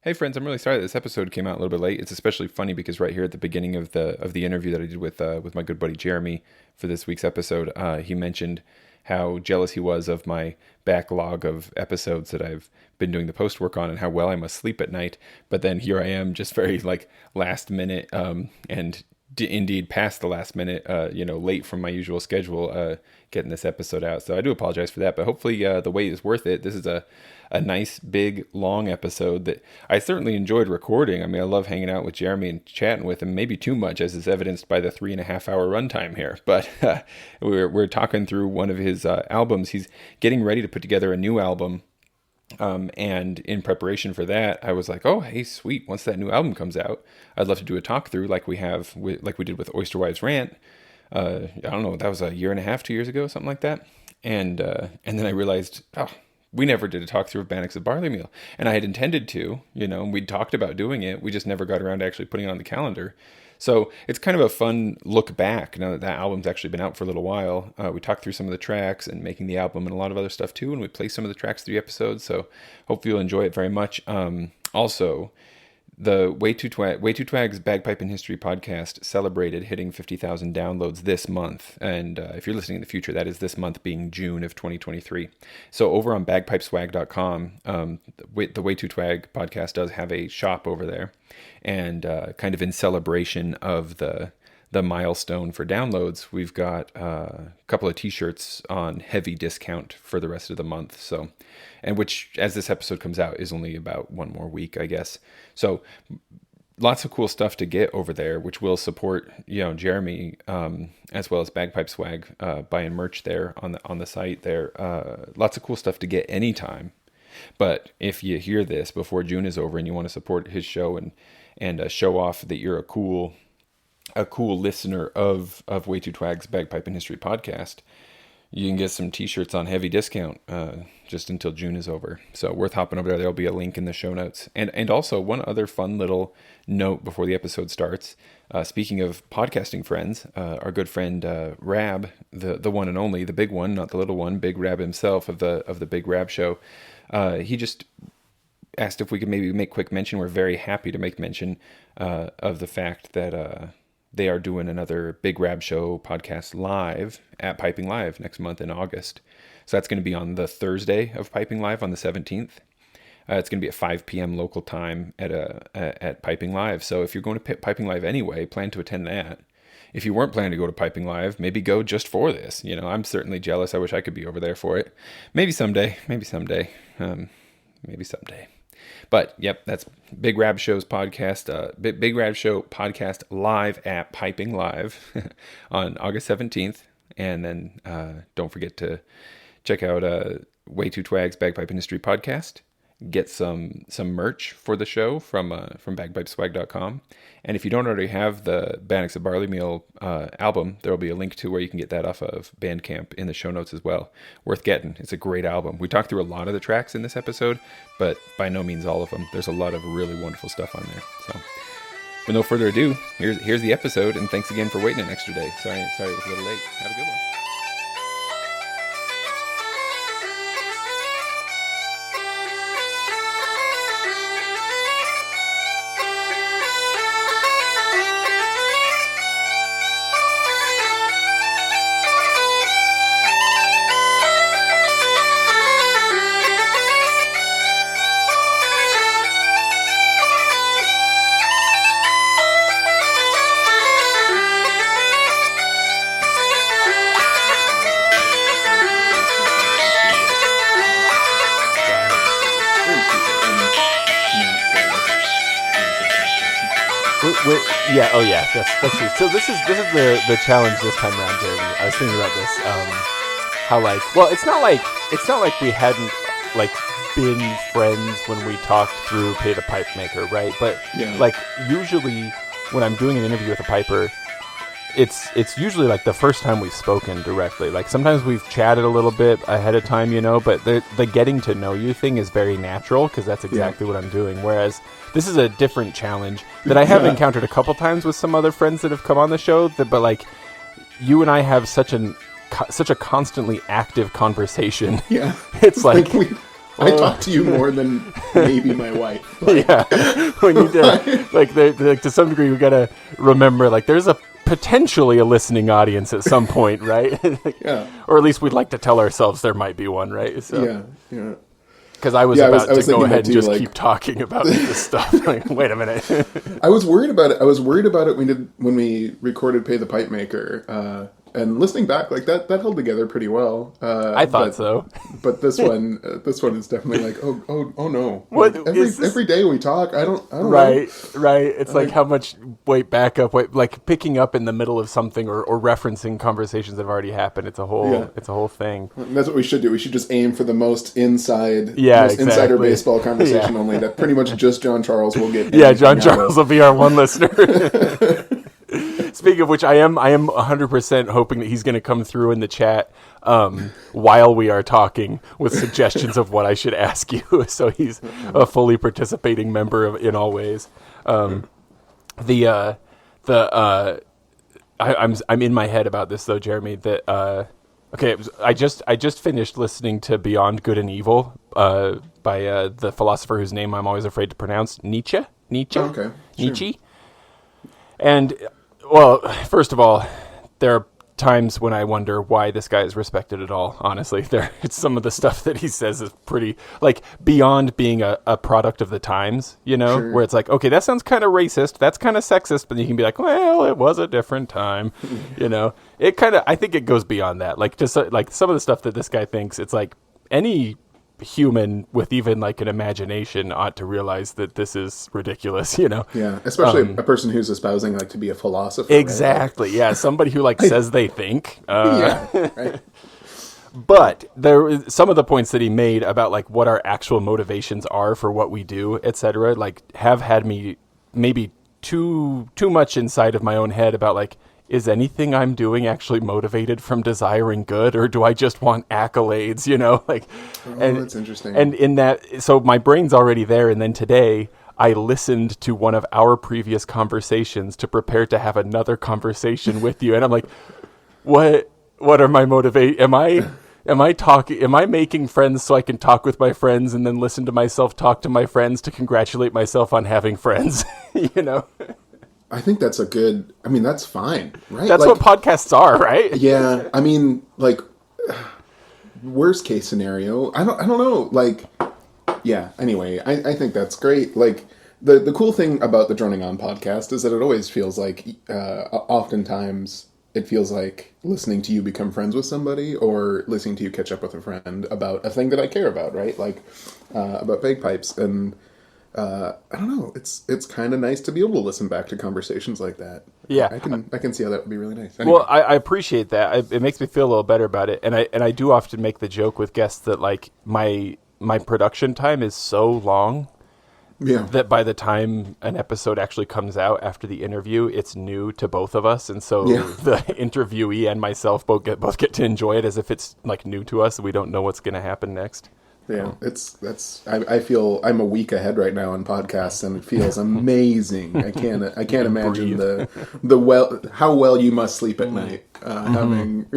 Hey friends, I'm really sorry that this episode came out a little bit late. It's especially funny because right here at the beginning of the interview that I did with my good buddy Jeremy for this week's episode, he mentioned how jealous he was of my backlog of episodes that I've been doing the post work on and how well I must sleep at night. But then here I am, just very like last minute, and indeed past the last minute, late from my usual schedule, getting this episode out. So I do apologize for that, but hopefully the wait is worth it. This is a nice, big, long episode that I certainly enjoyed recording. I mean, I love hanging out with Jeremy and chatting with him, maybe too much, as is evidenced by the 3.5 hour runtime here. But we're talking through one of his albums. He's getting ready to put together a new album. And in preparation for that, I was like, oh, hey, sweet. Once that new album comes out, I'd love to do a talk through like we did with Oyster Wives Rant. I don't know, that was 1.5 years, 2 years ago, something like that. And then I realized, we never did a talk through of Bannocks of Barley Meal. And I had intended to, and we'd talked about doing it. We just never got around to actually putting it on the calendar. So it's kind of a fun look back now that album's actually been out for a little while. We talked through some of the tracks and making the album and a lot of other stuff too. And we play some of the tracks through the episodes. So hopefully you'll enjoy it very much. Also, the Wetootwaag's Bagpipe History podcast celebrated hitting 50,000 downloads this month. And if you're listening in the future, that is this month being June of 2023. So over on bagpipeswag.com, the Wetootwaag podcast does have a shop over there. And kind of in celebration of the milestone for downloads, we've got a couple of t-shirts on heavy discount for the rest of the month. So, and which, as this episode comes out, is only about one more week, I guess. So lots of cool stuff to get over there, which will support, Jeremy, as well as Bagpipe Swag, buying merch there on the site there. Lots of cool stuff to get anytime. But if you hear this before June is over and you want to support his show and show off that you're a cool listener of Wetootwaag's Bagpipe History podcast, you can get some t-shirts on heavy discount just until June is over. So worth hopping over there. There'll be a link in the show notes. And also one other fun little note before the episode starts. Speaking of podcasting friends, our good friend Rab, the one and only, the big one, not the little one, Big Rab himself of the Big Rab Show, he just asked if we could maybe make quick mention. We're very happy to make mention of the fact that they are doing another Big Rab Show podcast live at Piping Live next month in August. So that's going to be on the Thursday of Piping Live on the 17th. It's going to be at 5 p.m. local time at Piping Live. So if you're going to Piping Live anyway, plan to attend that. If you weren't planning to go to Piping Live, maybe go just for this. I'm certainly jealous. I wish I could be over there for it. Maybe someday. But yep, that's Big Rab Show's podcast. Big Rab Show podcast live at Piping Live on August 17th. And then don't forget to check out Wetootwaag's Bagpipe History podcast. Get some merch for the show from bagpipeswag.com. And if you don't already have the Bannocks of Barley Meal album, there will be a link to where you can get that off of Bandcamp in the show notes as well. Worth getting. It's a great album. We talked through a lot of the tracks in this episode, but by no means all of them. There's a lot of really wonderful stuff on there. So, with no further ado, here's the episode, and thanks again for waiting an extra day. Sorry it was a little late. Have a good one. That's true. So this is the challenge this time around, Jeremy. I was thinking about this. It's not like we hadn't been friends when we talked through Pay the Pipe Maker, right? But usually when I'm doing an interview with a piper, it's usually the first time we've spoken directly. Sometimes we've chatted a little bit ahead of time, but the getting to know you thing is very natural because that's exactly what I'm doing. Whereas this is a different challenge that I have encountered a couple times with some other friends that have come on the show. But you and I have such a constantly active conversation. Yeah, it's I talk to you more than maybe my wife. Like, yeah, when you did, like to some degree, we gotta remember, like, there's a potentially a listening audience at some point, right? Yeah. Or at least we'd like to tell ourselves there might be one, right? So. Yeah. Because I was about to go ahead and too, just like, keep talking about this stuff. Like, wait a minute. I was worried about it when we recorded Pay the Pipe Maker. And listening back, like that held together pretty well. I thought so. But this one is definitely like, oh no. What, like every day we talk, I don't know. Right. It's like how much backup, like picking up in the middle of something or referencing conversations that have already happened. It's a whole thing. And that's what we should do. We should just aim for the most insider baseball conversation only. That pretty much just John Charles will get. Yeah, John Charles will be our one listener. Speaking of which, I am 100% hoping that he's going to come through in the chat while we are talking with suggestions of what I should ask you. So he's a fully participating member in all ways. I'm in my head about this though, Jeremy. That I just finished listening to Beyond Good and Evil by the philosopher whose name I'm always afraid to pronounce, Nietzsche. Okay, sure. Nietzsche. And, well, first of all, there are times when I wonder why this guy is respected at all, honestly. It's some of the stuff that he says is pretty, like, beyond being a product of the times, you know? Sure. Where it's like, okay, that sounds kind of racist, that's kind of sexist, but you can be like, well, it was a different time, you know? I think it goes beyond that. Like, just, like, some of the stuff that this guy thinks, it's like, any human with even like an imagination ought to realize that this is ridiculous, you know? Yeah, especially a person who's espousing like to be a philosopher. Exactly, right? Yeah, somebody who like says they think. Yeah, right. But some of the points that he made about like what our actual motivations are for what we do, etc., like have had me maybe too much inside of my own head about like, is anything I'm doing actually motivated from desiring good, or do I just want accolades, you know? Like, that's interesting. And in that, so my brain's already there. And then today I listened to one of our previous conversations to prepare to have another conversation with you. And I'm like, what are my Am I making friends so I can talk with my friends and then listen to myself talk to my friends to congratulate myself on having friends, you know? I think that's that's fine, right? That's like, what podcasts are, right? Yeah. I mean, like, worst case scenario, I don't know. Like, yeah, anyway, I think that's great. Like, the cool thing about the Droning On podcast is that it always feels like, oftentimes, it feels like listening to you become friends with somebody or listening to you catch up with a friend about a thing that I care about, right? Like, about bagpipes. And I don't know. It's kind of nice to be able to listen back to conversations like that. Yeah, I can see how that would be really nice. Anyway. Well, I appreciate that. It makes me feel a little better about it, and I do often make the joke with guests that like my production time is so long, that by the time an episode actually comes out after the interview, it's new to both of us, and so the interviewee and myself both get to enjoy it as if it's like new to us. We don't know what's going to happen next. Yeah, I feel I'm a week ahead right now on podcasts, and it feels amazing. I can't imagine how well you must sleep at night having.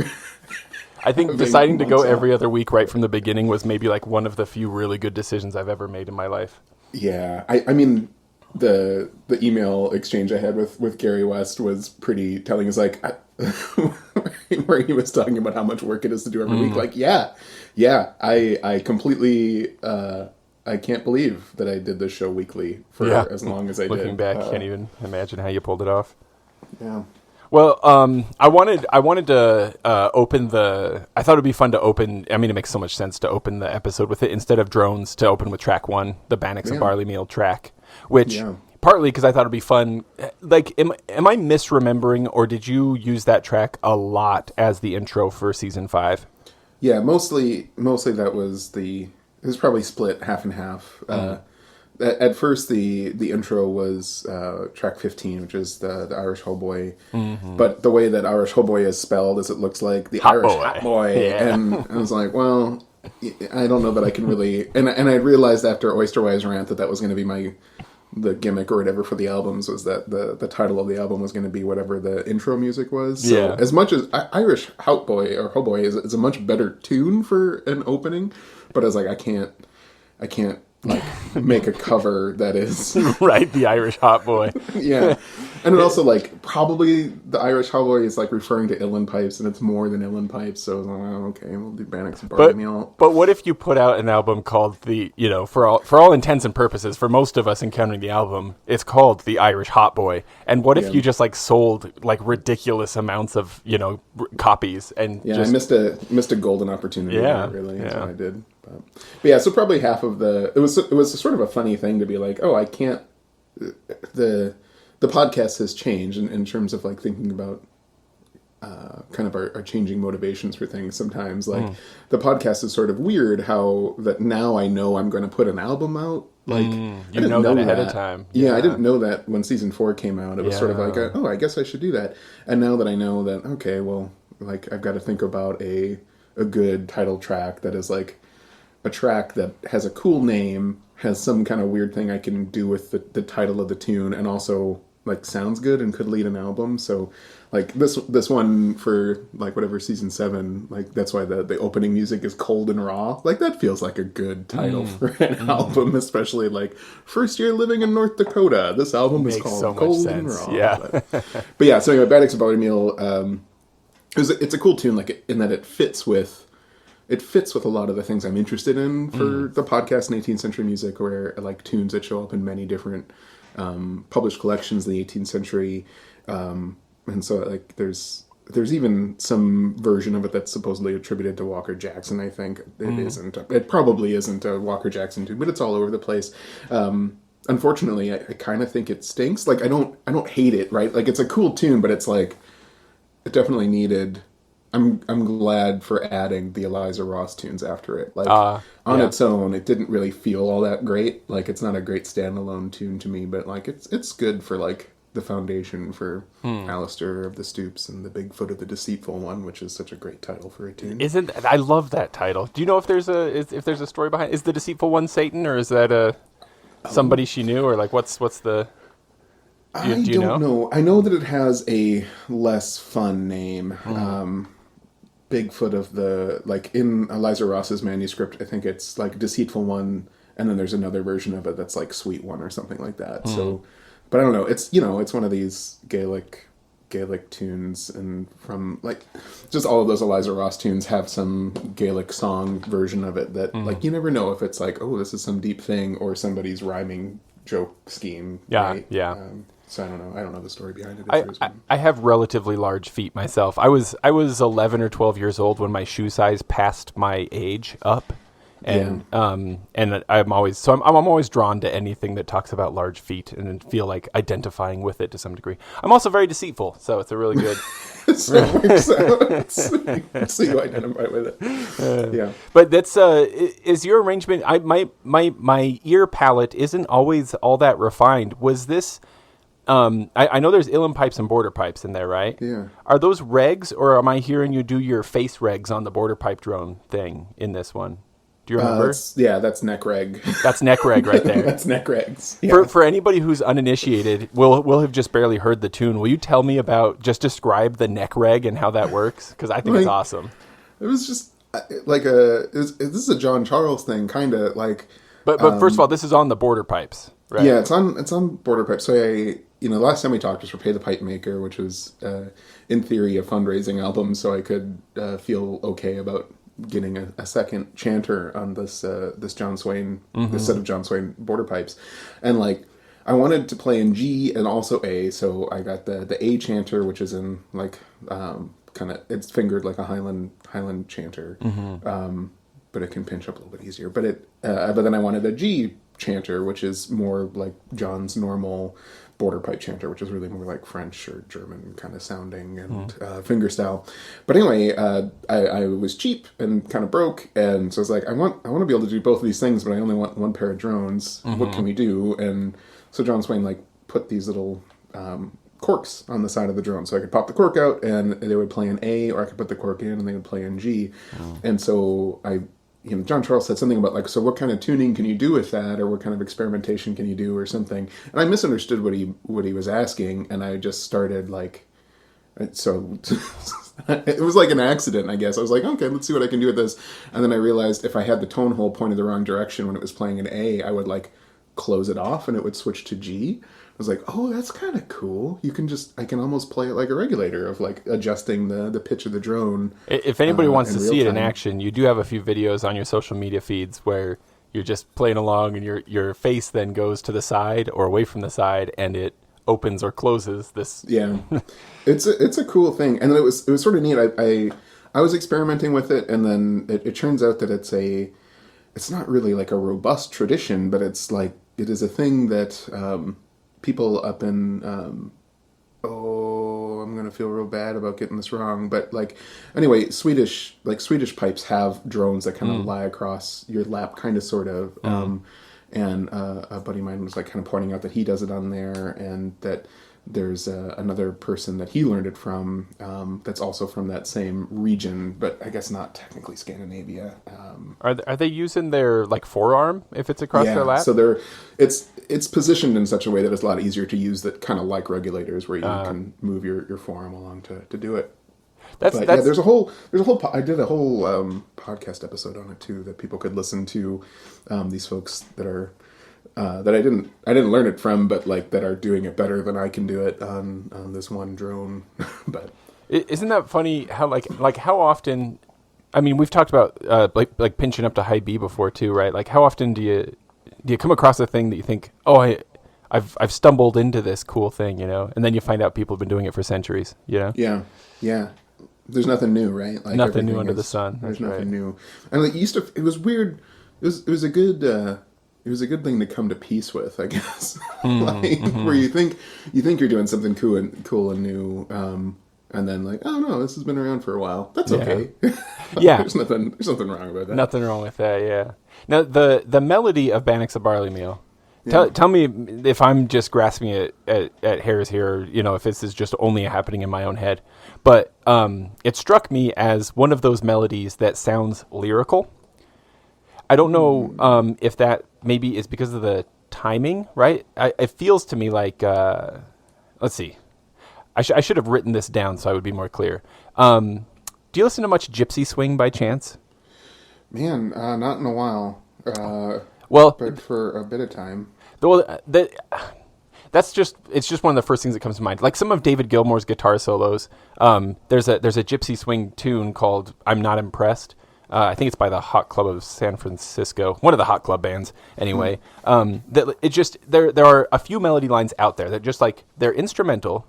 I think deciding to go every other week right from the beginning was maybe like one of the few really good decisions I've ever made in my life. Yeah, I mean the email exchange I had with Gary West was pretty telling. It's like where he was talking about how much work it is to do every week. Like, yeah, I completely, I can't believe that I did this show weekly for as long as I did. Looking back, can't even imagine how you pulled it off. Yeah. Well, I wanted to open I thought it'd be fun to open. I mean, it makes so much sense to open the episode with it instead of drones. To open with track 1, the Bannocks of Barley Meal track, which partly because I thought it'd be fun. Like, am I misremembering, or did you use that track a lot as the intro for season 5? Yeah, mostly that was it was probably split half and half. At first, the intro was track 15, which is the Irish Hoboy. Mm-hmm. But the way that Irish Hoboy is spelled is it looks like the Irish hot boy. Yeah. And I was like, well, I don't know that I can really... And I realized after Oysterwise Rant that was going to be the gimmick or whatever for the albums, was that the title of the album was going to be whatever the intro music was. So as much as Irish Houtboy or Hoboy is a much better tune for an opening, but I was like, I can't I can't like make a cover that is right, the Irish Hot Boy. Yeah. And it also, like, probably the Irish Hot Boy is, like, referring to uilleann pipes, and it's more than uilleann pipes, so, okay, we'll do Bannocks of Barley Meal. But what if you put out an album called for all intents and purposes, for most of us encountering the album, it's called The Irish Hot Boy. And what if you just, like, sold, like, ridiculous amounts of, copies and I missed a golden opportunity there, really. That's what I did. But yeah, so probably half of it was sort of a funny thing to be like, oh, I can't, the podcast has changed in terms of like thinking about kind of our changing motivations for things sometimes. Like the podcast is sort of weird how that now I know I'm going to put an album out. Like you know that ahead of time. Yeah, I didn't know that when season 4 came out. It was sort of like, oh, I guess I should do that. And now that I know that, okay, well, like I've got to think about a good title track that is like a track that has a cool name, has some kind of weird thing I can do with the title of the tune, and also like sounds good and could lead an album. So like this one for like whatever season 7, like that's why the opening music is Cold and Raw. Like that feels like a good title for an album, especially like first year living in North Dakota. This album is called so Cold much and sense. Raw. Yeah. But yeah, so anyway, Bannocks of Barley Meal, it's a cool tune, like in that it fits with a lot of the things I'm interested in for the podcast in 18th century music, where I like tunes that show up in many different published collections in the 18th century. And so like there's even some version of it that's supposedly attributed to Walker Jackson. I think it isn't. It probably isn't a Walker Jackson tune, but it's all over the place. Unfortunately, I kind of think it stinks. Like I don't hate it, right? Like it's a cool tune, but it's like it definitely needed. I'm glad for adding the Eliza Ross tunes after it. Like on its own, it didn't really feel all that great. Like it's not a great standalone tune to me, but like it's good for like the foundation for Alistair of the Stoops and the Bigfoot of the Deceitful One, which is such a great title for a tune. I love that title. Do you know if there's a story behind? Is the Deceitful One Satan, or is that somebody she knew, or like what's the? Do you know? I know that it has a less fun name. Bigfoot of the, like in Eliza Ross's manuscript, I think it's like Deceitful One, and then there's another version of it that's like Sweet One or something like that. So, but I don't know. It's it's one of these Gaelic tunes, and from like just all of those Eliza Ross tunes have some Gaelic song version of it that like you never know if it's like, oh, this is some deep thing or somebody's rhyming joke scheme. Right? So I don't know the story behind it. I have relatively large feet myself. I was 11 or 12 years old when my shoe size passed my age up, and I'm always drawn to anything that talks about large feet and feel like identifying with it to some degree. I'm also very deceitful, so it's a really good. So it works out. So you identify with it. Yeah. But that's is your arrangement. My ear palette isn't always all that refined. Was this? I know there's uilleann pipes and border pipes in there, right? Yeah. Are those regs, or am I hearing you do your face regs on the border pipe drone thing in this one? Do you remember? That's neck reg. That's neck reg right there. That's neck regs. Yeah. For anybody who's uninitiated, will have just barely heard the tune. Will you tell me describe the neck reg and how that works? Because I think it's awesome. It was just like this is a John Charles thing, kind of like. But first of all, this is on the border pipes, right? Yeah, it's on border pipes. So the last time we talked was for Pay the Pipe Maker, which was in theory a fundraising album, so I could feel okay about getting a second chanter on this John Swain, this set of John Swain border pipes, and like I wanted to play in G and also A, so I got the A chanter, which is in like kind of it's fingered like a highland chanter, but it can pinch up a little bit easier. But then I wanted a G chanter, which is more like John's normal border pipe chanter, which is really more like French or German kind of sounding and finger style. But anyway, I was cheap and kind of broke, and so I was like, I want to be able to do both of these things, but I only want one pair of drones. What can we do? And so John Swain like put these little corks on the side of the drone, so I could pop the cork out and they would play in A, or I could put the cork in and they would play in G. And so John Charles said something about like, so what kind of tuning can you do with that, or what kind of experimentation can you do, or something. And I misunderstood what he was asking, and I just started like So it was like an accident, I guess. I was like, okay, let's see what I can do with this. And then I realized if I had the tone hole pointed the wrong direction when it was playing an A, I would like close it off and it would switch to G. I was like, oh, that's kind of cool. I can almost play it like a regulator of like adjusting the pitch of the drone. If anybody wants to see it in time. action, you do have a few videos on your social media feeds where you're just playing along and your face then goes to the side or away from the side and it opens or closes this. Yeah, it's a cool thing, and it was sort of neat. I was experimenting with it, and then it turns out that it's not really like a robust tradition, but it is a thing that people up in I'm gonna feel real bad about getting this wrong, but like anyway, Swedish pipes have drones that kind of lie across your lap, kind of sort of. And a buddy of mine was like kind of pointing out that he does it on there, and that there's another person that he learned it from that's also from that same region, but I guess not technically Scandinavia. Are they using their like forearm if it's across their lap? So it's positioned in such a way that it's a lot easier to use, that kind of like regulators where you can move your forearm along to do it. That's there's a whole I did a whole podcast episode on it too that people could listen to. These folks that are that I didn't learn it from, but like that are doing it better than I can do it on this one drone. But isn't that funny how like how often? I mean, we've talked about like pinching up to high B before too, right? Like how often do you come across a thing that you think, oh, I've stumbled into this cool thing, you know, and then you find out people have been doing it for centuries, you know? Yeah. There's nothing new, right? Like nothing new under the sun. There's nothing new. And like it was weird. It was a good thing to come to peace with, I guess. Where you think you're doing something cool and new, and then like, oh no, this has been around for a while. That's okay. Yeah. There's nothing wrong about that. Nothing wrong with that. Yeah. Now the melody of Bannocks of Barley Meal. Tell me if I'm just grasping it at hairs here, you know, if this is just only happening in my own head. But it struck me as one of those melodies that sounds lyrical. I don't know if that maybe is because of the timing, right? It feels to me like, let's see. I should have written this down so I would be more clear. Do you listen to much Gypsy Swing by chance? Man, not in a while. But for a bit of time. Well, it's just one of the first things that comes to mind. Like some of David Gilmour's guitar solos. There's a Gypsy Swing tune called "I'm Not Impressed." I think it's by the Hot Club of San Francisco, one of the Hot Club bands. Anyway, there are a few melody lines out there that just like they're instrumental,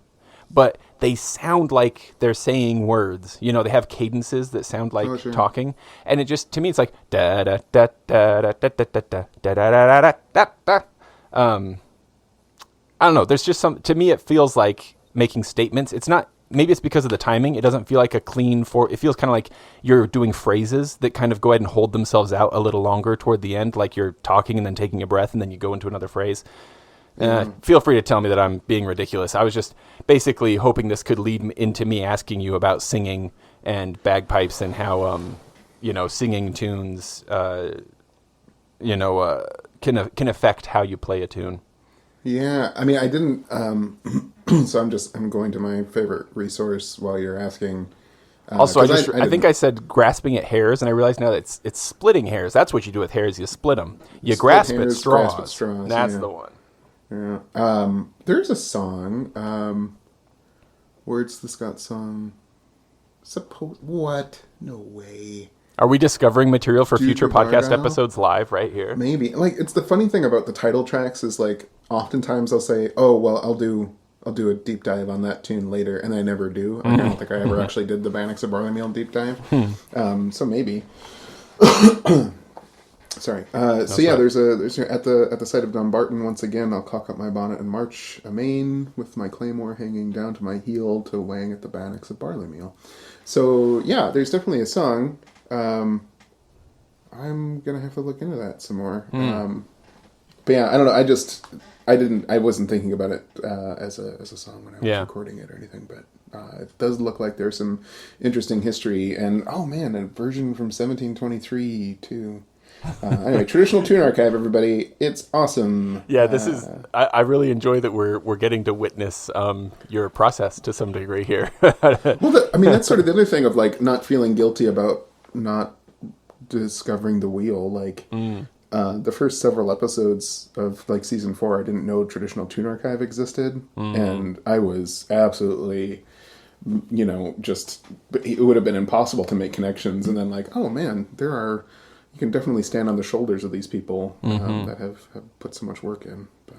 but they sound like they're saying words. You know, they have cadences that sound like talking, and it just to me it's like da da da da da da da da da da da da da. I don't know. There's just to me it feels like making statements. It's not. Maybe it's because of the timing. It doesn't feel like a clean it feels kind of like you're doing phrases that kind of go ahead and hold themselves out a little longer toward the end, like you're talking and then taking a breath and then you go into another phrase. Feel free to tell me that I'm being ridiculous. I was just basically hoping this could lead into me asking you about singing and bagpipes and how, singing tunes, can affect how you play a tune. Yeah, I mean, I didn't. So I'm going to my favorite resource while you're asking. Also, I think I said grasping at hairs, and I realized now that it's splitting hairs. That's what you do with hairs. You split them. You grasp at straws. That's the one. Yeah. There's a song. Where's the Scott song? What? No way. Are we discovering material for future podcast episodes live right here? Maybe. Like, it's the funny thing about the title tracks is like oftentimes I'll say, oh well, I'll do a deep dive on that tune later, and I never do. I don't think I ever actually did the Bannocks of Barley Meal deep dive. So maybe. Sorry. There's at the site of Dumbarton once again. I'll cock up my bonnet and march amain with my claymore hanging down to my heel to wang at the Bannocks of Barley Meal. So yeah, there's definitely a song. I'm gonna have to look into that some more. But yeah, I don't know. I wasn't thinking about it as a song when I was recording it or anything. But it does look like there's some interesting history. And oh man, a version from 1723 too. Anyway, Traditional Tune Archive, everybody. It's awesome. Yeah, this is. I really enjoy that we're getting to witness your process to some degree here. Well, I mean, that's sort of the other thing of like not feeling guilty about not discovering the wheel. Like the first several episodes of like season 4, I didn't know Traditional Tune Archive existed, and I was absolutely, just it would have been impossible to make connections. And then like, oh man, you can definitely stand on the shoulders of these people that have put so much work in. But.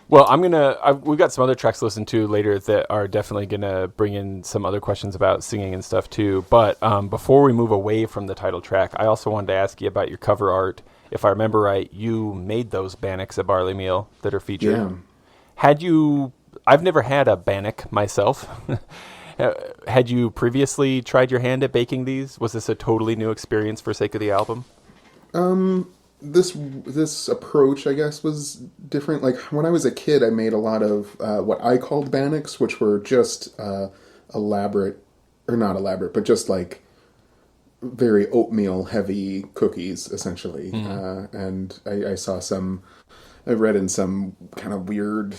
Well, we've got some other tracks to listen to later that are definitely gonna bring in some other questions about singing and stuff too. But before we move away from the title track, I also wanted to ask you about your cover art. If I remember right, you made those Bannocks of Barley Meal that are featured. Yeah. I've never had a bannock myself. Had you previously tried your hand at baking these? Was this a totally new experience for sake of the album? This approach, I guess, was different. Like when I was a kid, I made a lot of what I called bannocks, which were just elaborate, or not elaborate, but just like very oatmeal heavy cookies, essentially. And I read in some kind of weird,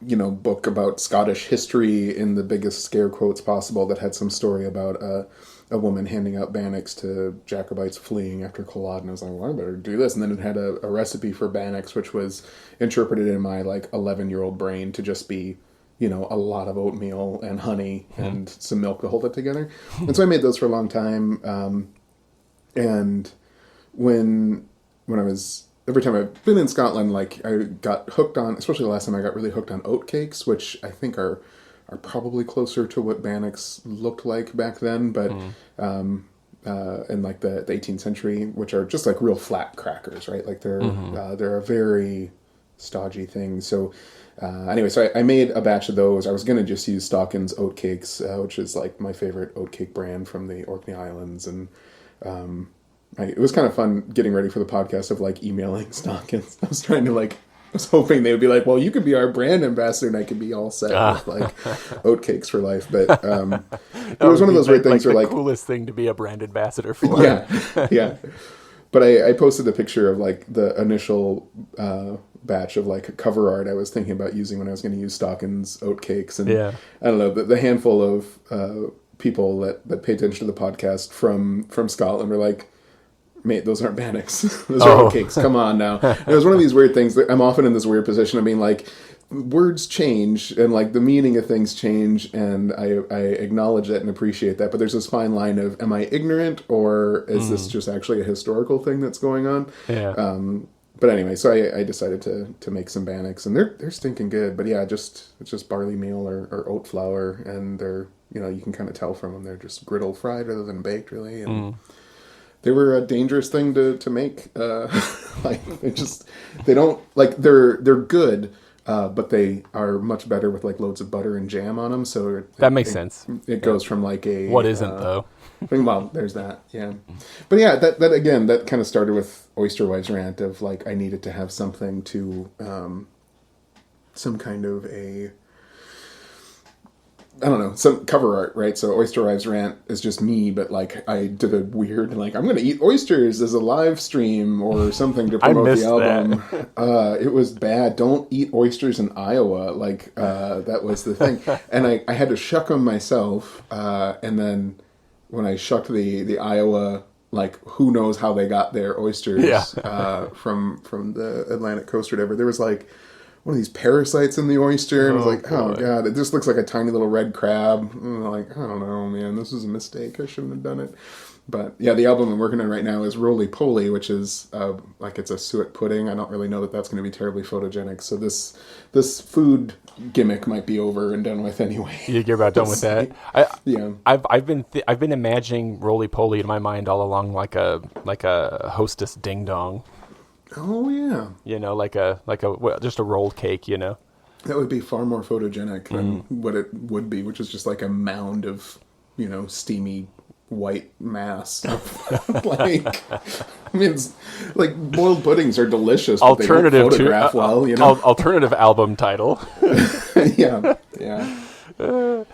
book about Scottish history in the biggest scare quotes possible that had some story about a woman handing out bannocks to Jacobites fleeing after Culloden. I was like, well, I better do this. And then it had a recipe for bannocks, which was interpreted in my like 11-year-old brain to just be, a lot of oatmeal and honey and some milk to hold it together. And so I made those for a long time. And when I was, every time I've been in Scotland, like I got hooked on, especially the last time I got really hooked on oat cakes, which I think are probably closer to what bannocks looked like back then, but in like the 18th century, which are just like real flat crackers, right? Like they're a very stodgy thing. So anyway, so I made a batch of those. I was going to just use Stawkins oat cakes, which is like my favorite oat cake brand from the Orkney Islands. And it was kind of fun getting ready for the podcast of like emailing Stawkins. I was hoping they would be like, well, you could be our brand ambassador and I could be all set with like oat cakes for life. But it was one of those weird things where like the coolest thing to be a brand ambassador for. Yeah. But I posted a picture of like the initial batch of like cover art I was thinking about using when I was going to use Stawkins oat cakes. And I don't know, the handful of people that pay attention to the podcast from Scotland were like, mate, those aren't bannocks. Those are oat cakes. Come on now. It was one of these weird things that I'm often in this weird position of being like, words change and like the meaning of things change, and I acknowledge that and appreciate that. But there's this fine line of, am I ignorant or is this just actually a historical thing that's going on? Yeah. But anyway, so I decided to make some bannocks, and they're stinking good. But yeah, it's just barley meal or oat flour, and they're, you can kind of tell from them they're just griddle fried rather than baked, really. And they were a dangerous thing to make. Like they don't like they're good, but they are much better with like loads of butter and jam on them. So that makes sense. It goes from like a what isn't though. Well, there's that, yeah. But yeah, that again, that kind of started with Oyster Wives' rant of like I needed to have something to some kind of a, I don't know, some cover art, right? So Oyster Wives' rant is just me, but like I did a weird, like I'm going to eat oysters as a live stream or something to promote the album. It was bad. Don't eat oysters in Iowa. Like that was the thing. And I had to shuck them myself. And then when I shucked the Iowa, like who knows how they got their oysters from the Atlantic coast or whatever, there was like one of these parasites in the oyster, and I was like, oh god, it just looks like a tiny little red crab. And I'm like, I don't know, man, this was a mistake. I shouldn't have done it. But yeah, the album I'm working on right now is Roly Poly, which is like it's a suet pudding. I don't really know that that's going to be terribly photogenic. So this food gimmick might be over and done with anyway. You're about done with that. I've been imagining Roly Poly in my mind all along, like a Hostess Ding Dong. Oh yeah, like a just a rolled cake, That would be far more photogenic than what it would be, which is just like a mound of, steamy white mass. Like, I mean, it's like boiled puddings are delicious. Alternative but they don't photograph well, alternative album title. Yeah. So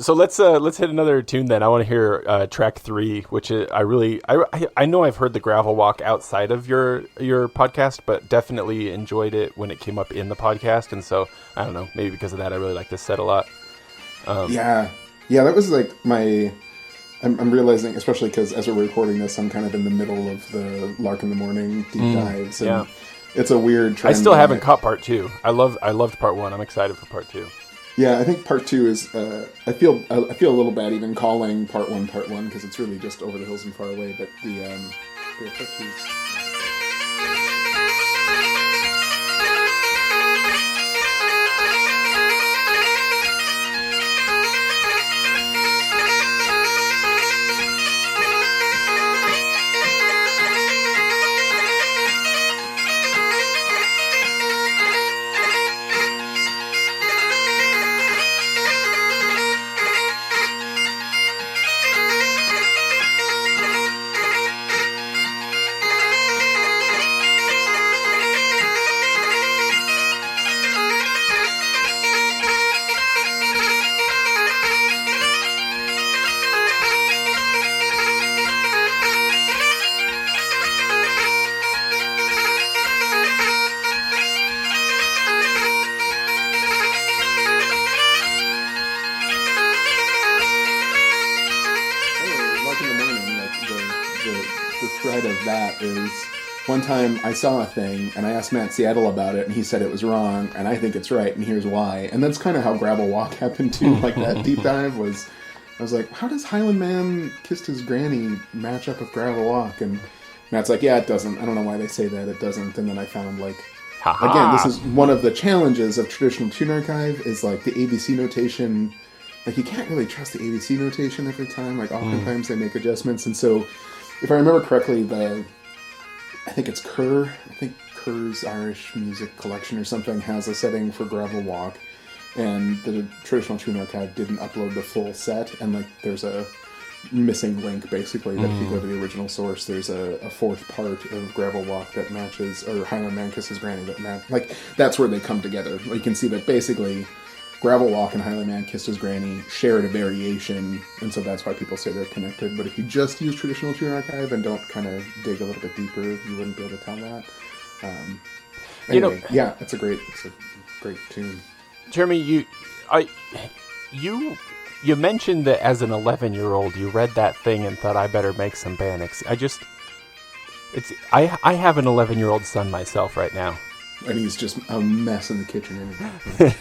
let's hit another tune then. I want to hear track 3, which is, I know I've heard the Gravel Walk outside of your podcast, but definitely enjoyed it when it came up in the podcast, and so I don't know, maybe because of that I really like this set a lot. Yeah, that was like my. I'm realizing, especially because as we're recording this, I'm kind of in the middle of the Lark in the Morning deep dives, and it's a weird trend. I still haven't caught part 2. I loved part 1. I'm excited for part 2. Yeah, I think part 2 is. I feel a little bad even calling part 1 because it's really just over the hills and far away. But the part 2 is. Thread of that is one time I saw a thing and I asked Matt Seattle about it and he said it was wrong and I think it's right and here's why. And that's kind of how Gravel Walk happened too. Like that deep dive was, I was like, how does Highland Man Kissed His Granny match up with Gravel Walk? And Matt's like, yeah, it doesn't. I don't know why they say that, it doesn't. And then I found like, again, this is one of the challenges of traditional tune archive is like the ABC notation. Like you can't really trust the ABC notation every time. Like oftentimes they make adjustments. And so if I remember correctly, I think it's Kerr. I think Kerr's Irish Music Collection or something has a setting for Gravel Walk, and the traditional tune archive didn't upload the full set, and like there's a missing link basically that if you go to the original source, there's a fourth part of Gravel Walk that matches, or Highland Man Kisses Granny that like that's where they come together. You can see that basically Gravel Walk and Highland Man Kissed His Granny shared a variation, and so that's why people say they're connected. But if you just use traditional tune archive and don't kind of dig a little bit deeper, you wouldn't be able to tell that. Anyway, yeah, it's a great tune. Jeremy, you mentioned that as an 11-year-old you read that thing and thought I better make some Bannocks. I have an 11-year-old son myself right now. And he's just a mess in the kitchen.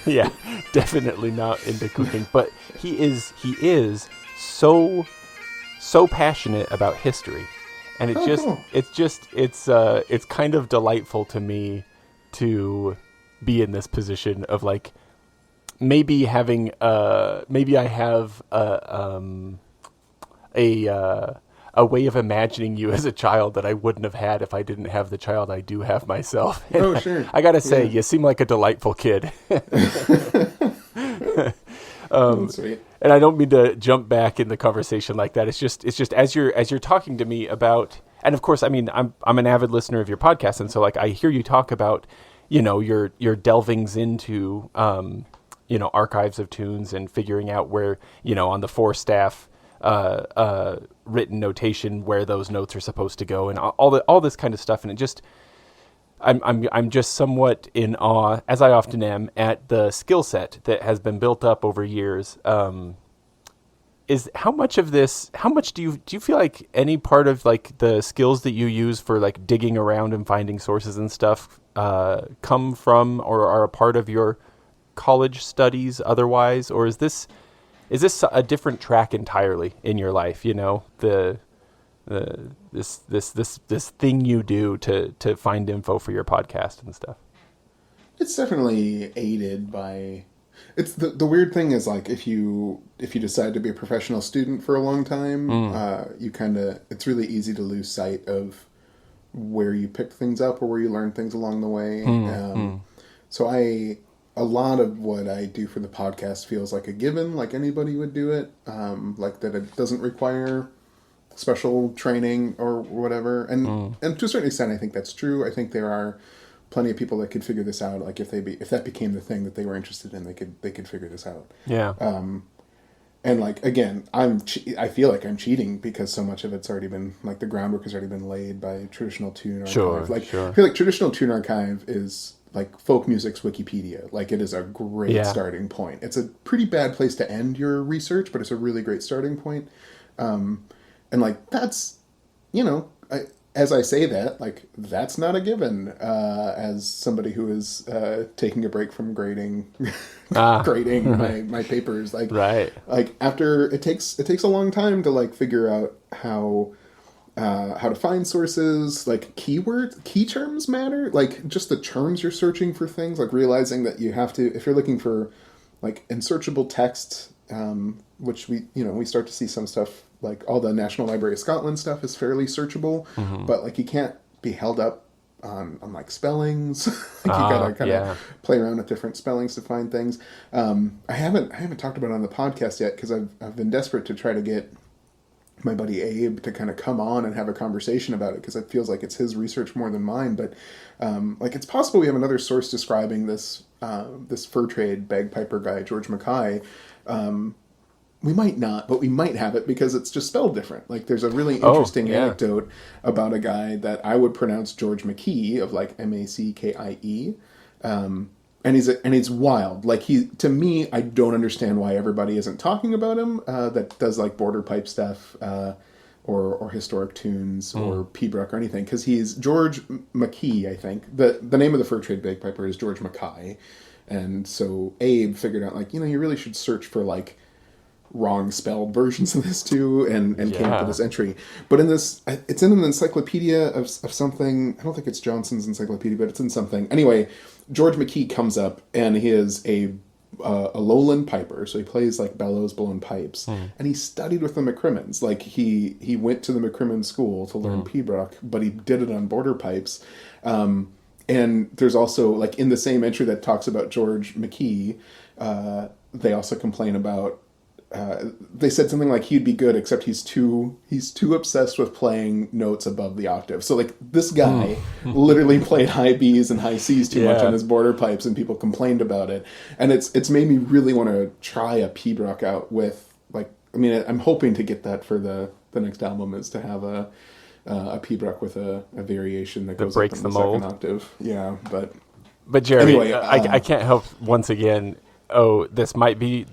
Yeah, definitely not into cooking, but he is so passionate about history, and it's kind of delightful to me to be in this position of like maybe I have a way of imagining you as a child that I wouldn't have had if I didn't have the child I do have myself. And sure. I gotta say, you seem like a delightful kid. Sweet. And I don't mean to jump back in the conversation like that. It's just as you're talking to me about, and of course, I mean, I'm an avid listener of your podcast, and so like I hear you talk about, your delvings into, archives of tunes and figuring out where, on the 4-staff written notation where those notes are supposed to go and all this kind of stuff, and it just I'm just somewhat in awe, as I often am, at the skill set that has been built up over years. Is how much do you feel like any part of like the skills that you use for like digging around and finding sources and stuff come from or are a part of your college studies otherwise, or is this a different track entirely in your life? This thing you do to find info for your podcast and stuff. It's definitely aided by. It's the weird thing is like if you decide to be a professional student for a long time, it's really easy to lose sight of where you pick things up or where you learn things along the way. So a lot of what I do for the podcast feels like a given, like anybody would do it, like that it doesn't require special training or whatever. And to a certain extent, I think that's true. I think there are plenty of people that could figure this out. Like if that became the thing that they were interested in, they could figure this out. Yeah. And like again, I feel like I'm cheating because so much of it's already been like the groundwork has already been laid by Traditional Tune Archive. Sure, Like sure. I feel like Traditional Tune Archive is like folk music's Wikipedia. Like it is a great starting point. It's a pretty bad place to end your research, but it's a really great starting point. And like that's, you know, as I say that, like that's not a given. As somebody who is taking a break from grading my papers, like right. like after it takes a long time to like figure out how to find sources, like key terms matter, like just the terms you're searching for things, like realizing that you have to, if you're looking for like in searchable text, which we start to see some stuff, like all the National Library of Scotland stuff is fairly searchable, but like you can't be held up on like spellings. Like you gotta kind of play around with different spellings to find things. I haven't talked about it on the podcast yet because I've been desperate to try to get my buddy Abe to kind of come on and have a conversation about it because it feels like it's his research more than mine. But like it's possible we have another source describing this fur trade bagpiper guy, George Mackay. We might not, but we might have it because it's just spelled different. Like there's a really interesting anecdote about a guy that I would pronounce George McKee of like Mackie. And he's wild. Like to me, I don't understand why everybody isn't talking about him. That does like border pipe stuff, or historic tunes or pibroch or anything. Because he's George McKee, I think. The name of the fur trade bagpiper is George Mackay, and so Abe figured out like you really should search for like wrong spelled versions of this too, and came up with this entry. But it's in an encyclopedia of something. I don't think it's Johnson's encyclopedia, but it's in something. Anyway, George McKee comes up, and he is a lowland piper, so he plays like bellows blown pipes, and he studied with the McCrimmons. Like he went to the McCrimmon school to learn pibroch, but he did it on border pipes. And there's also like in the same entry that talks about George McKee, they also complain about. They said something like he'd be good, except he's too obsessed with playing notes above the octave. So like this guy literally played high B's and high C's too much on his border pipes, and people complained about it. And it's made me really want to try a pibroch out with like. I mean, I'm hoping to get that for the next album is to have a pibroch with a variation that goes breaks up in the second mold. octave. Yeah, but Jeremy, anyway, I can't help once again. Oh, this might be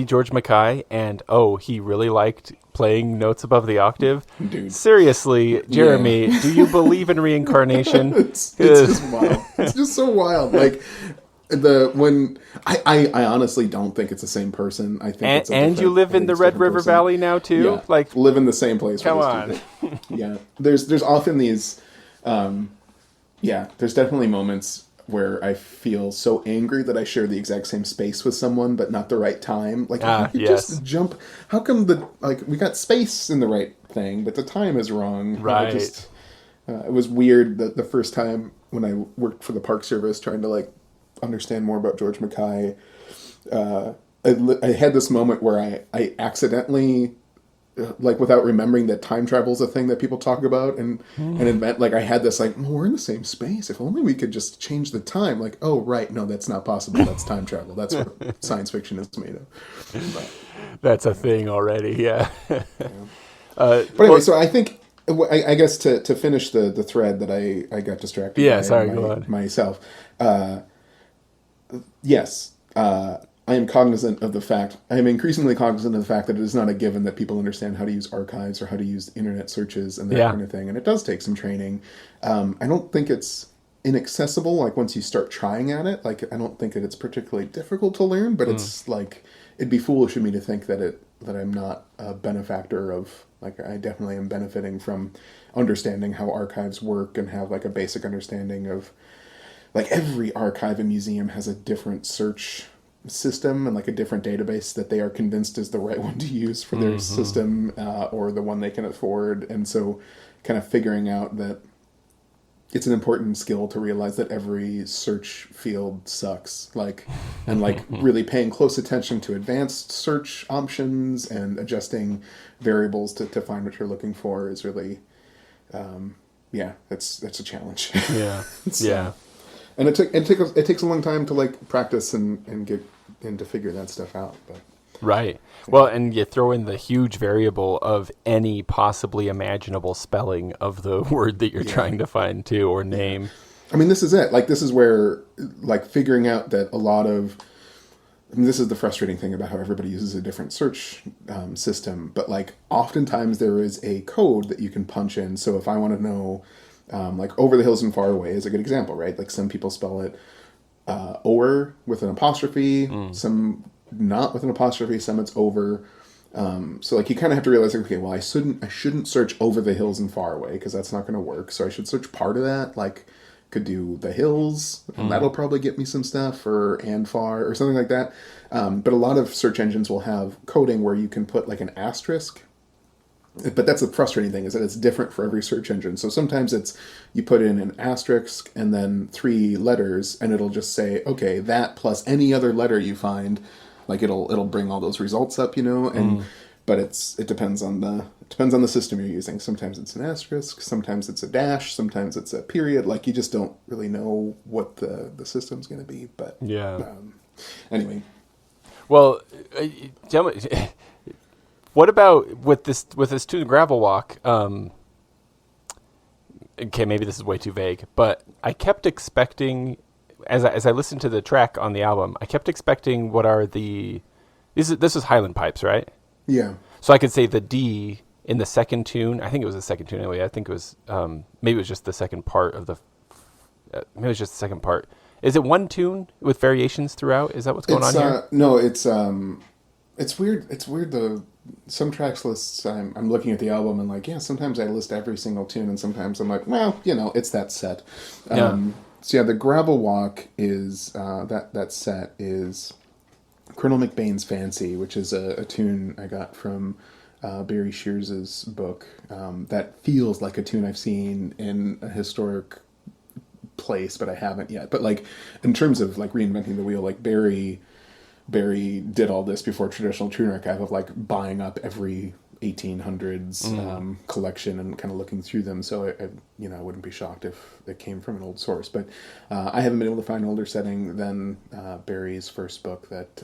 George Mackay, and he really liked playing notes above the octave. Dude. Seriously, Jeremy, do you believe in reincarnation? It's just wild. It's just so wild. Like I honestly don't think it's the same person. I think and you live in the Red River Valley now too. Yeah, like live in the same place. Come on. Yeah, there's often these. There's definitely moments where I feel so angry that I share the exact same space with someone, but not the right time. Like, just jump. How come we got space in the right thing, but the time is wrong? Right. It was weird that the first time when I worked for the Park Service, trying to like understand more about George Mackay, I had this moment where I accidentally. Like without remembering that time travel is a thing that people talk about and invent, like I had this like, well, we're in the same space. If only we could just change the time. Like, oh right, no, that's not possible. That's time travel. That's what science fiction is made of. But, that's a thing already. Yeah. But anyway, so I think I guess to finish the thread that I got distracted. Yeah, sorry. Go on. Myself. Yes. I am cognizant of the fact, I am increasingly cognizant of the fact that it is not a given that people understand how to use archives or how to use internet searches and that kind of thing. And it does take some training. I don't think it's inaccessible. Like once you start trying at it, like I don't think that it's particularly difficult to learn, but it's like, it'd be foolish of me to think that I'm not a benefactor of, like I definitely am benefiting from understanding how archives work and have like a basic understanding of, like every archive and museum has a different search system and like a different database that they are convinced is the right one to use for their system or the one they can afford. And so kind of figuring out that it's an important skill to realize that every search field sucks, like, and like really paying close attention to advanced search options and adjusting variables to find what you're looking for is really, that's a challenge. Yeah. And it takes a long time to like practice and get and to figure that stuff out. But right. Well, and you throw in the huge variable of any possibly imaginable spelling of the word that you're trying to find too, or name. I mean, this is it. Like, this is where, like, figuring out that a lot of, I mean, this is the frustrating thing about how everybody uses a different search system. But, like, oftentimes there is a code that you can punch in. So if I want to know, like, over the hills and far away is a good example, right? Like, some people spell it o'er with an apostrophe, some not with an apostrophe, some it's over. So like you kind of have to realize, like, okay, well, I shouldn't search over the hills and far away because that's not going to work. So I should search part of that, like could do the hills, and that'll probably get me some stuff, or and far or something like that. But a lot of search engines will have coding where you can put like an asterisk. But that's the frustrating thing, is that it's different for every search engine. So sometimes it's, you put in an asterisk and then 3 letters, and it'll just say, okay, that plus any other letter you find, like it'll bring all those results up, you know. And but it depends on the system you're using. Sometimes it's an asterisk, sometimes it's a dash, sometimes it's a period. Like you just don't really know what the system's going to be. But anyway. Well, tell me. What about with this tune, Gravel Walk? Okay, maybe this is way too vague, but I kept expecting, as I listened to the track on the album, I kept expecting what are this is highland pipes, right? Yeah. So I could say the D in the second tune. I think it was the second tune anyway. I think it was maybe it was just the second part of the. Maybe it was just the second part. Is it one tune with variations throughout? Is that what's going on here? No, it's weird. It's weird. Some tracks lists, I'm looking at the album and like, yeah, sometimes I list every single tune, and sometimes I'm like, well, you know, it's that set. So yeah, the Gravel Walk is that set is Colonel McBain's Fancy, which is a tune I got from Barry Shears's book. That feels like a tune I've seen in a historic place, but I haven't yet. But like in terms of like reinventing the wheel, like Barry did all this before traditional tune archive of like buying up every 1800s collection and kind of looking through them. So I wouldn't be shocked if it came from an old source. But I haven't been able to find an older setting than Barry's first book, that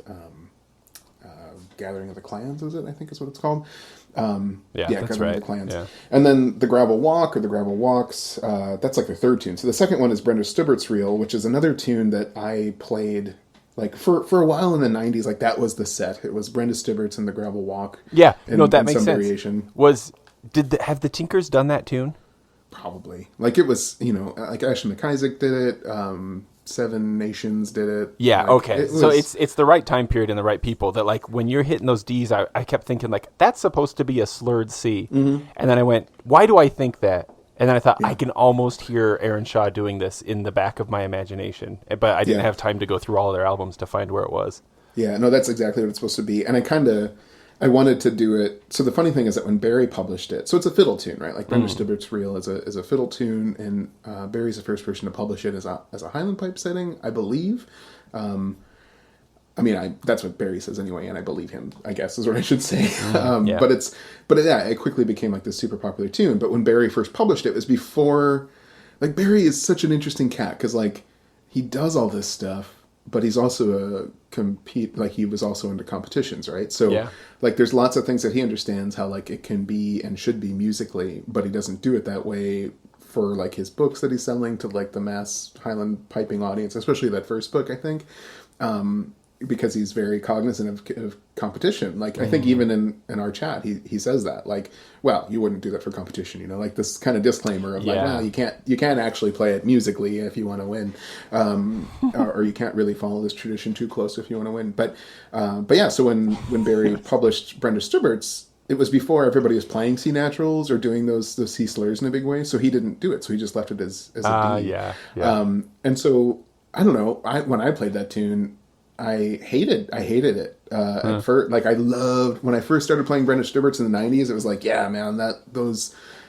Gathering of the Clans, is it? I think is what it's called. That's Gathering right. of the Clans. Yeah. And then the Gravel Walk, or the Gravel Walks, that's like the third tune. So the second one is Brenda Stubert's Reel, which is another tune that I played like for a while in the 90s. Like that was the set. It was Brenda Stubert's and the Gravel Walk. Yeah, that in makes some sense. Variation. Have the Tinkers done that tune? Probably. Like it was, like Ashley McIsaac did it. Seven Nations did it. Yeah. Like, Okay. So it's the right time period and the right people. That like when you're hitting those D's, I kept thinking like that's supposed to be a slurred C, and then I went, why do I think that? And then I thought, I can almost hear Aaron Shaw doing this in the back of my imagination. But I didn't have time to go through all of their albums to find where it was. Yeah, no, that's exactly what it's supposed to be. And I wanted to do it. So the funny thing is that when Barry published it, so it's a fiddle tune, right? Like Brenda Stubert's Reel is a fiddle tune, and Barry's the first person to publish it as a Highland pipe setting, I believe. I mean, that's what Barry says anyway, and I believe him, I guess, is what I should say. But it quickly became like this super popular tune. But when Barry first published it was before, like Barry is such an interesting cat, because like he does all this stuff, but he's also he was also into competitions, right? So like there's lots of things that he understands how like it can be and should be musically, but he doesn't do it that way for like his books that he's selling to like the mass Highland piping audience, especially that first book, I think. Because he's very cognizant of competition. Like, I think even in our chat, he says that, like, well, you wouldn't do that for competition, like this kind of disclaimer of like, well, you can't actually play it musically if you want to win. Or you can't really follow this tradition too close if you want to win. But yeah, so when Barry published Brenda Stubert's, it was before everybody was playing C naturals or doing those C slurs in a big way. So he didn't do it. So he just left it as a D. And so, I don't know, when I played that tune, I hated it at first. Like I loved when I first started playing Brenda Stubert's in the 90s. It was like, yeah, man,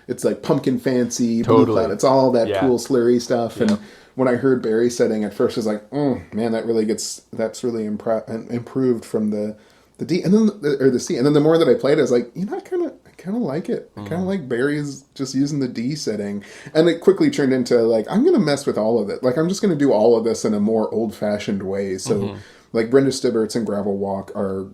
it's like Pumpkin Fancy, Blue Cloud. It's all that cool slurry stuff. Yeah. And when I heard Barry setting at first, I was like, man, that's really improved from the D and then the C. And then the more that I played, I was like, I kind kind of like it. I kind of like Barry's just using the D setting. And it quickly turned into, like, I'm going to mess with all of it. Like, I'm just going to do all of this in a more old-fashioned way. So, like, Brenda Stibbert's and Gravel Walk are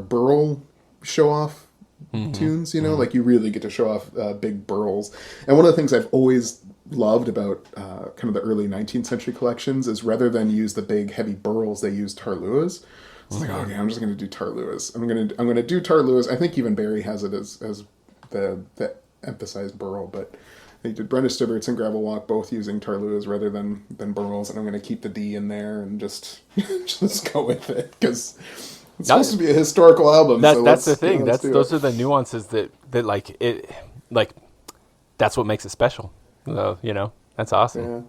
burl show-off tunes, you know? Like, you really get to show off big burls. And one of the things I've always loved about kind of the early 19th century collections is rather than use the big, heavy burls, they use tarluas. It's like, okay, I'm just going to do tarluas. I'm going to do tarluas. I think even Barry has it as the emphasized burl, but they did Brenda Stibbert's and Gravel Walk both using tarluas rather than burls, and I'm going to keep the D in there and just go with it because it's supposed to be a historical album. That's the thing. Those are the nuances that like it, like that's what makes it special. You know, that's awesome. Yeah.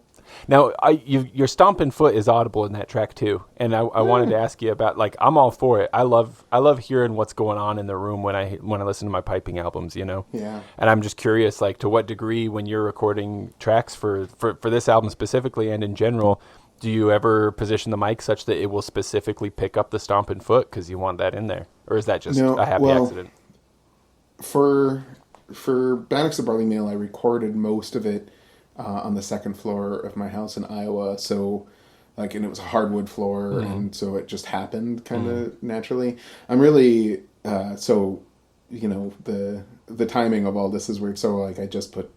Now, your stomping foot is audible in that track too, and I wanted to ask you about, like, I'm all for it. I love hearing what's going on in the room when I listen to my piping albums, you know. Yeah. And I'm just curious, like, to what degree when you're recording tracks for this album specifically and in general, do you ever position the mic such that it will specifically pick up the stomping foot because you want that in there, or is that just a happy accident? For Bannocks of Barley Meal, I recorded most of it on the second floor of my house in Iowa. So, like, and it was a hardwood floor, and so it just happened kind of naturally. I'm really so, you know, the timing of all this is weird. So, like, I just put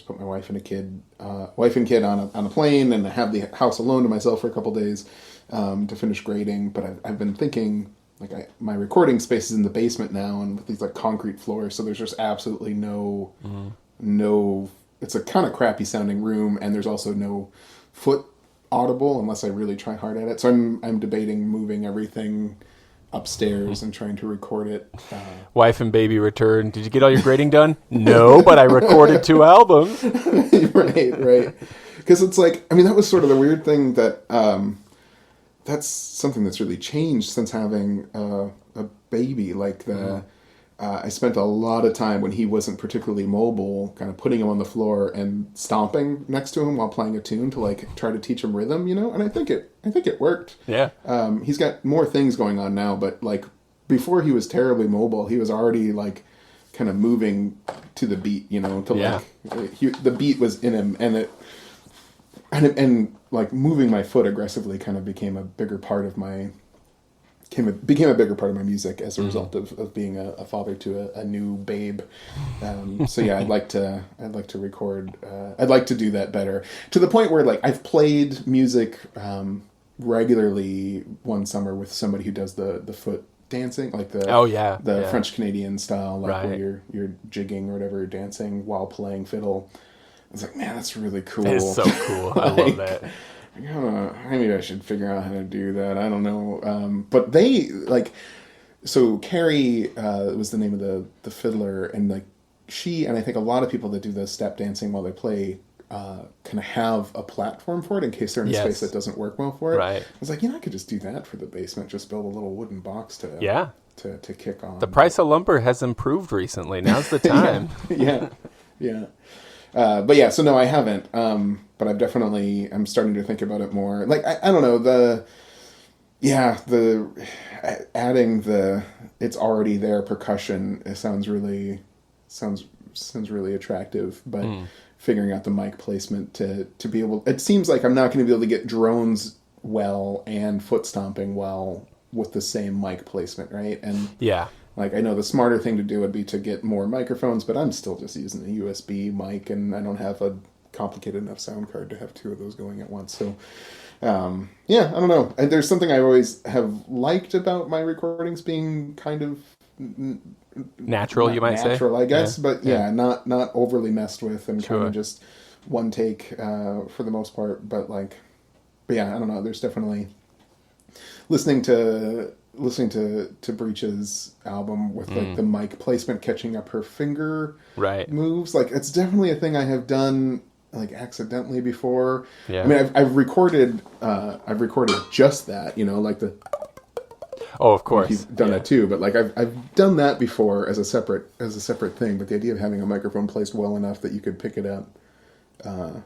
my wife and kid on a plane, and I have the house alone to myself for a couple days to finish grading. But I've been thinking, like, my recording space is in the basement now, and with these, like, concrete floors, so there's just absolutely no. It's a kind of crappy sounding room, and there's also no foot audible unless I really try hard at it. So I'm debating moving everything upstairs and trying to record it. Wife and baby return. Did you get all your grading done? No, but I recorded 2 albums. Right. Because it's like, I mean, that was sort of the weird thing that that's something that's really changed since having a baby. Like I spent a lot of time when he wasn't particularly mobile, kind of putting him on the floor and stomping next to him while playing a tune to, like, try to teach him rhythm, you know? And I think it worked. Yeah. He's got more things going on now, but, like, before he was terribly mobile, he was already, like, kind of moving to the beat, you know, to like the beat was in him, and like moving my foot aggressively kind of became a bigger part of my music as a result of being a father to a new babe. So yeah, I'd like to record. I'd like to do that better, to the point where, like, I've played music regularly one summer with somebody who does the foot dancing, like the French Canadian style, like where you're jigging or whatever, dancing while playing fiddle. I was like, man, that's really cool. It's so cool. I love that. Maybe I should figure out how to do that. I don't know. But they, like, so Carrie was the name of the fiddler, and, like, she, and I think a lot of people that do the step dancing while they play kind of have a platform for it in case they're in a space that doesn't work well for it. Right. I was like, I could just do that for the basement. Just build a little wooden box to kick on. The price of lumber has improved recently. Now's the time. Yeah. But yeah, so no, I haven't. But I'm starting to think about it more. Like, I don't know, adding the it's already there percussion, it sounds really attractive, but figuring out the mic placement to be able, it seems like I'm not going to be able to get drones well and foot stomping well with the same mic placement, right? And like, I know the smarter thing to do would be to get more microphones, but I'm still just using a USB mic, and I don't have a complicated enough sound card to have 2 of those going at once. So, I don't know. And there's something I always have liked about my recordings being kind of natural, you might say. Natural, I guess, but not overly messed with, and kind of just one take for the most part. But I don't know. There's definitely listening to Breach's album with like the mic placement catching up her finger moves. Like, it's definitely a thing I have done, like, accidentally before. Yeah. I mean, I've recorded just that, you know, like the. Oh, of course. He's done that too, but like I've done that before as a separate thing. But the idea of having a microphone placed well enough that you could pick it up, I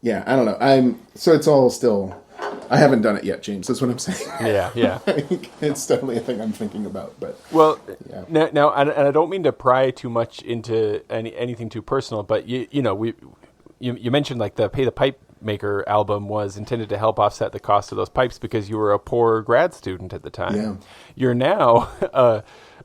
don't know. So it's all still I haven't done it yet, James. That's what I'm saying. Yeah. It's definitely a thing I'm thinking about. But well, now, and I don't mean to pry too much into anything too personal, but you mentioned like the Pay the Pipe Maker album was intended to help offset the cost of those pipes because you were a poor grad student at the time. Yeah. You're now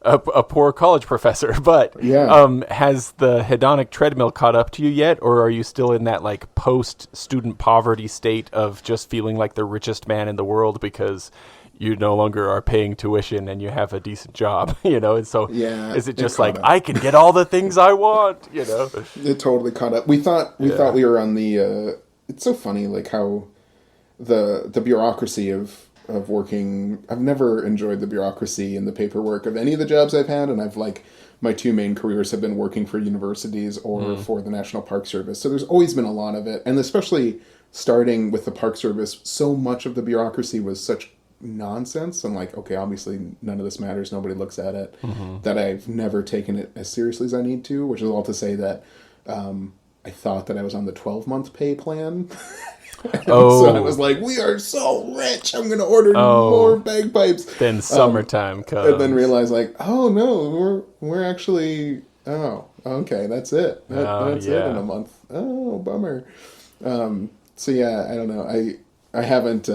a poor college professor, but has the hedonic treadmill caught up to you yet, or are you still in that like post-student poverty state of just feeling like the richest man in the world because you no longer are paying tuition and you have a decent job, and so is it just like, I can get all the things I want, It totally caught up. We thought we were on the, it's so funny, like how the bureaucracy of working, I've never enjoyed the bureaucracy and the paperwork of any of the jobs I've had, and I've like, my two main careers have been working for universities or for the National Park Service, so there's always been a lot of it, and especially starting with the Park Service, so much of the bureaucracy was such nonsense. I'm like, okay, obviously none of this matters, nobody looks at it, that I've never taken it as seriously as I need to, which is all to say that I thought that I was on the 12-month pay plan. So I was like, we are so rich, I'm going to order more bagpipes. Then summertime comes. And then realize like, oh no, we're actually, okay, that's it. That's it in a month. Oh, bummer. So yeah, I don't know. I haven't,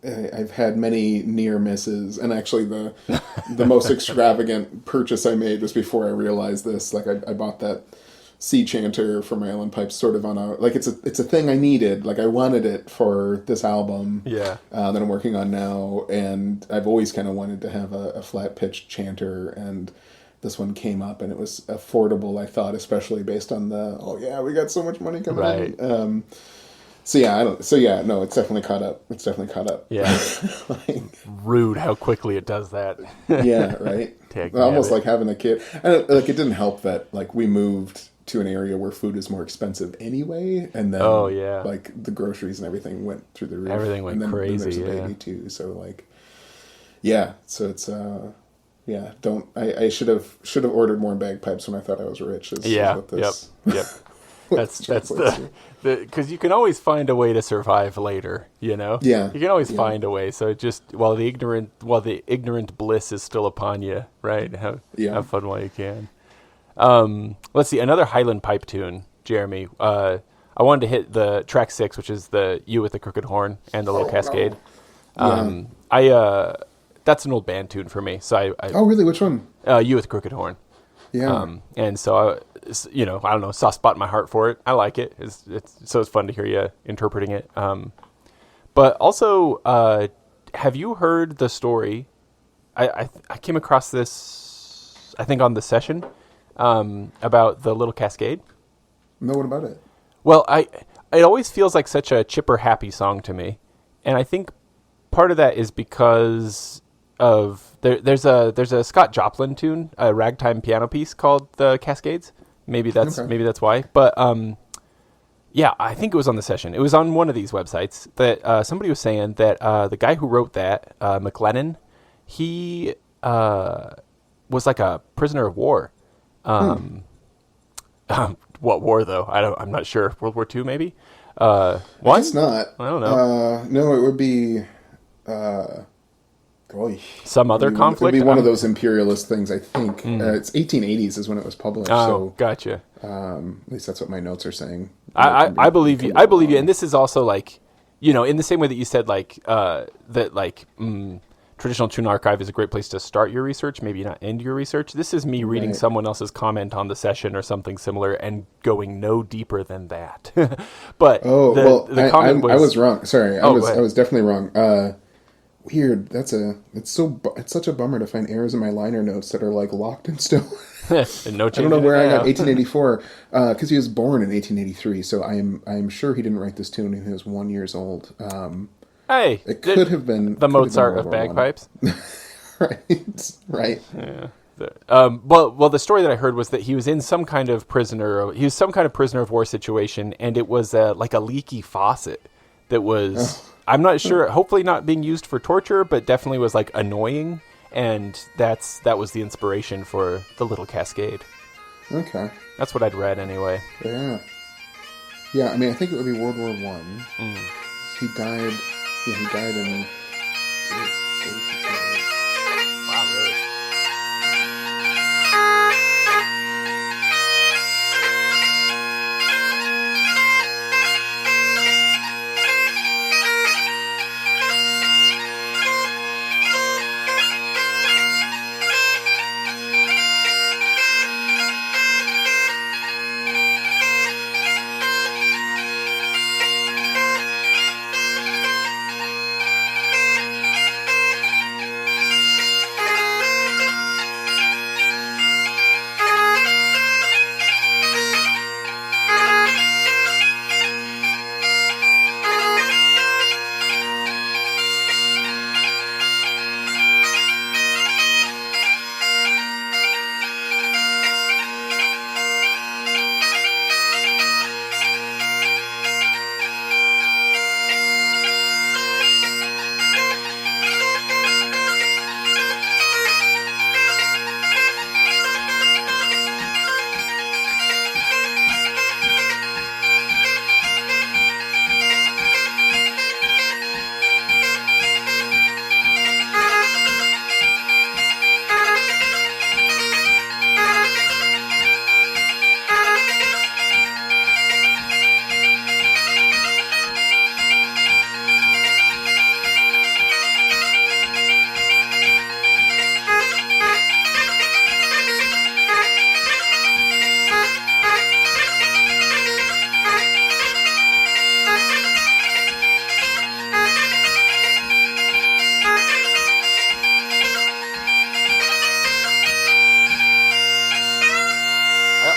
I've had many near misses, and actually the most extravagant purchase I made was before I realized this. Like I bought that sea chanter for my Island pipes sort of on a, like it's a thing I needed, like I wanted it for this album that I'm working on now, and I've always kind of wanted to have a flat pitched chanter, and this one came up and it was affordable, I thought, especially based on we got so much money coming in. No, it's definitely caught up. Yeah. Rude how quickly it does that. Yeah, right. Almost like having a kid. And like it didn't help that like we moved to an area where food is more expensive anyway, and then like the groceries and everything went through the roof. Everything went crazy. And there's a baby too, so like so it's I should have ordered more bagpipes when I thought I was rich. Yep. That's the because you can always find a way to survive later, Yeah. You can always find a way. So just while the ignorant bliss is still upon you, right? Have fun while you can. Let's see, another Highland pipe tune, Jeremy. I wanted to hit the track 6, which is the You with the Crooked Horn and the Little Cascade. That's an old band tune for me. So oh, really? Which one? You with the Crooked Horn. Yeah. And so I don't know, soft spot in my heart for it. I like it. It's fun to hear you interpreting it. But also, have you heard the story? I came across this, I think, on the session about the Little Cascade. No, what about it? Well, it always feels like such a chipper, happy song to me, and I think part of that is because of there's a Scott Joplin tune, a ragtime piano piece called The Cascades. Maybe that's why. But I think it was on the session. It was on one of these websites that somebody was saying that the guy who wrote that, McLennan, he was like a prisoner of war. What war though? I'm not sure. World War II maybe. One? It's not. I don't know. No, it would be. Some other conflict? It would be one of those imperialist things, I think. It's 1880s is when it was published. Oh, so, gotcha. At least that's what my notes are saying. I believe you. I believe you. And this is also like, in the same way that you said like that like traditional tune archive is a great place to start your research, maybe not end your research. This is me reading someone else's comment on the session or something similar and going no deeper than that. But the comment was... I was wrong. Sorry, I was definitely wrong. Weird. It's such a bummer to find errors in my liner notes that are like locked in stone. And no change. I don't know where I got 1884 because he was born in 1883. So I am sure he didn't write this tune when he was 1 year old. Hey, it could have been the Mozart of bagpipes. Right. Yeah. Well, the story that I heard was that he was in some kind of prisoner of war situation, and it was like a leaky faucet that was. I'm not sure. Hopefully, not being used for torture, but definitely was like annoying, and that was the inspiration for the Little Cascade. Okay. That's what I'd read anyway. Yeah. Yeah. I mean, I think it would be World War I. He died. Yeah, he died in. Wow, really?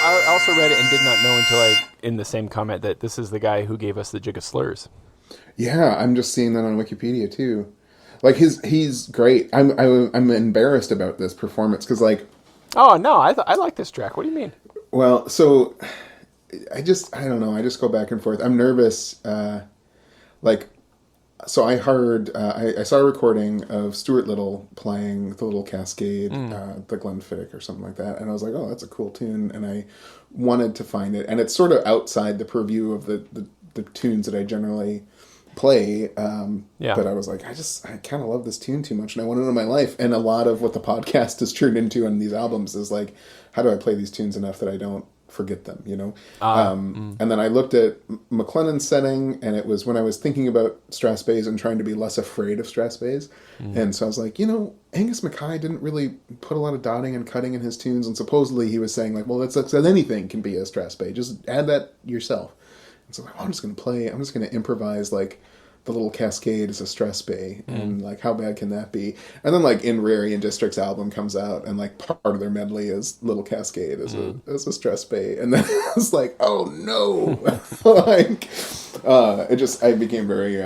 I also read it and did not know until in the same comment, that this is the guy who gave us the Jig of Slurs. Yeah, I'm just seeing that on Wikipedia too. Like he's great. I'm embarrassed about this performance because like. Oh no, I like this track. What do you mean? Well, so I don't know. I just go back and forth. I'm nervous. So I heard, I saw a recording of Stuart Little playing the Little Cascade, the Glenfiddich or something like that. And I was like, oh, that's a cool tune. And I wanted to find it. And it's sort of outside the purview of the tunes that I generally play. But I was like, I kind of love this tune too much. And I want it in my life. And a lot of what the podcast has turned into on these albums is like, how do I play these tunes enough that I don't forget them, you know? And then I looked at McLennan's setting, and it was when I was thinking about Strathspeys and trying to be less afraid of Strathspeys. And so I was like, Angus Mackay didn't really put a lot of dotting and cutting in his tunes, and supposedly he was saying like, well, it's that anything can be a Strathspey, just add that yourself. And so I'm just going to improvise like the Little Cascade is a Strathspey, and like how bad can that be? And then like Inverary and District's album comes out, and like part of their medley is Little Cascade as a Strathspey, and then it's like, oh no, like I became very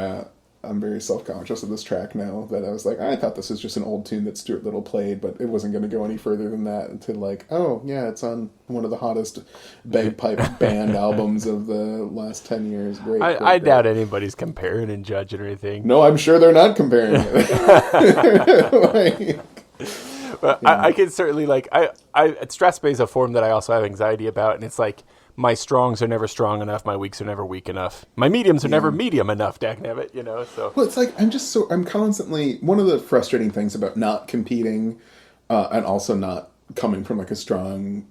I'm very self-conscious of this track now, that I was like, I thought this was just an old tune that Stuart Little played, but it wasn't going to go any further than that, until like, oh yeah, it's on one of the hottest bagpipe band albums of the last 10 years. Great. I doubt anybody's comparing and judging or anything. No, I'm sure they're not comparing it. But yeah. I can certainly Strathspey is a form that I also have anxiety about, and it's like, my strongs are never strong enough, my weaks are never weak enough, my mediums are never medium enough, dagnabbit, so. Well, it's like, I'm constantly, one of the frustrating things about not competing, and also not coming from like a strong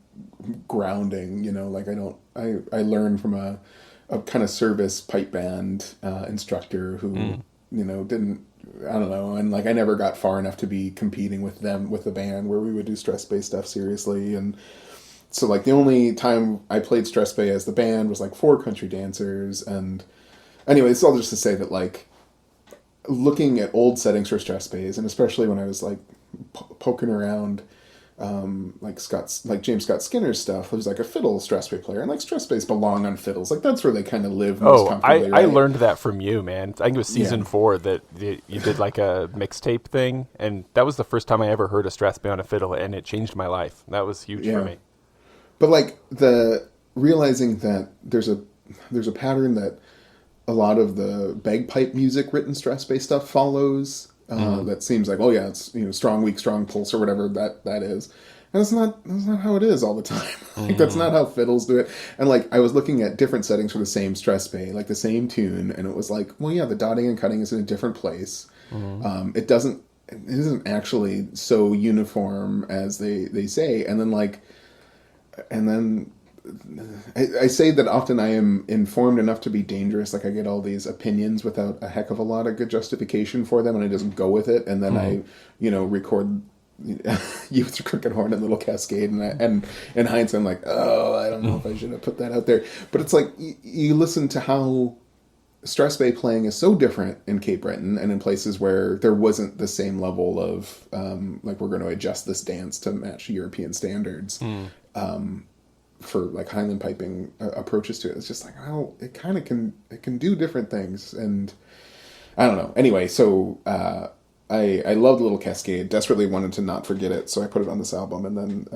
grounding, like I learned from a kind of service pipe band instructor who, didn't, I don't know, and like I never got far enough to be competing with them, with the band, where we would do Strathspey stuff seriously. And so like the only time I played Strathspey as the band was like for Country Dancers. And anyway, it's all just to say that like looking at old settings for Strathspeys, and especially when I was like poking around like James Scott Skinner's stuff, who's like a fiddle Strathspey player, and like Strathspeys belong on fiddles, like that's where they kind of live most comfortably. I learned that from you, man. I think it was season 4 that you did like a mixtape thing, and that was the first time I ever heard a Strathspey on a fiddle, and it changed my life. That was huge for me. But like the realizing that there's a pattern that a lot of the bagpipe music written Strathspey stuff follows. That seems like, oh yeah, it's strong weak strong pulse or whatever that is. that's not how it is all the time. Like, that's not how fiddles do it. And like, I was looking at different settings for the same stress bay, like the same tune, and it was like, well, yeah, the dotting and cutting is in a different place. It isn't actually so uniform as they say. And then I say that often I am informed enough to be dangerous. Like, I get all these opinions without a heck of a lot of good justification for them, and I just go with it. And then I, record You with Your Crooked Horn and Little Cascade, and in hindsight, I'm like, oh, I don't know if I should have put that out there. But it's like, you listen to how Stress Bay playing is so different in Cape Breton and in places where there wasn't the same level of, like, we're going to adjust this dance to match European standards. For like Highland piping approaches to it. It's just like, well, it can do different things, and I don't know. Anyway, so I loved Little Cascade, desperately wanted to not forget it, so I put it on this album, and then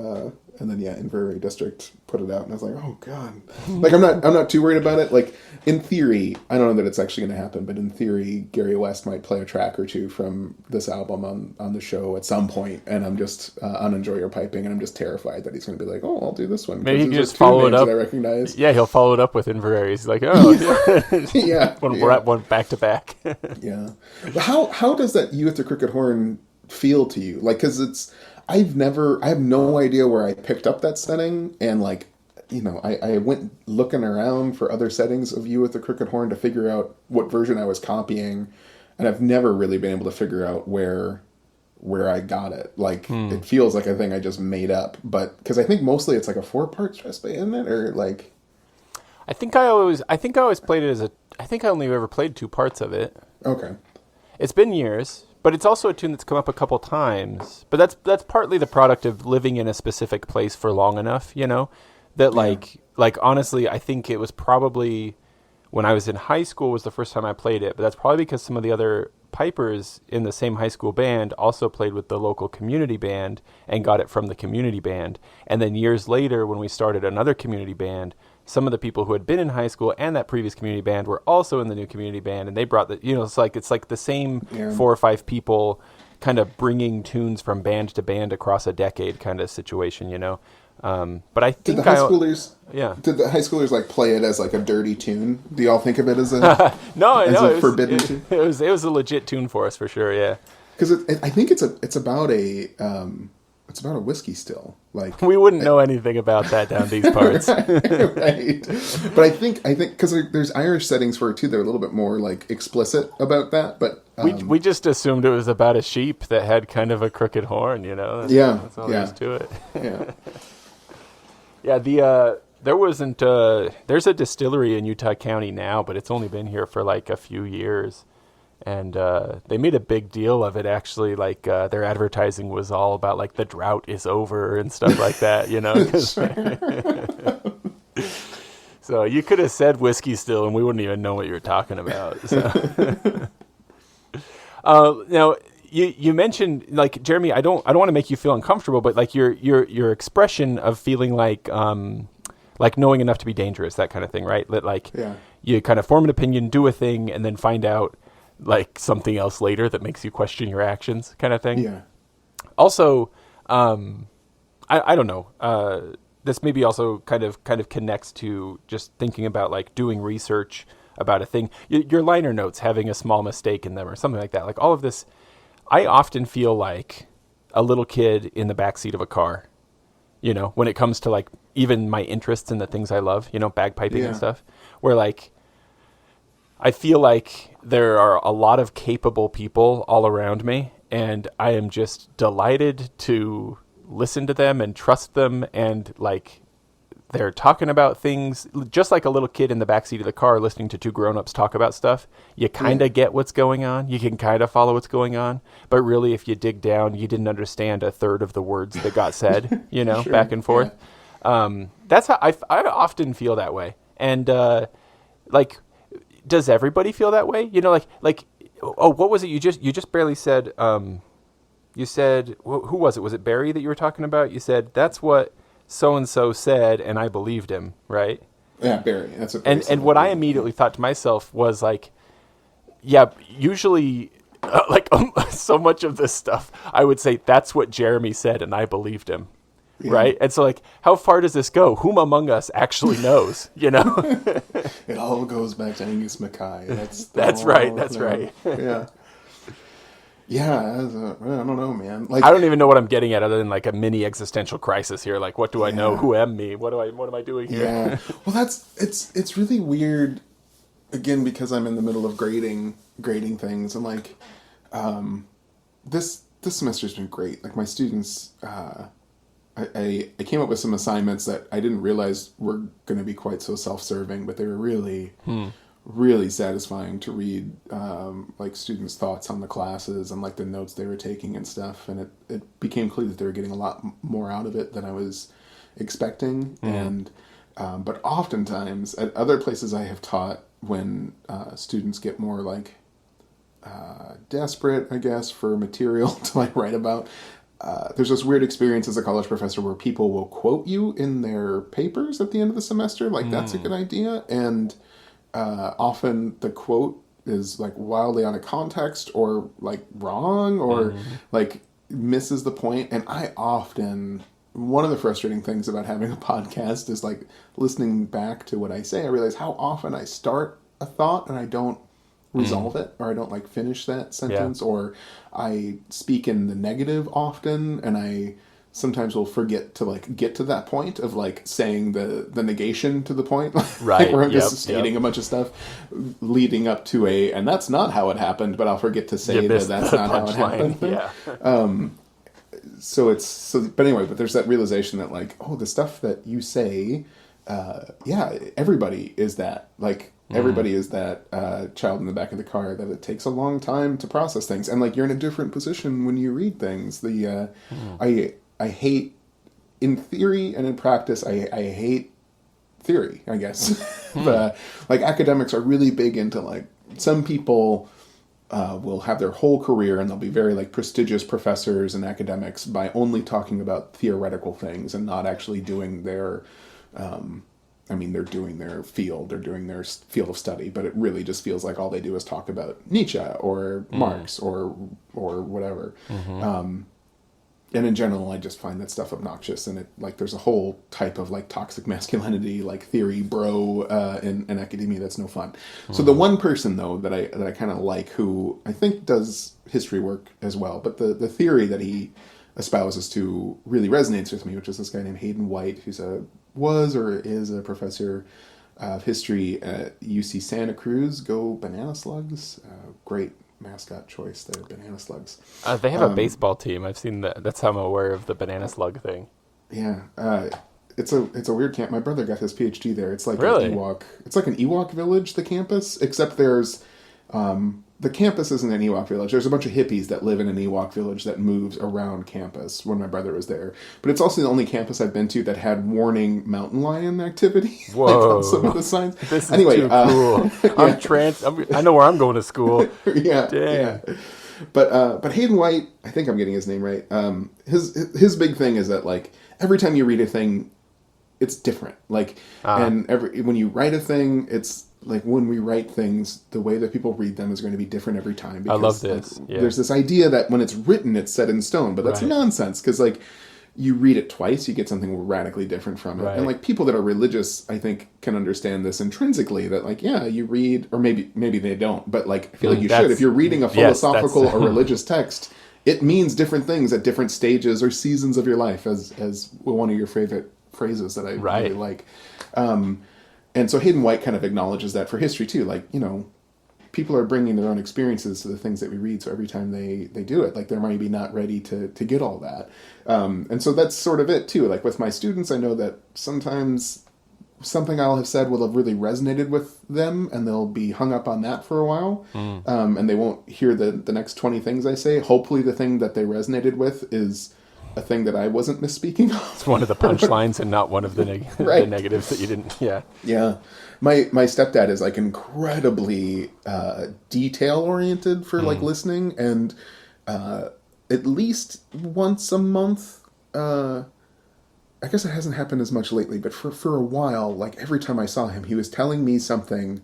Inverary District put it out, and I was like, oh god. Like, I'm not too worried about it. Like, in theory, I don't know that it's actually going to happen, but in theory, Gary West might play a track or two from this album on the show at some point, and I'm just on Enjoy Your Piping, and I'm just terrified that he's going to be like, oh, I'll do this one. Maybe he can just follow it up. That I recognize. Yeah, he'll follow it up with Inverary. He's like, oh, yeah. We're at one back to back. Yeah. But how does that You with the Crooked Horn feel to you? Like, because I have no idea where I picked up that setting, and like, I went looking around for other settings of You with the Crooked Horn to figure out what version I was copying, and I've never really been able to figure out where I got it. Like, it feels like a thing I just made up, but because I think mostly it's like a 4-part stress bay, isn't it? Or like, I think I always played it I think I only ever played 2 parts of it. Okay. It's been years. But it's also a tune that's come up a couple times. But that's partly the product of living in a specific place for long enough, that like honestly, I think it was probably when I was in high school was the first time I played it. But that's probably because some of the other pipers in the same high school band also played with the local community band and got it from the community band. And then years later, when we started another community band, some of the people who had been in high school and that previous community band were also in the new community band, and they brought it's like the same 4 or 5 people kind of bringing tunes from band to band across a decade kind of situation, But I think did the high schoolers like play it as like a dirty tune? Do y'all think of it as a forbidden tune? It was a legit tune for us for sure, yeah. Because I think it's about a whiskey still. Like, we wouldn't know anything about that down these parts. Right. But I think because there's Irish settings for it too, they're a little bit more like explicit about that. But we just assumed it was about a sheep that had kind of a crooked horn, That's all there is to it. Yeah. Yeah. There's a distillery in Utah County now, but it's only been here for like a few years. And they made a big deal of it, actually. Like, their advertising was all about, like, the drought is over and stuff like that, So you could have said whiskey still, and we wouldn't even know what you were talking about. So. Now, you mentioned, like, Jeremy, I don't want to make you feel uncomfortable, but, like, your expression of feeling like knowing enough to be dangerous, that kind of thing, right? That, like, you kind of form an opinion, do a thing, and then find out like something else later that makes you question your actions, kind of thing. Yeah. Also, I don't know. This maybe also kind of connects to just thinking about like doing research about a thing. Your liner notes having a small mistake in them or something like that. Like all of this, I often feel like a little kid in the backseat of a car. When it comes to like even my interests in the things I love, bagpiping and stuff, where like I feel like there are a lot of capable people all around me, and I am just delighted to listen to them and trust them, and like they're talking about things just like a little kid in the backseat of the car listening to 2 grown-ups talk about stuff. You kind of get what's going on. You can kind of follow what's going on, but really if you dig down, you didn't understand a third of the words that got said, sure, back and forth. Yeah. That's how I often feel that way. And like, does everybody feel that way? What was it? You just barely said, you said, who was it? Was it Barry that you were talking about? You said, that's what so-and-so said, and I believed him, right? Yeah, Barry. That's what and what I immediately thought to myself was like, yeah, usually, so much of this stuff, I would say, that's what Jeremy said, and I believed him. right? And so, like, how far does this go? Whom among us actually knows, you know? It all goes back to Angus Mackay. That's right. Yeah. Yeah, I don't know, man. Like, I don't even know what I'm getting at other than like a mini existential crisis here. Like, what do I know? Who am me? What am I doing here? Yeah. Well, it's really weird, again, because I'm in the middle of grading things, and like, this semester's been great. Like, my students, I came up with some assignments that I didn't realize were going to be quite so self-serving, but they were really, really satisfying to read, like, students' thoughts on the classes and like the notes they were taking and stuff. And it became clear that they were getting a lot more out of it than I was expecting. And but oftentimes at other places I have taught, when students get more like desperate, I guess, for material to like write about, there's this weird experience as a college professor where people will quote you in their papers at the end of the semester, like that's a good idea, and often the quote is like wildly out of context or like wrong or like misses the point. And one of the frustrating things about having a podcast is like listening back to what I say, I realize how often I start a thought and I don't resolve it, or I don't like finish that sentence, or I speak in the negative often, and I sometimes will forget to like get to that point of like saying the negation to the point, right? Where I'm just stating a bunch of stuff leading up to and that's not how it happened, but I'll forget to say that's not how it happened. But anyway, but there's that realization that like, oh, the stuff that you say, everybody is that. Like, everybody is that child in the back of the car that it takes a long time to process things, and like you're in a different position when you read things. I hate, in theory and in practice, I hate theory, I guess. But like, academics are really big into like, some people will have their whole career and they'll be very like prestigious professors and academics by only talking about theoretical things and not actually doing their, they're doing their field, they're doing their field of study, but it really just feels like all they do is talk about Nietzsche or Marx or whatever. And in general, I just find that stuff obnoxious, and it like there's a whole type of like toxic masculinity, like theory bro in academia that's no fun. So the one person though that I kind of like, who I think does history work as well, but the theory that he espouses to really resonates with me, which is this guy named Hayden White, who's was or is a professor of history at UC Santa Cruz. Go Banana Slugs! Great mascot choice there, Banana Slugs. They have a baseball team. I've seen that. That's how I'm aware of the Banana Slug thing. Yeah. It's a weird camp. My brother got his PhD there. It's like really? an Ewok. It's like an Ewok village, the campus, except there's the campus isn't an Ewok village. There's a bunch of hippies that live in an Ewok village that moves around campus when my brother was there. But it's also the only campus I've been to that had warning mountain lion activity. Whoa. Like on some of the signs. This is anyway, too cool. I know where I'm going to school. Yeah. Dang. Yeah. But Hayden White, I think I'm getting his name right. His big thing is that like every time you read a thing, it's different. Like, and when you write a thing, it's like when we write things, the way that people read them is going to be different every time. Because, I love this. Like, there's this idea that when it's written, it's set in stone, but that's nonsense. Because like you read it twice, you get something radically different from it. Right. And like people that are religious, I think, can understand this intrinsically. That like, yeah, you read, or maybe they don't, but like I feel like you should. If you're reading a philosophical or religious text, it means different things at different stages or seasons of your life. As one of your favorite phrases that I really like. And so Hayden White kind of acknowledges that for history too. Like, you know, people are bringing their own experiences to the things that we read. So every time they do it, like they're maybe not ready to get all that. And so that's sort of it too. Like with my students, I know that sometimes something I'll have said will have really resonated with them and they'll be hung up on that for a while. And they won't hear the next 20 things I say. Hopefully the thing that they resonated with is a thing that I wasn't misspeaking of. It's one of the punchlines and not one of the negatives that you didn't. Yeah. My stepdad is like incredibly detail oriented for like listening, and at least once a month, I guess it hasn't happened as much lately, but for a while, like every time I saw him, he was telling me something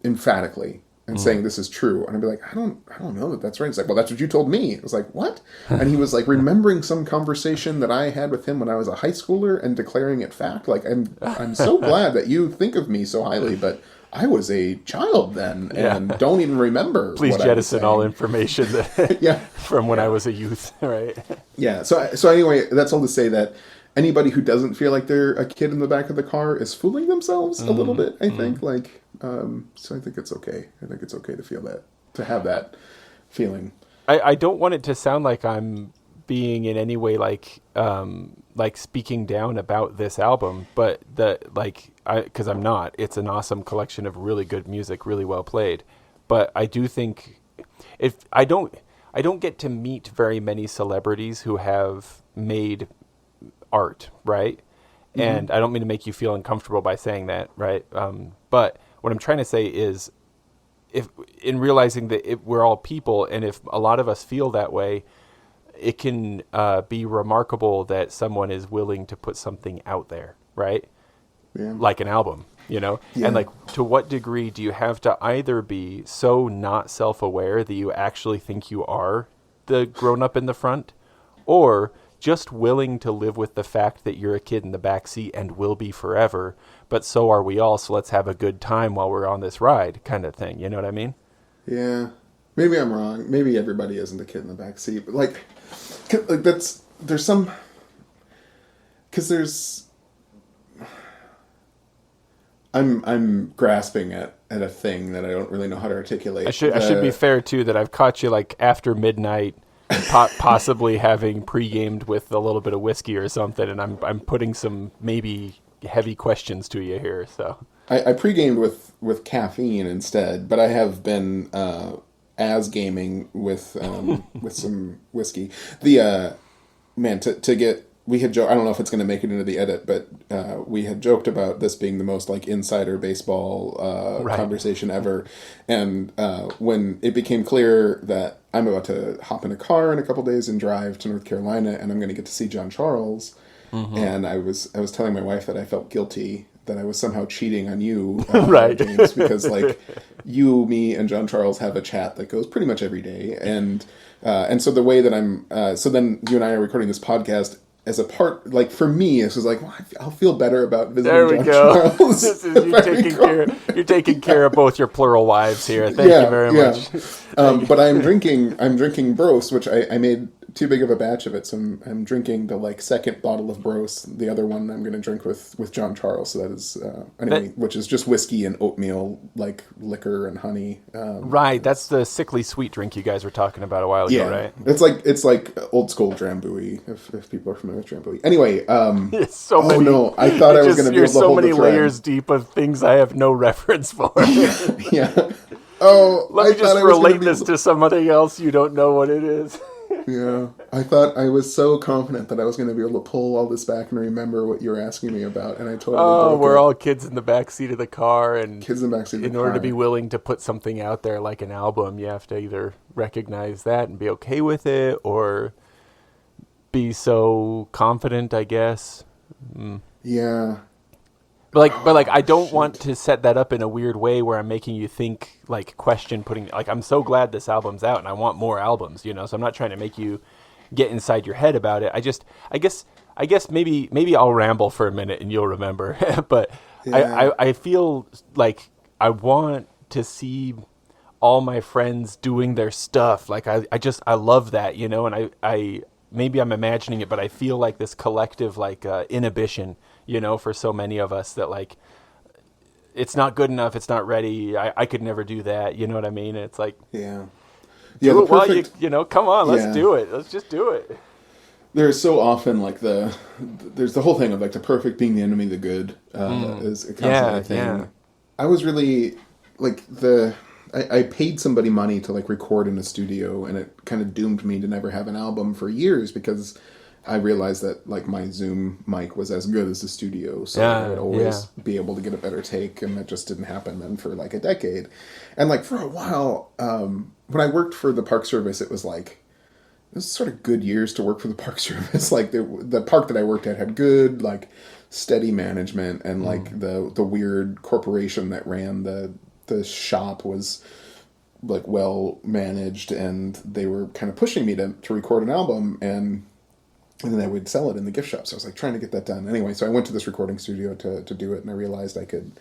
emphatically, and saying this is true. And I'd be like, I don't know that that's right. He's like, well, that's what you told me. I was like, what? And he was like remembering some conversation that I had with him when I was a high schooler and declaring it fact. Like, I'm so glad that you think of me so highly, but I was a child then and don't even remember. Please jettison all information from when I was a youth, right? Yeah. So anyway, that's all to say that anybody who doesn't feel like they're a kid in the back of the car is fooling themselves a little bit, I think. Like, so I think it's okay. I think it's okay to feel that, to have that feeling. I don't want it to sound like I'm being in any way like speaking down about this album, but because I'm not. It's an awesome collection of really good music, really well played. But I do think if I don't get to meet very many celebrities who have made art, right? Mm-hmm. And I don't mean to make you feel uncomfortable by saying that, right? But what I'm trying to say is, if in realizing that we're all people, and if a lot of us feel that way, it can be remarkable that someone is willing to put something out there, right? Yeah. Like an album, you know? Yeah. And like, to what degree do you have to either be so not self-aware that you actually think you are the grown-up in the front, or just willing to live with the fact that you're a kid in the back seat and will be forever, but so are we all, so let's have a good time while we're on this ride, kind of thing. You know what I mean? Yeah. Maybe I'm wrong. Maybe everybody isn't a kid in the back seat, but I'm grasping at a thing that I don't really know how to articulate. I should be fair too that I've caught you like after midnight, possibly having pre-gamed with a little bit of whiskey or something, and I'm putting some maybe heavy questions to you here. So I pre-gamed with caffeine instead, but I have been as gaming with some whiskey. The man to get. We had I don't know if it's going to make it into the edit, but we had joked about this being the most like insider baseball conversation ever. And when it became clear that I'm about to hop in a car in a couple days and drive to North Carolina, and I'm going to get to see John Charles, and I was telling my wife that I felt guilty that I was somehow cheating on you, James, because like you, me, and John Charles have a chat that goes pretty much every day, and so the way that I'm so then you and I are recording this podcast. As a part, like for me, this was like, well, I'll feel better about visiting John Charles. This is you're taking care of both your plural wives here. Thank you very much. But I'm drinking Bros, which I made too big of a batch of it, so I'm drinking the like second bottle of Bros. The other one I'm going to drink with John Charles. So that is which is just whiskey and oatmeal, like liquor and honey. Right, that's the sickly sweet drink you guys were talking about a while ago, right? It's like old school Drambuie, if people are familiar with Drambuie. Anyway, I thought I was going to be able to You're so many layers thread. deep of things I have no reference for. Yeah. Oh, let me just relate this to somebody else you don't know what it is. Yeah, I thought I was so confident that I was going to be able to pull all this back and remember what you were asking me about, and I totally broke we're it. all kids in the backseat of the car, and kids in the backseat of the car. In order to be willing to put something out there like an album, you have to either recognize that and be okay with it, or be so confident, I guess. Yeah. But I don't want to set that up in a weird way where I'm making you think, like, putting, like, I'm so glad this album's out and I want more albums, you know, so I'm not trying to make you get inside your head about it. I guess maybe I'll ramble for a minute and you'll remember, but yeah. I feel like I want to see all my friends doing their stuff. Like, I love that, you know, and I maybe I'm imagining it, but I feel like this collective, like, inhibition, you know, for so many of us that like, it's not good enough. It's not ready. I could never do that. You know what I mean? It's like, yeah. Do it while you know, come on, let's do it. Let's just do it. There's so often like there's the whole thing of like the perfect being the enemy of the good is a constant thing. Yeah. I was really like I paid somebody money to like record in a studio, and it kind of doomed me to never have an album for years because I realized that like my Zoom mic was as good as the studio, so I would always be able to get a better take, and that just didn't happen then for like a decade. And like for a while, when I worked for the Park Service, it was sort of good years to work for the Park Service. Like the park that I worked at had good like steady management, and like the weird corporation that ran the shop was like well managed, and they were kind of pushing me to record an album, and then I would sell it in the gift shop. So I was like trying to get that done. Anyway, so I went to this recording studio to do it, and I realized I could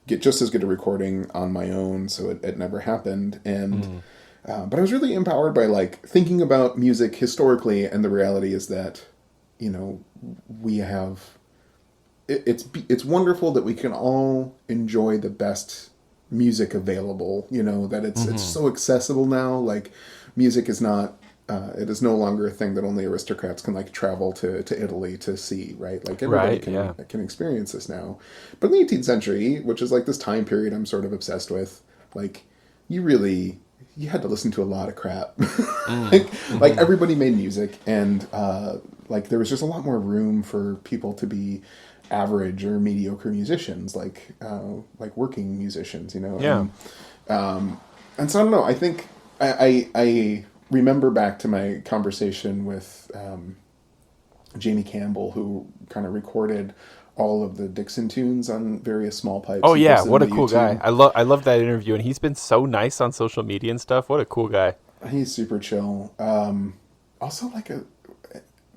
get just as good a recording on my own, so it never happened. And but I was really empowered by like thinking about music historically, and the reality is that, you know, we have it's wonderful that we can all enjoy the best music available. You know, that it's so accessible now. Like, music is not. It is no longer a thing that only aristocrats can like travel to Italy to see, right? Like everybody can experience this now. But in the 18th century, which is like this time period I'm sort of obsessed with, like you had to listen to a lot of crap. Like everybody made music, and like there was just a lot more room for people to be average or mediocre musicians, like working musicians, you know? Yeah. And so I don't know, I think I remember back to my conversation with Jamie Campbell, who kind of recorded all of the Dixon tunes on various small pipes. Oh yeah, what a cool guy! I love that interview, and he's been so nice on social media and stuff. What a cool guy! He's super chill. Also, like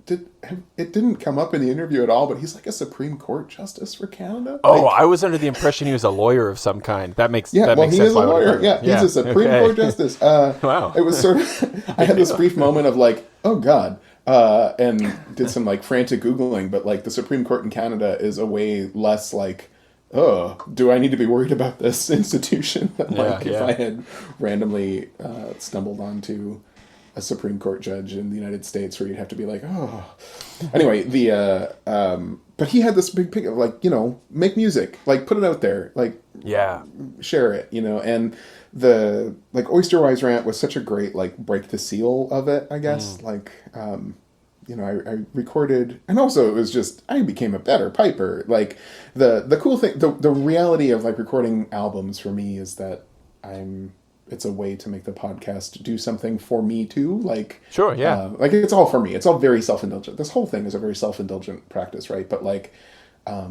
it didn't come up in the interview at all, but he's like a Supreme Court justice for Canada. Oh, like, I was under the impression he was a lawyer of some kind. That makes he sense. Is a lawyer. Yeah, he's a Supreme Court justice. Wow. It was sort of. I had this brief moment of like, oh God, and did some like frantic Googling, but like the Supreme Court in Canada is a way less like, oh, do I need to be worried about this institution? If I had randomly stumbled onto a Supreme Court judge in the United States, where you'd have to be like, oh. Anyway, but he had this big picture of like, you know, make music, like put it out there, like share it, you know. And the like Oyster Wise Rant was such a great like break the seal of it, I guess. Like, you know, I recorded, and also it was just I became a better piper. Like the cool thing, the reality of like recording albums for me is that it's a way to make the podcast do something for me too. Like, sure, yeah. Like it's all for me. It's all very self-indulgent. This whole thing is a very self-indulgent practice, right? But like, I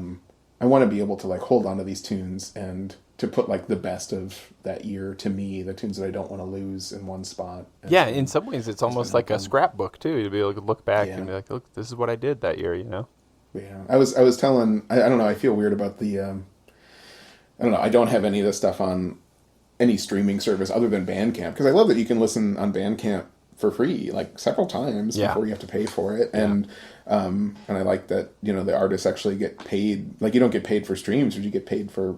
want to be able to like hold on to these tunes and to put like the best of that year to me, the tunes that I don't want to lose in one spot. And yeah, in some ways it's almost like a scrapbook too, to be able to look back and be like, look, this is what I did that year, you know? Yeah. I was telling, I don't know, I feel weird about the, I don't know, I don't have any of this stuff on any streaming service other than Bandcamp, because I love that you can listen on Bandcamp for free like several times before you have to pay for it. And I like that, you know, the artists actually get paid. Like, you don't get paid for streams, but you get paid for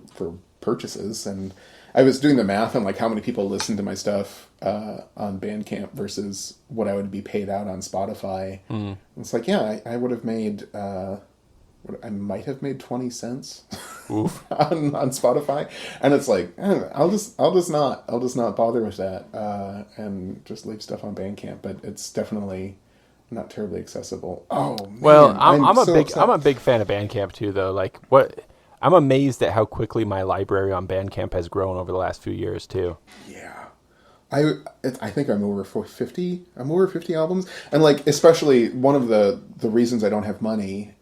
purchases. And I was doing the math on like how many people listen to my stuff on Bandcamp versus what I would be paid out on Spotify. It's like, yeah, I would have made I might have made 20 cents on Spotify, and it's like, I'll just not bother with that, and just leave stuff on Bandcamp. But it's definitely not terribly accessible. Oh, man, well, I'm a big fan of Bandcamp too, though. Like, I'm amazed at how quickly my library on Bandcamp has grown over the last few years too. Yeah. I think I'm over 50. I'm over 50 albums, and like especially one of the reasons I don't have money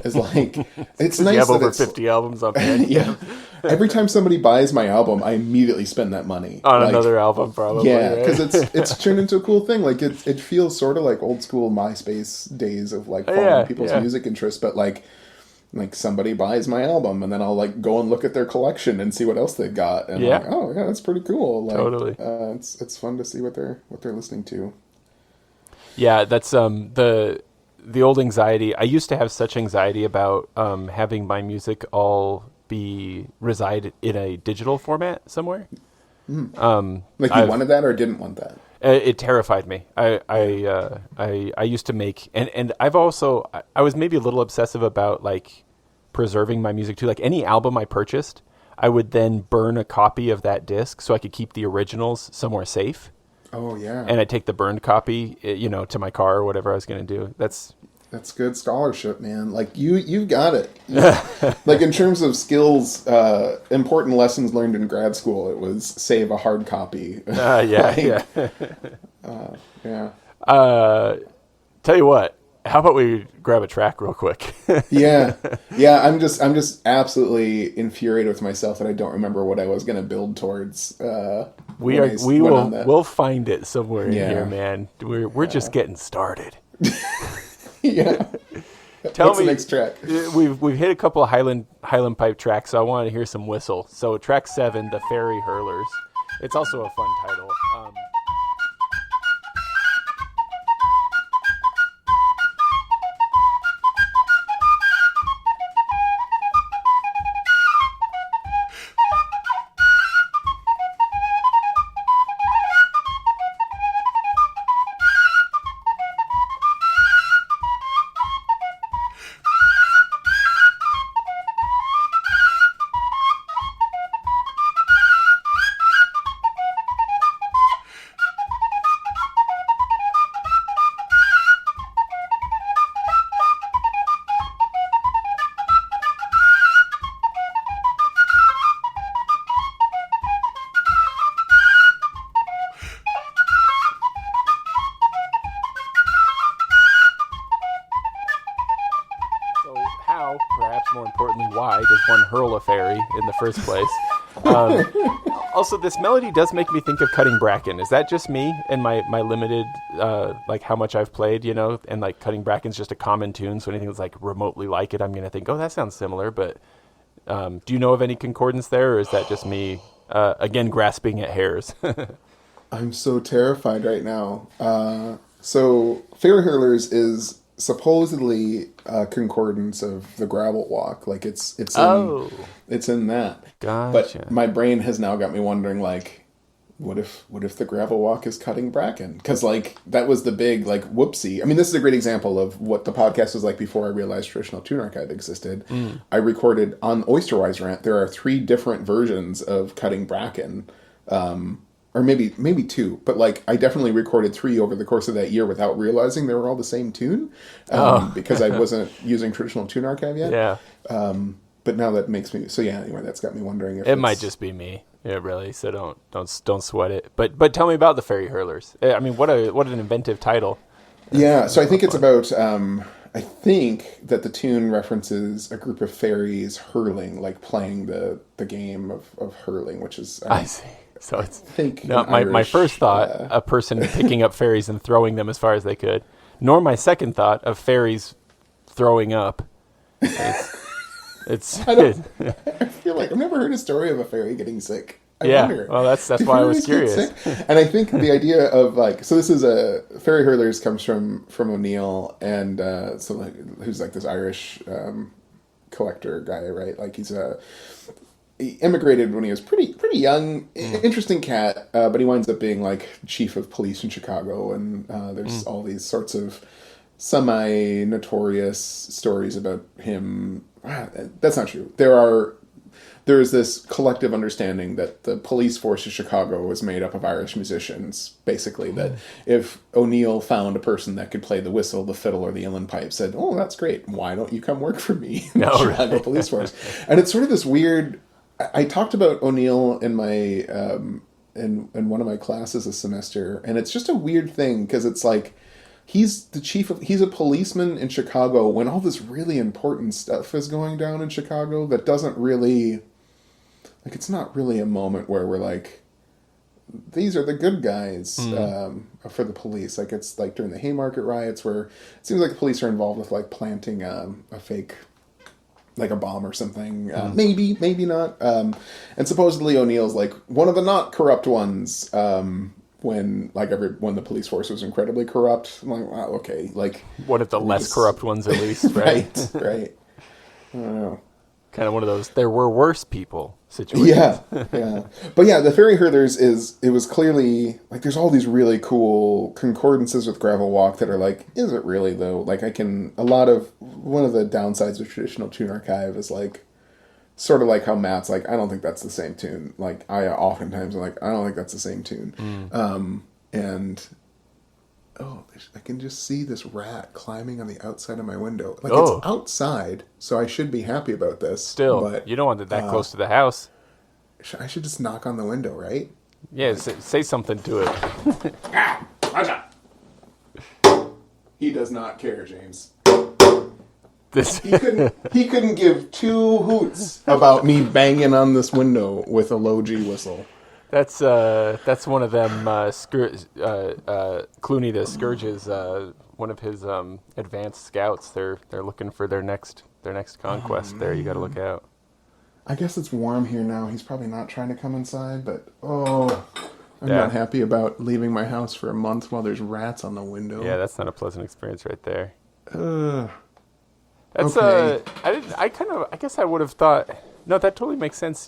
is like it's nice. You have that over it's, 50 albums on Bandcamp. Yeah. Every time somebody buys my album, I immediately spend that money on another album, probably. Yeah, because it's turned into a cool thing. Like it feels sort of like old school MySpace days of like following people's music interests, but like somebody buys my album, and then I'll like go and look at their collection and see what else they've got, and like, oh yeah, that's pretty cool. Like, totally. It's fun to see what they're listening to. Yeah, that's the old anxiety. I used to have such anxiety about having my music all reside in a digital format somewhere. Like you wanted that or didn't want that? It terrified me. I used to make, and I was maybe a little obsessive about like preserving my music too. Like any album I purchased, I would then burn a copy of that disc so I could keep the originals somewhere safe. Oh yeah. And I'd take the burned copy, to my car or whatever I was going to do. That's good scholarship, man. Like you've got it. Like in terms of skills, important lessons learned in grad school, it was save a hard copy. Yeah. Tell you what, how about we grab a track real quick? Yeah. I'm just absolutely infuriated with myself that I don't remember what I was going to build towards. We'll find it somewhere in Yeah. here, man. We're just getting started. Yeah. Tell What's me, the next track? We've hit a couple of Highland pipe tracks, so I want to hear some whistle. So track 7, the Fairy Hurlers. It's also a fun title. Perhaps more importantly, why does one hurl a fairy in the first place? Also, this melody does make me think of cutting bracken. Is that just me and my limited, like how much I've played, and like cutting bracken's just a common tune, so anything that's like remotely like it, I'm going to think, oh, that sounds similar. But do you know of any concordance there, or is that just me, again, grasping at hairs? I'm so terrified right now. So Fairy Hurlers is supposedly a concordance of the gravel walk. Like it's in that. Gotcha. But my brain has now got me wondering, like, what if the gravel walk is cutting bracken? Because like that was the big like whoopsie. I mean, this is a great example of what the podcast was like before I realized Traditional Tune Archive existed. I recorded on Oysterwise Rant. There are 3 different versions of cutting bracken. Or maybe 2, but like I definitely recorded 3 over the course of that year without realizing they were all the same tune, because I wasn't using Traditional Tune Archive yet. Yeah. But now that makes me anyway. That's got me wondering if it might just be me. Yeah, really. So don't sweat it. But tell me about the Fairy Hurlers. I mean, what an inventive title. Yeah. So I think it's about. I think that the tune references a group of fairies hurling, like playing the game of hurling, which is. I see. So it's not my first thought, a person picking up fairies and throwing them as far as they could, nor my second thought of fairies throwing up. It's I feel like I've never heard a story of a fairy getting sick. I wonder. Well, that's why I was curious. And I think the idea of like, so this is Fairy Hurlers comes from O'Neill, and so like, who's like this Irish collector guy, right? Like he immigrated when he was pretty young. Interesting cat, but he winds up being like chief of police in Chicago, and there's all these sorts of semi-notorious stories about him. That's not true. There is this collective understanding that the police force of Chicago was made up of Irish musicians, basically, that if O'Neill found a person that could play the whistle, the fiddle, or the uilleann pipe, said, "Oh, that's great. Why don't you come work for me in the Chicago police force?" And it's sort of this weird. I talked about O'Neill in my in one of my classes this semester, and it's just a weird thing because it's like he's a policeman in Chicago when all this really important stuff is going down in Chicago that doesn't really, like, it's not really a moment where we're like, these are the good guys for the police. Like, it's like during the Haymarket riots where it seems like the police are involved with like planting a fake, like a bomb or something. Maybe not. And supposedly O'Neill's like one of the not corrupt ones. When the police force was incredibly corrupt. I'm like, wow, okay, like one of the less corrupt ones, at least, right? right. I don't know. Kind of one of those there were worse people situations. Yeah. But yeah, the Fairy Hurlers it was clearly like there's all these really cool concordances with Gravel Walk that are like, is it really though? Like one of the downsides of Traditional Tune Archive is like sort of like how Matt's like, I don't think that's the same tune. Like, I oftentimes am like, I don't think that's the same tune. And, I can just see this rat climbing on the outside of my window. Like, it's outside, so I should be happy about this. Still, but, you don't want it that close to the house. I should just knock on the window, right? Yeah, say something to it. He does not care, James. He couldn't give 2 hoots about me banging on this window with a low G whistle. That's one of them. Clooney the Scourge's one of his advanced scouts. They're looking for their next conquest. There, you got to look out. I guess it's warm here now. He's probably not trying to come inside, but I'm not happy about leaving my house for a month while there's rats on the window. Yeah, that's not a pleasant experience right there. That's okay. I guess I would have thought. No, that totally makes sense.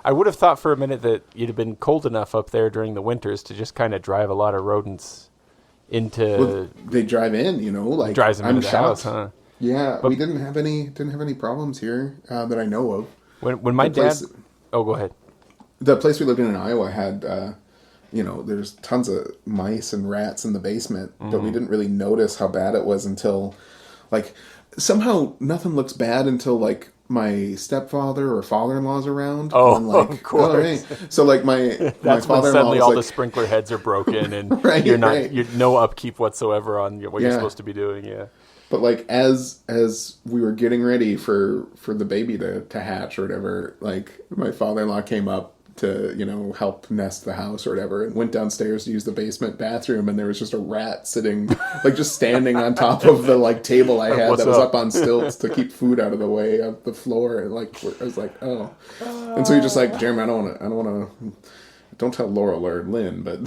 I would have thought for a minute that you'd have been cold enough up there during the winters to just kind of drive a lot of rodents into. Well, they drive in, like drives them into the house, huh? Yeah, but we didn't have any problems here that I know of. When my dad, go ahead. The place we lived in Iowa had, there's tons of mice and rats in the basement, but we didn't really notice how bad it was until, somehow nothing looks bad until my stepfather or father-in-law's around. Oh, and of course. Oh, hey. So my that's my when suddenly all the sprinkler heads are broken and you're no upkeep whatsoever on what you're supposed to be doing. Yeah. But as we were getting ready for the baby to hatch or whatever, my father-in-law came up to help nest the house or whatever, and went downstairs to use the basement bathroom, and there was just a rat sitting just standing on top of the table I had that was up on stilts to keep food out of the way of the floor, and I was like, oh, and so you're just like, Jeremy, I don't want to. Don't tell Laurel or Lynn, but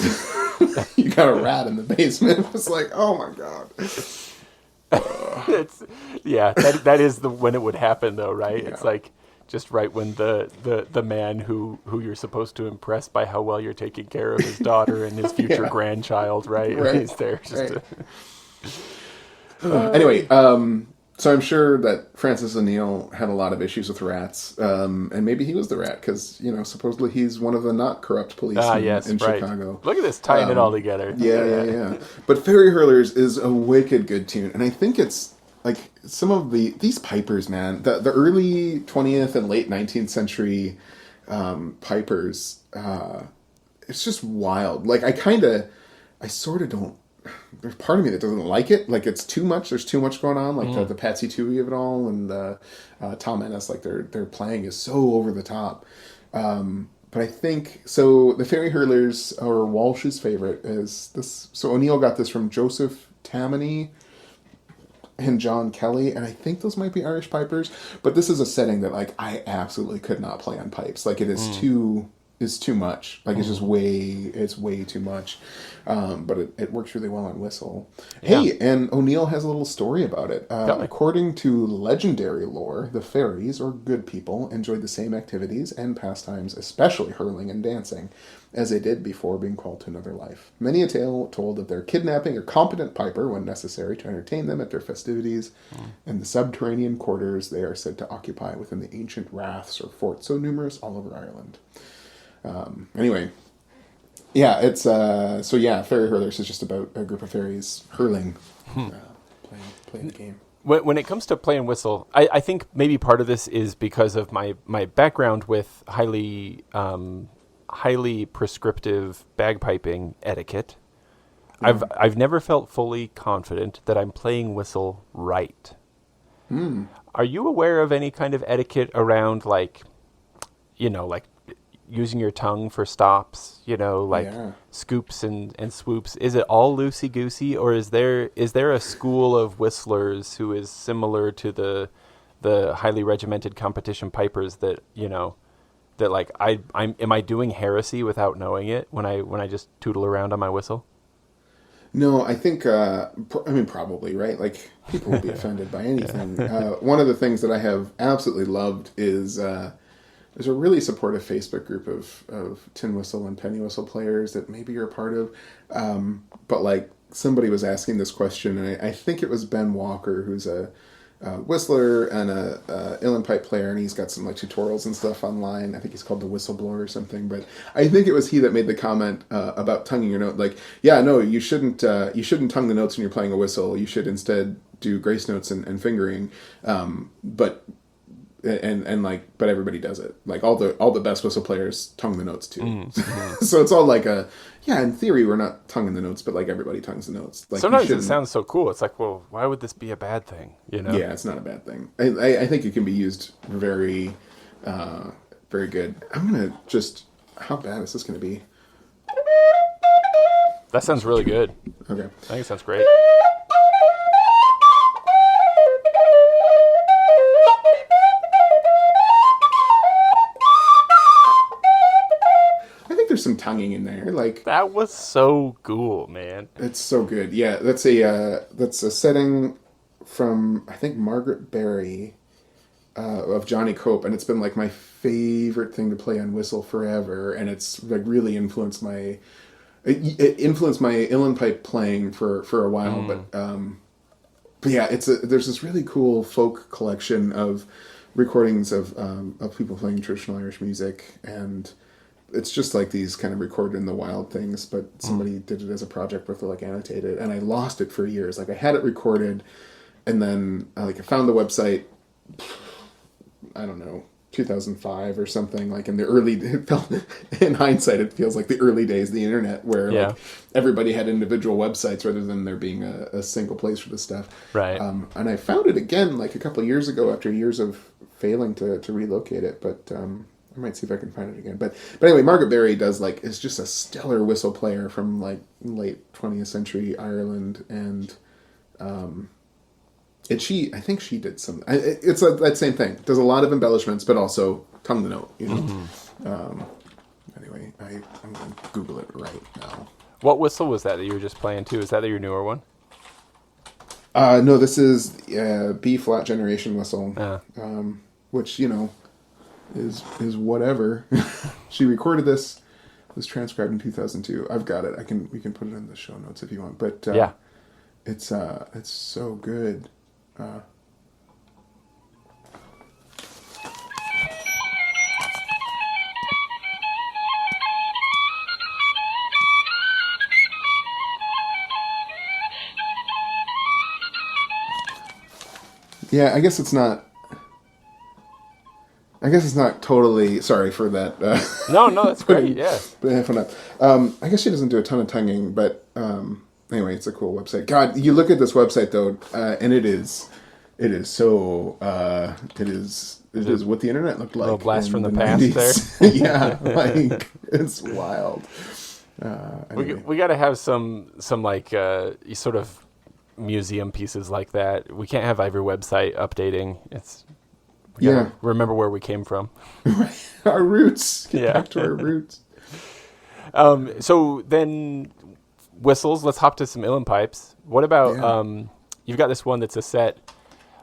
you got a rat in the basement. It's like, oh my god. That is when it would happen though, right? Yeah. It's just right when the man who you're supposed to impress by how well you're taking care of his daughter and his future grandchild, right? He's there just anyway, so I'm sure that Francis O'Neill had a lot of issues with rats, and maybe he was the rat because supposedly he's one of the not corrupt police in Chicago. Look at this, tying it all together. Yeah. But Fairy Hurlers is a wicked good tune, and I think it's some of these pipers, man, the early 20th and late 19th century pipers. It's just wild. I sort of don't. There's part of me that doesn't like it. It's too much. There's too much going on. The Patsy Tui of it all, and Tom Ennis, their playing is so over the top. But I think so. The Fairy Hurlers are Walsh's favorite. Is this? So O'Neill got this from Joseph Tammany and John Kelly, and I think those might be Irish pipers. But this is a setting that I absolutely could not play on pipes. It is too. Is too much. It's just way too much. But it works really well on whistle. Yeah. Hey, and O'Neill has a little story about it. According to legendary lore, the fairies, or good people, enjoyed the same activities and pastimes, especially hurling and dancing, as they did before being called to another life. Many a tale told of their kidnapping a competent piper when necessary to entertain them at their festivities, and the subterranean quarters they are said to occupy within the ancient raths or forts so numerous all over Ireland. Anyway, yeah, it's Fairy Hurlers is just about a group of fairies hurling, playing the game. When it comes to playing whistle, I think maybe part of this is because of my background with highly prescriptive bagpiping etiquette. I've never felt fully confident that I'm playing whistle right. Are you aware of any kind of etiquette around using your tongue for stops, scoops and swoops? Is it all loosey-goosey, or is there a school of whistlers who is similar to the highly regimented competition pipers that, am I doing heresy without knowing it when I just tootle around on my whistle? No, I think, probably, right? People will be offended by anything. One of the things that I have absolutely loved is... there's a really supportive Facebook group of tin whistle and penny whistle players that maybe you're a part of. But somebody was asking this question, and I think it was Ben Walker, who's a whistler and a uilleann pipe player, and he's got some tutorials and stuff online. I think he's called the Whistleblower or something. But I think it was he that made the comment about tonguing your note. You shouldn't tongue the notes when you're playing a whistle. You should instead do grace notes and fingering. But everybody does it. All the best whistle players tongue the notes too. So it's all in theory we're not tonguing the notes, but everybody tongues the notes. Sometimes it sounds so cool. It's well, why would this be a bad thing? Yeah, it's not a bad thing. I think it can be used very, very good. I'm gonna just How bad is this going to be? That sounds really good. Okay. I think it sounds great. I think there's some tonguing in there. Like, That was so cool, man. it's so good. Yeah, that's a setting from, I think, Margaret Berry of Johnny Cope, and it's been like my favorite thing to play on whistle forever, and it's like really influenced my uilleann pipe playing for a while. But yeah, there's this really cool folk collection of recordings of people playing traditional Irish music, and it's just like these kind of recorded in the wild things, but somebody did it as a project with like annotated, and I lost it for years. Like I had it recorded, and then I found the website, I don't know, 2005 or something, like in the early, in hindsight, it feels like the early days of the internet where like everybody had individual websites rather than there being a single place for this stuff. Right. And I found it again like a couple of years ago after years of failing to relocate it, but I might see if I can find it again. But anyway, Margaret Berry is just a stellar whistle player from like late 20th century Ireland, and I think she did some. It's that same thing. Does a lot of embellishments, but also tongue the note. You know. Anyway, I'm going to Google it right now. What whistle was that you were just playing too? Is that your newer one? No, this is B flat generation whistle, which is whatever. She recorded this. It was transcribed in 2002. I've got it. We can put it in the show notes if you want. But it's so good. Yeah, I guess it's not totally. Sorry for that. No, that's great. Yeah. But fun up. I guess she doesn't do a ton of tonguing, but anyway, it's a cool website. God, you look at this website though, and it is so it is what the internet looked like. A little blast from the past 90s. there. Yeah, like it's wild. Anyway. We got to have some like sort of museum pieces like that. We can't have every website updating. We gotta remember where we came from. Our roots. Get back to our roots. So then whistles. Let's hop to some uilleann pipes. What about you've got this one that's a set.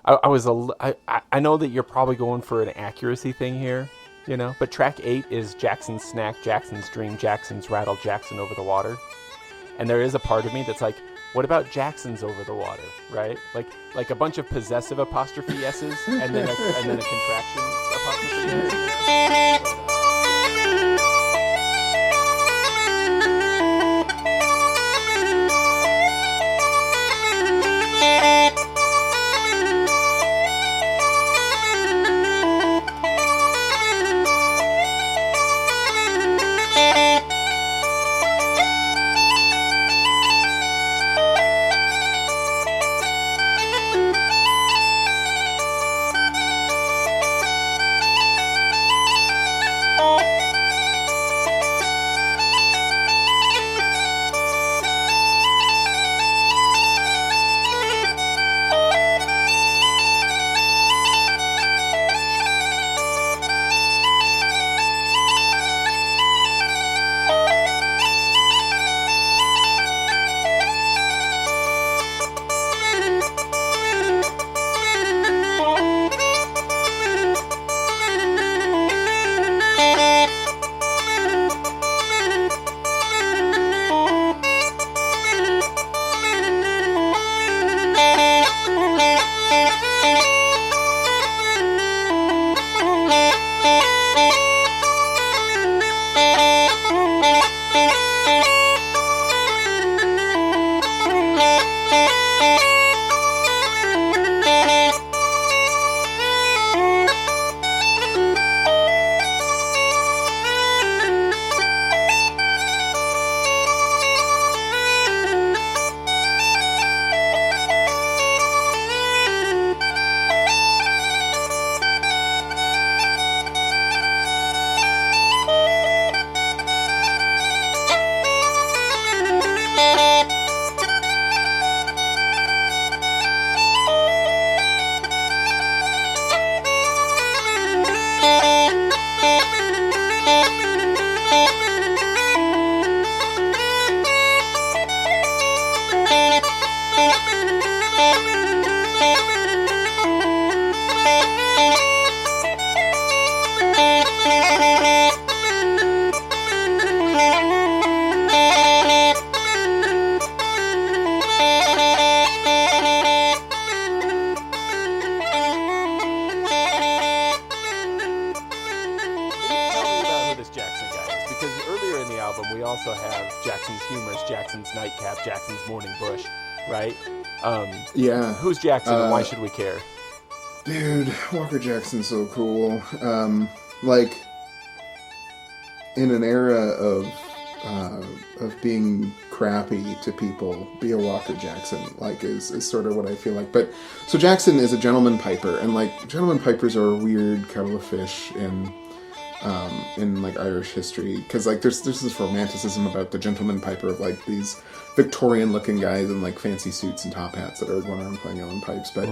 I know that you're probably going for an accuracy thing here, but track 8 is Jackson's Snack, Jackson's Dream, Jackson's Rattle, Jackson Over the Water. And there is a part of me that's like, what about Jackson's Over the Water, right? Like a bunch of possessive apostrophe S's and then a contraction apostrophe S. Jackson's Nightcap, Jackson's Morning Bush, right? Yeah. Who's Jackson and why should we care? Dude, Walker Jackson's so cool. Like, in an era of being crappy to people, be a Walker Jackson, like, is sort of what I feel like. But, so Jackson is a gentleman piper, and, like, gentleman pipers are a weird kettle of fish in like Irish history, because like there's this romanticism about the gentleman piper of like these Victorian looking guys in like fancy suits and top hats that are going around playing uilleann pipes, but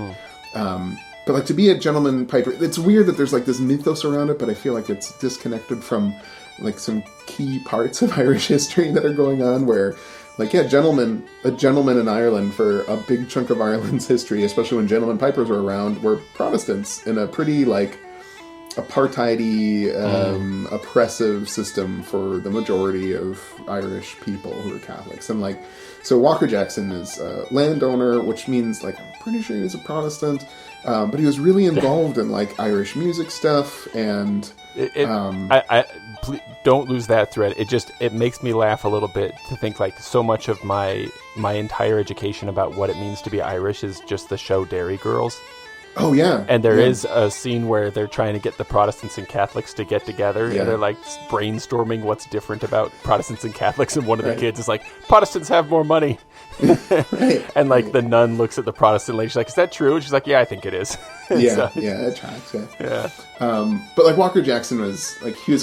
like to be a gentleman piper, it's weird that there's like this mythos around it, but I feel like it's disconnected from like some key parts of Irish history that are going on where like, yeah, a gentleman in Ireland for a big chunk of Ireland's history, especially when gentleman pipers were around, were Protestants in a pretty like apartheidy, oppressive system for the majority of Irish people who are Catholics. And like, so Walker Jackson is a landowner, which means like, I'm pretty sure he's a Protestant, but he was really involved in like Irish music stuff. And please don't lose that thread. It makes me laugh a little bit to think like so much of my entire education about what it means to be Irish is just the show Dairy Girls. Oh, yeah. And there is a scene where they're trying to get the Protestants and Catholics to get together. Yeah. And they're like brainstorming what's different about Protestants and Catholics. And one of the kids is like, Protestants have more money. And like the nun looks at the Protestant lady. She's like, is that true? And she's like, yeah, I think it is. Yeah, yeah, it tracks. Yeah. But like Walker Jackson was like, he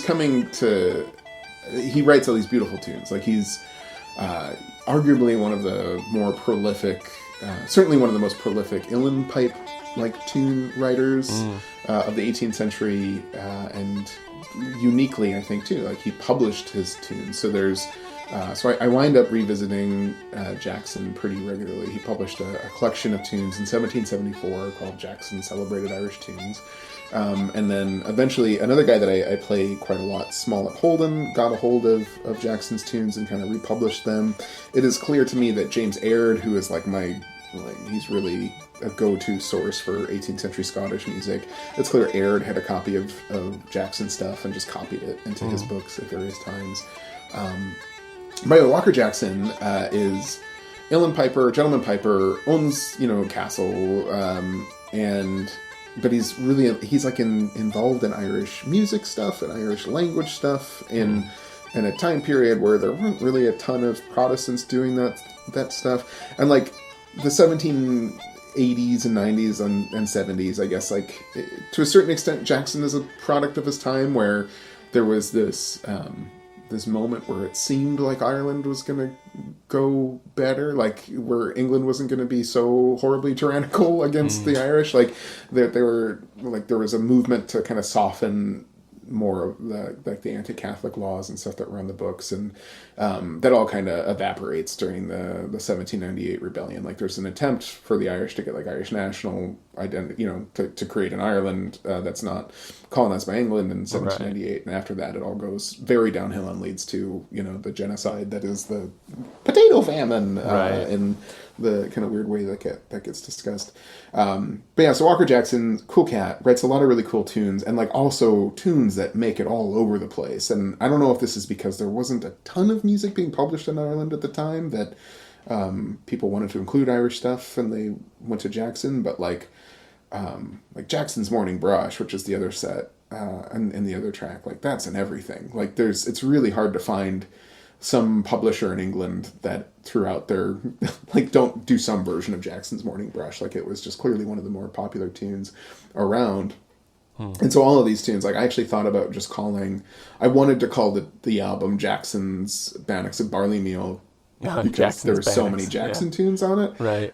writes all these beautiful tunes. Like he's arguably one of the more prolific, certainly one of the most prolific uilleann pipe like tune writers of the 18th century, and uniquely, I think too, like he published his tunes. So there's, so I wind up revisiting Jackson pretty regularly. He published a collection of tunes in 1774 called Jackson Celebrated Irish Tunes. And then eventually another guy that I play quite a lot, Smollett Holden, got a hold of Jackson's tunes and kind of republished them. It is clear to me that James Aird, who is like he's really a go-to source for 18th century Scottish music. It's clear Aird had a copy of Jackson stuff and just copied it into his books at various times. By the way, Walker Jackson is uilleann piper, gentleman piper, owns, a castle, but he's like involved in Irish music stuff and Irish language stuff in a time period where there weren't really a ton of Protestants doing that stuff. And like the 1780s and 90s and 70s, I guess, like to a certain extent, Jackson is a product of his time where there was this moment where it seemed like Ireland was going to go better, like where England wasn't going to be so horribly tyrannical against the Irish. Like there was a movement to kind of soften more of the anti-Catholic laws and stuff that were on the books, and that all kind of evaporates during the 1798 rebellion. Like there's an attempt for the Irish to get like Irish national identity, to create an Ireland that's not colonized by England in 1798, and after that it all goes very downhill and leads to the genocide that is the potato famine in the kind of weird way that gets discussed. But yeah, so Walker Jackson, cool cat, writes a lot of really cool tunes, and like also tunes that make it all over the place. And I don't know if this is because there wasn't a ton of music being published in Ireland at the time that people wanted to include Irish stuff and they went to Jackson, but like Jackson's Morning Brush, which is the other set, and the other track, like that's in everything. Like it's really hard to find some publisher in England that throughout their don't do some version of Jackson's Morning Brush. Like it was just clearly one of the more popular tunes around. And so all of these tunes, like I actually thought about just I wanted to call the album Jackson's Bannocks of Barley Meal because there were so many Jackson tunes on it. Right.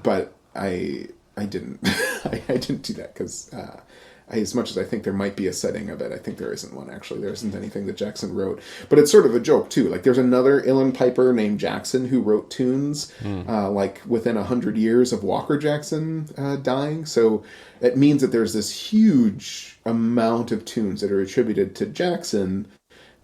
But I didn't I didn't do that because as much as I think there might be a setting of it, I think there isn't one, actually. There isn't anything that Jackson wrote. But it's sort of a joke, too. Like, there's another uilleann piper named Jackson who wrote tunes, like, within 100 years of Walker Jackson dying. So it means that there's this huge amount of tunes that are attributed to Jackson,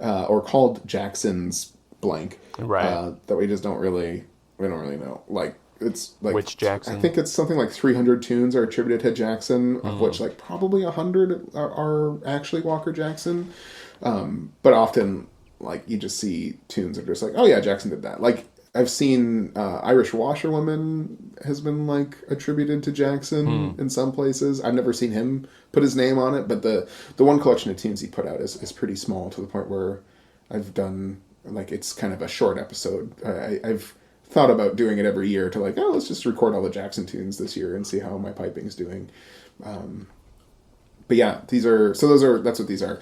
or called Jackson's blank. Right. That we don't really know. Like, it's like, which Jackson? I think it's something like 300 tunes are attributed to Jackson, of which like probably 100 are actually Walker Jackson. But often, like, you just see tunes that are just like, oh yeah, Jackson did that. Like, I've seen Irish Washerwoman has been like attributed to Jackson in some places. I've never seen him put his name on it, but the one collection of tunes he put out is pretty small, to the point where I've done, like, it's kind of a short episode. I've thought about doing it every year to, like, oh, let's just record all the Jackson tunes this year and see how my piping's doing. But yeah, that's what these are.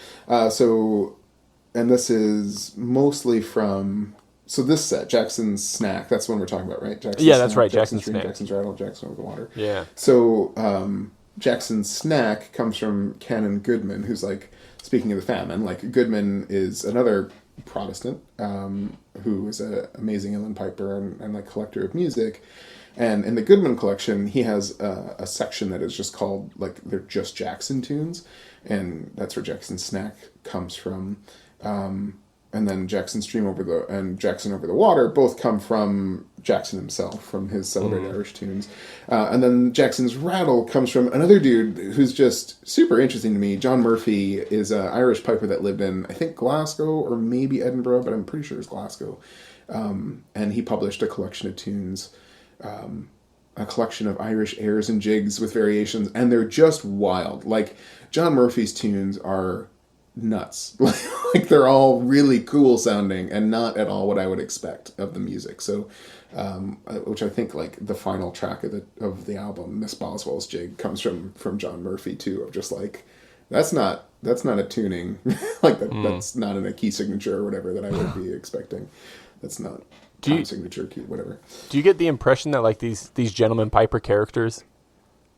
And this is mostly from, so this set, Jackson's Snack, that's the one we're talking about, right? Jackson's yeah, that's Snack, right, Jackson's Jackson's Snack. Jackson's Rattle, Jackson Over the Water. Yeah. So, Jackson's Snack comes from Canon Goodman, who's, like, speaking of the famine, like, Goodman is another Protestant, who is an amazing uilleann piper and like collector of music. And in the Goodman collection, he has a section that is just called, like, they're just Jackson tunes, and that's where Jackson's Snack comes from. And then Jackson's Stream and Jackson Over the Water both come from Jackson himself, from his celebrated Irish tunes. And then Jackson's Rattle comes from another dude who's just super interesting to me. John Murphy is an Irish piper that lived in, I think, Glasgow or maybe Edinburgh, but I'm pretty sure it's Glasgow. And he published a collection of tunes, a collection of Irish airs and jigs with variations, and they're just wild. Like, John Murphy's tunes are nuts. Like, they're all really cool sounding and not at all what I would expect of the music. So, which I think, like, the final track of the album, Miss Boswell's Jig, comes from John Murphy too, of just like, that's not a tuning, like, that's not in a key signature or whatever that I would be expecting. That's not time signature key, whatever. Do you get the impression that, like, these gentleman piper characters,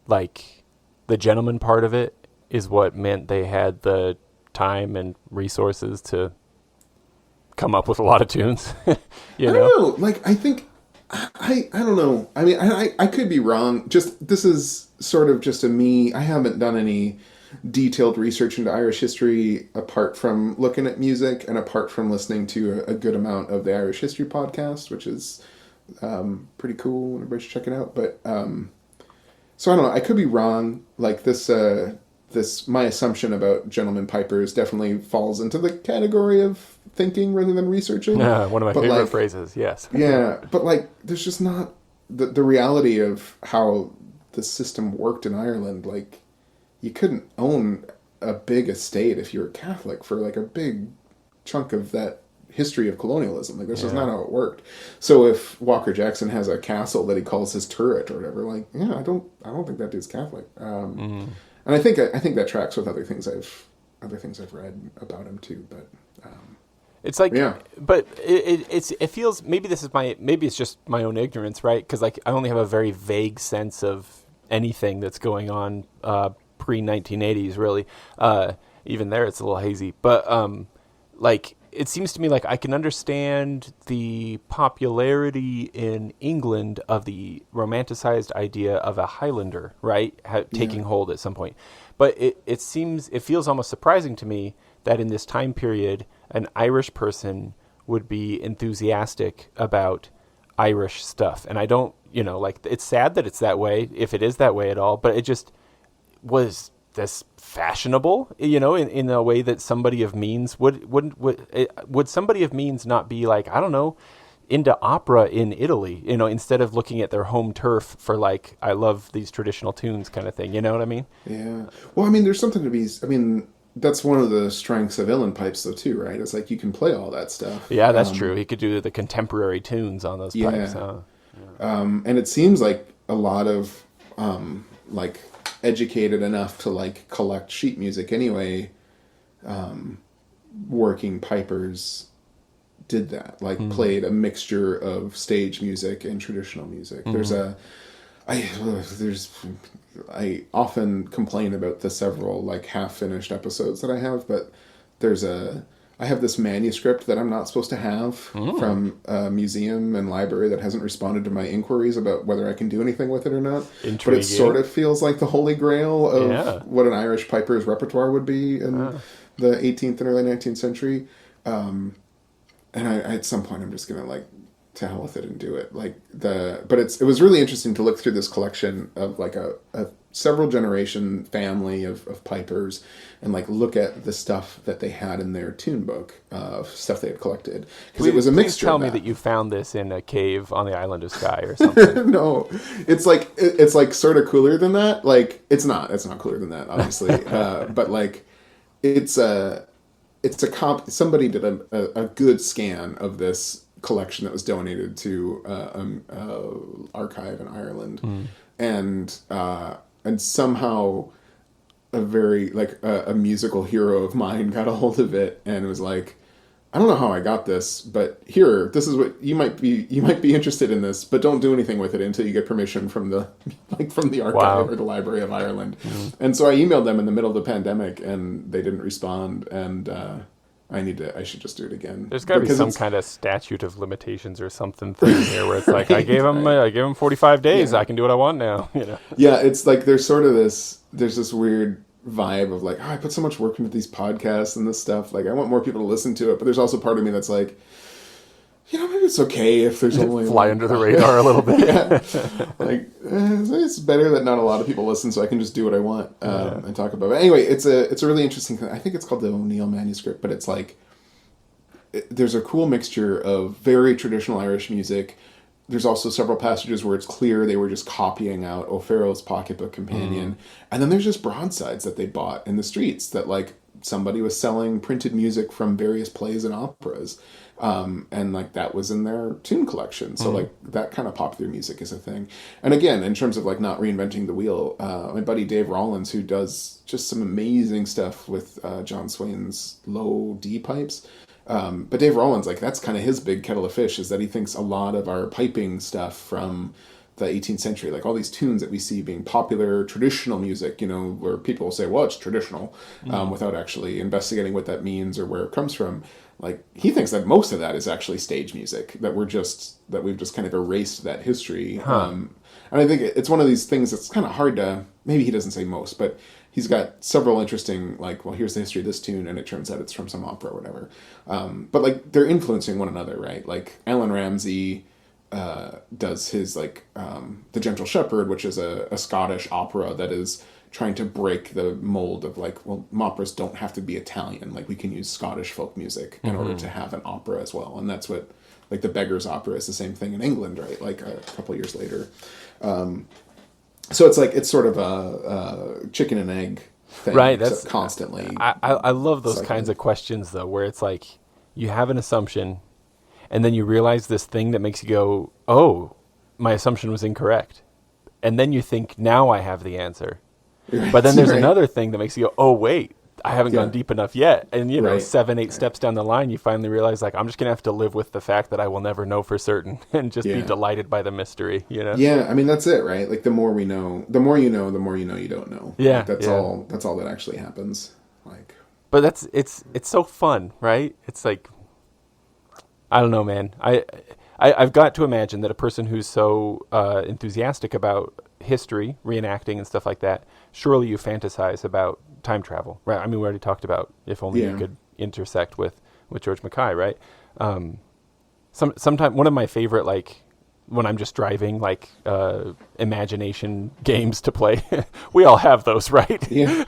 like, the gentleman part of it is what meant they had the time and resources to come up with a lot of tunes? I don't know. Like, I think, I don't know. I mean, I could be wrong. Just, this is sort of just me. I haven't done any detailed research into Irish history apart from looking at music and apart from listening to a good amount of the Irish History podcast, which is pretty cool. Everybody should check it out. But so I don't know. I could be wrong. Like, this my assumption about gentleman pipers definitely falls into the category of thinking rather than researching. One of my favorite phrases. Yes. Yeah, but, like, there's just not the reality of how the system worked in Ireland. Like, you couldn't own a big estate if you were Catholic for, like, a big chunk of that history of colonialism. Like, that's just not how it worked. So if Walker Jackson has a castle that he calls his turret or whatever, like, yeah, I don't think that dude's Catholic. And I think that tracks with other things I've read about him too. But it's like, but it feels, maybe it's just my own ignorance, right? Because, like, I only have a very vague sense of anything that's going on pre-1980s, really. Even there, it's a little hazy. But like, it seems to me like I can understand the popularity in England of the romanticized idea of a Highlander, right? Taking hold at some point. But it feels almost surprising to me that in this time period, an Irish person would be enthusiastic about Irish stuff. And I don't, like, it's sad that it's that way, if it is that way at all, but it just was this fashionable, in a way that somebody of means would somebody of means not be, like, I don't know, into opera in Italy, instead of looking at their home turf for, like, I love these traditional tunes kind of thing. You know what I mean? Yeah. Well, I mean, there's something to be, that's one of the strengths of uilleann pipes, though, too, right? It's like you can play all that stuff. Yeah, that's true. He could do the contemporary tunes on those pipes. Huh? Yeah. And it seems like a lot of, like, educated enough to, like, collect sheet music anyway, working pipers did that, like, played a mixture of stage music and traditional music. There's a I there's I often complain about the several like half-finished episodes that I have, but I have this manuscript that I'm not supposed to have from a museum and library that hasn't responded to my inquiries about whether I can do anything with it or not. Intriguing. But it sort of feels like the holy grail of what an Irish piper's repertoire would be in the 18th and early 19th century. And I at some point I'm just gonna like to hell with it and do it. But it was really interesting to look through this collection of like a several generation family of pipers and like look at the stuff that they had in their tune book of stuff they had collected, because it was a mixture. Tell me that you found this in a cave on the island of Skye or something. No, it's like sort of cooler than that. Like it's not cooler than that, obviously. But like it's a somebody did a good scan of this collection that was donated to archive in Ireland, and somehow a very like a musical hero of mine got a hold of it and was like, I don't know how I got this, but here, this is what you might be interested in this, but don't do anything with it until you get permission from the archive or the Library of Ireland. And so I emailed them in the middle of the pandemic and they didn't respond, and I should just do it again. There's got to be some kind of statute of limitations or something thing here where it's like, I gave him 45 days. Yeah. I can do what I want now. You know? Yeah. It's like, there's this weird vibe of like, I put so much work into these podcasts and this stuff. Like I want more people to listen to it, but there's also part of me that's like, maybe it's okay if there's only fly under the radar a little bit. Like it's better that not a lot of people listen, so I can just do what I want and talk about it. Anyway, it's a really interesting thing. I think it's called the O'Neill manuscript, but it's like there's a cool mixture of very traditional Irish music. There's also several passages where it's clear they were just copying out O'Farrell's pocketbook companion, and then there's just broadsides that they bought in the streets that like somebody was selling printed music from various plays and operas. And like that was in their tune collection. So like that kind of popular music is a thing. And again, in terms of like not reinventing the wheel, my buddy Dave Rollins, who does just some amazing stuff with John Swain's low D pipes. But Dave Rollins, like that's kind of his big kettle of fish, is that he thinks a lot of our piping stuff from the 18th century, like all these tunes that we see being popular traditional music, where people will say, well, it's traditional, without actually investigating what that means or where it comes from. Like he thinks that most of that is actually stage music, that we've just kind of erased that history. And I think it's one of these things that's kind of hard to, maybe he doesn't say most, but he's got several interesting, like, well, here's the history of this tune, and it turns out it's from some opera or whatever. But like they're influencing one another, right? Like Alan Ramsey does his like The Gentle Shepherd, which is a Scottish opera that is trying to break the mold of like, well, operas don't have to be Italian. Like we can use Scottish folk music in order to have an opera as well. And that's what, like the Beggar's Opera is the same thing in England, right? Like a couple of years later. So it's like, it's sort of a chicken and egg thing. Right. That's constantly. I love those kinds of questions though, where it's like you have an assumption and then you realize this thing that makes you go, oh, my assumption was incorrect. And then you think, now I have the answer. But then there's another thing that makes you go, oh, wait, I haven't gone deep enough yet. And, 7-8 steps down the line, you finally realize, like, I'm just going to have to live with the fact that I will never know for certain and just be delighted by the mystery, Yeah, I mean, that's it, right? Like, the more we know, the more you know you don't know. Yeah. Like, that's all that actually happens. Like, but it's so fun, right? It's like, I don't know, man. I've got to imagine that a person who's so enthusiastic about history, reenacting and stuff like that, surely you fantasize about time travel, right? I mean, we already talked about if only you could intersect with George Mackay, right? Sometimes one of my favorite, like, when I'm just driving, like, imagination games to play, we all have those, right? Yeah.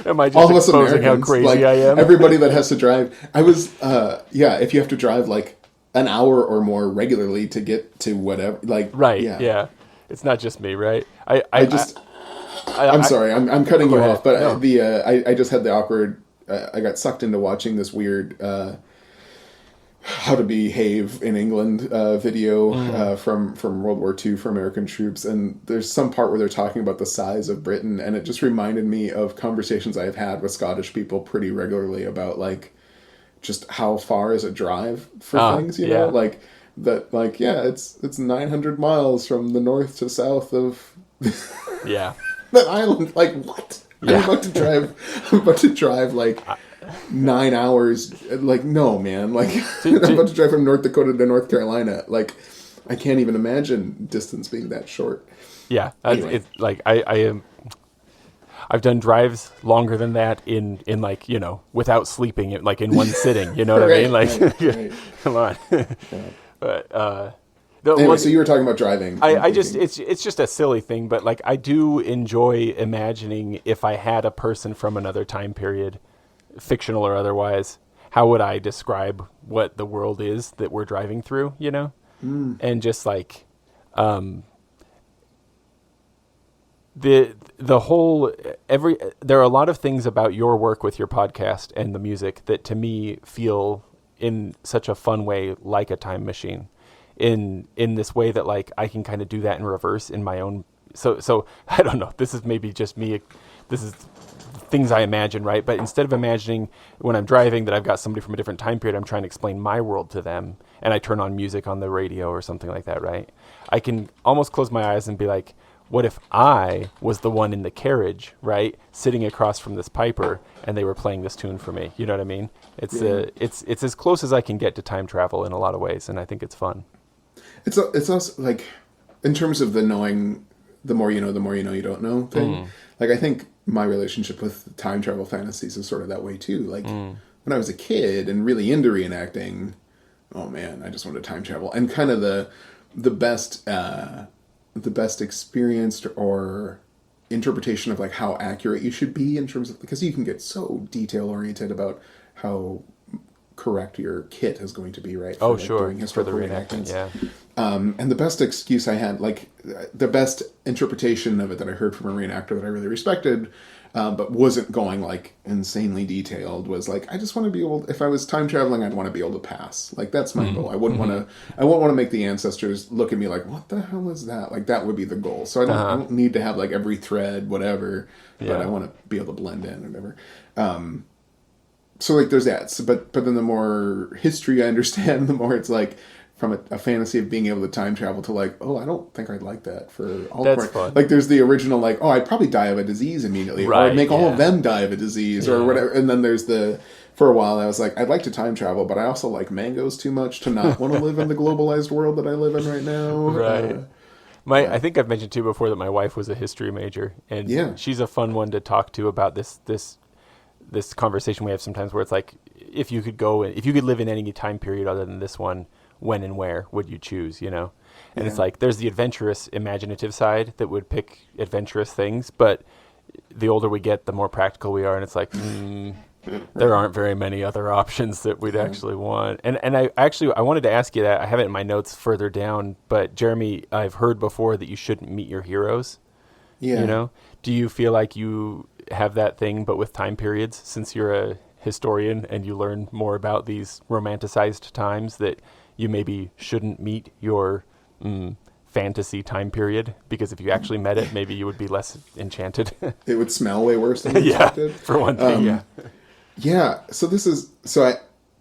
Am I just exposing how crazy I am? Everybody that has to drive. I was, if you have to drive, like, an hour or more regularly to get to whatever, like, right, yeah. It's not just me, right? I'm sorry, I'm cutting you off, but no. I just had the awkward, I got sucked into watching this weird how to behave in England video from World War II for American troops, and there's some part where they're talking about the size of Britain, and it just reminded me of conversations I've had with Scottish people pretty regularly about like just how far is a drive for things, you know, like that like, yeah, it's 900 miles from the north to south of Yeah. that island. Like, what? Yeah. I'm about to drive like 9 hours. Like, no, man. Like, I'm about to drive from North Dakota to North Carolina. Like, I can't even imagine distance being that short. Yeah. Anyway. It's like I am. I've done drives longer than that in like, you know, without sleeping, like in one sitting. You know what I mean? Like, right. come on. Yeah. But Anyway, so you were talking about driving. I just it's just a silly thing, but like I do enjoy imagining if I had a person from another time period, fictional or otherwise, how would I describe what the world is that we're driving through, you know? And just like the whole there are a lot of things about your work with your podcast and the music that to me feel in such a fun way like a time machine. In this way that like I can kind of do that in reverse in my own. So I don't know. This is maybe just me. This is things I imagine, right? But instead of imagining when I'm driving that I've got somebody from a different time period, I'm trying to explain my world to them, and I turn on music on the radio or something like that, right? I can almost close my eyes and be like, what if I was the one in the carriage, right, sitting across from this piper, and they were playing this tune for me? You know what I mean? It's as close as I can get to time travel in a lot of ways, and I think it's fun. It's also like, in terms of the knowing, the more you know you don't know thing. Like, I think my relationship with time travel fantasies is sort of that way too. Like, when I was a kid and really into reenacting, oh man, I just wanted to time travel. And kind of the best experienced or interpretation of like how accurate you should be in terms of, because you can get so detail oriented about how correct your kit is going to be, right? For, sure. For the reenactments, yeah. And the best excuse I had, like the best interpretation of it that I heard from a reenactor that I really respected, but wasn't going like insanely detailed, was like, I just want to be able, if I was time traveling, I'd want to be able to pass. Like, that's my goal. I wouldn't want to make the ancestors look at me like, what the hell is that? Like, that would be the goal. So I don't need to have like every thread, whatever, but I want to be able to blend in or whatever. So like there's that. So, but then the more history I understand, the more it's like from a fantasy of being able to time travel to like, oh, I don't think I'd like that for all. That's fun. Like there's the original like, oh, I'd probably die of a disease immediately, right, or I'd make all of them die of a disease or whatever. And then there's for a while I was like, I'd like to time travel, but I also like mangoes too much to not want to live in the globalized world that I live in right now. Right. I think I've mentioned too before that my wife was a history major, and she's a fun one to talk to about this conversation we have sometimes where it's like, if you could live in any time period other than this one, when and where would you choose, you know? And it's like, there's the adventurous, imaginative side that would pick adventurous things, but the older we get, the more practical we are, and it's like, there aren't very many other options that we'd actually want. And I wanted to ask you that. I have it in my notes further down, but Jeremy, I've heard before that you shouldn't meet your heroes. Yeah. You know? Do you feel like you have that thing, but with time periods, since you're a historian and you learn more about these romanticized times, that you maybe shouldn't meet your fantasy time period, because if you actually met it, maybe you would be less enchanted. It would smell way worse than enchanted. For one thing, Yeah, so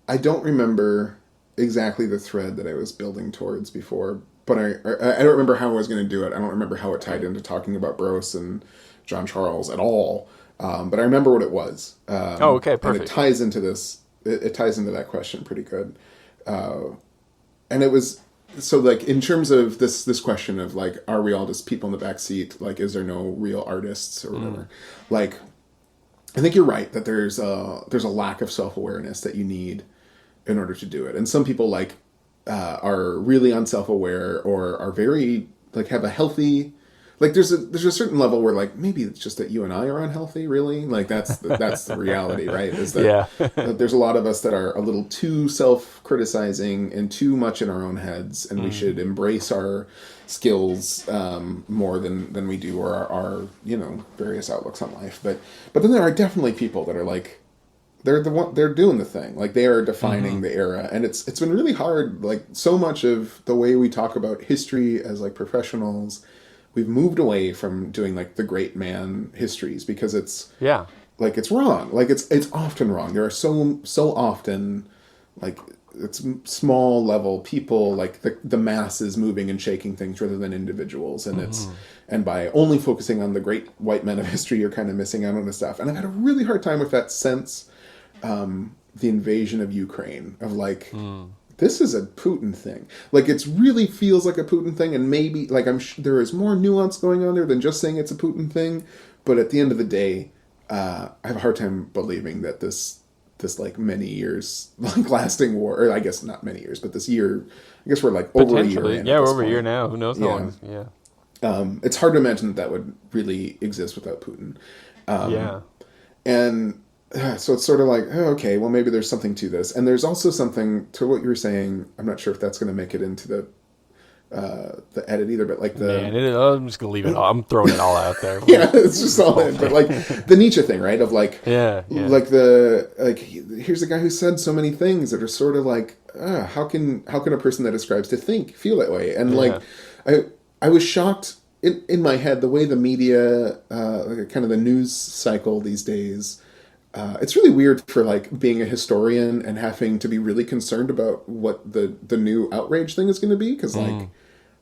I don't remember exactly the thread that I was building towards before, but I don't remember how I was going to do it. I don't remember how it tied into talking about Bros and John Charles at all, but I remember what it was. Okay, perfect. And it ties into this. It ties into that question pretty good. And it was, so like in terms of this question of like, are we all just people in the back seat? Like, is there no real artists or whatever? Like, I think you're right that there's a lack of self-awareness that you need in order to do it. And some people like are really unself-aware or are very like have a healthy, like there's a certain level where like maybe it's just that you and I are unhealthy, really. Like that's the reality, right? Is that, that there's a lot of us that are a little too self-criticizing and too much in our own heads, and we should embrace our skills more than we do, or our various outlooks on life. But then there are definitely people that are like, they're doing the thing, like they are defining the era, and it's been really hard. Like so much of the way we talk about history as like professionals, we've moved away from doing like the great man histories because it's like it's wrong. Like it's often wrong. There are so often like it's small level people, like the masses moving and shaking things rather than individuals, and and by only focusing on the great white men of history, you're kind of missing out on the stuff. And I've had a really hard time with that since the invasion of Ukraine, of like, this is a Putin thing. Like, it really feels like a Putin thing, and maybe, like, there is more nuance going on there than just saying it's a Putin thing. But at the end of the day, I have a hard time believing that this like many years like lasting war, or I guess not many years, but this year, I guess we're like over a year in. Yeah, we're over a year now. Who knows how long? Yeah. It's hard to imagine that would really exist without Putin. And so it's sort of like, oh, okay, well, maybe there's something to this. And there's also something to what you were saying. I'm not sure if that's going to make it into the edit either, but like I'm just gonna leave it all. I'm throwing it all out there. Yeah, it's just all in. But like the Nietzsche thing, right? Of like, like here's a guy who said so many things that are sort of like, how can a person that ascribes to think feel that way? And like, I was shocked in my head the way the media, kind of the news cycle these days. It's really weird for like being a historian and having to be really concerned about what the new outrage thing is going to be, because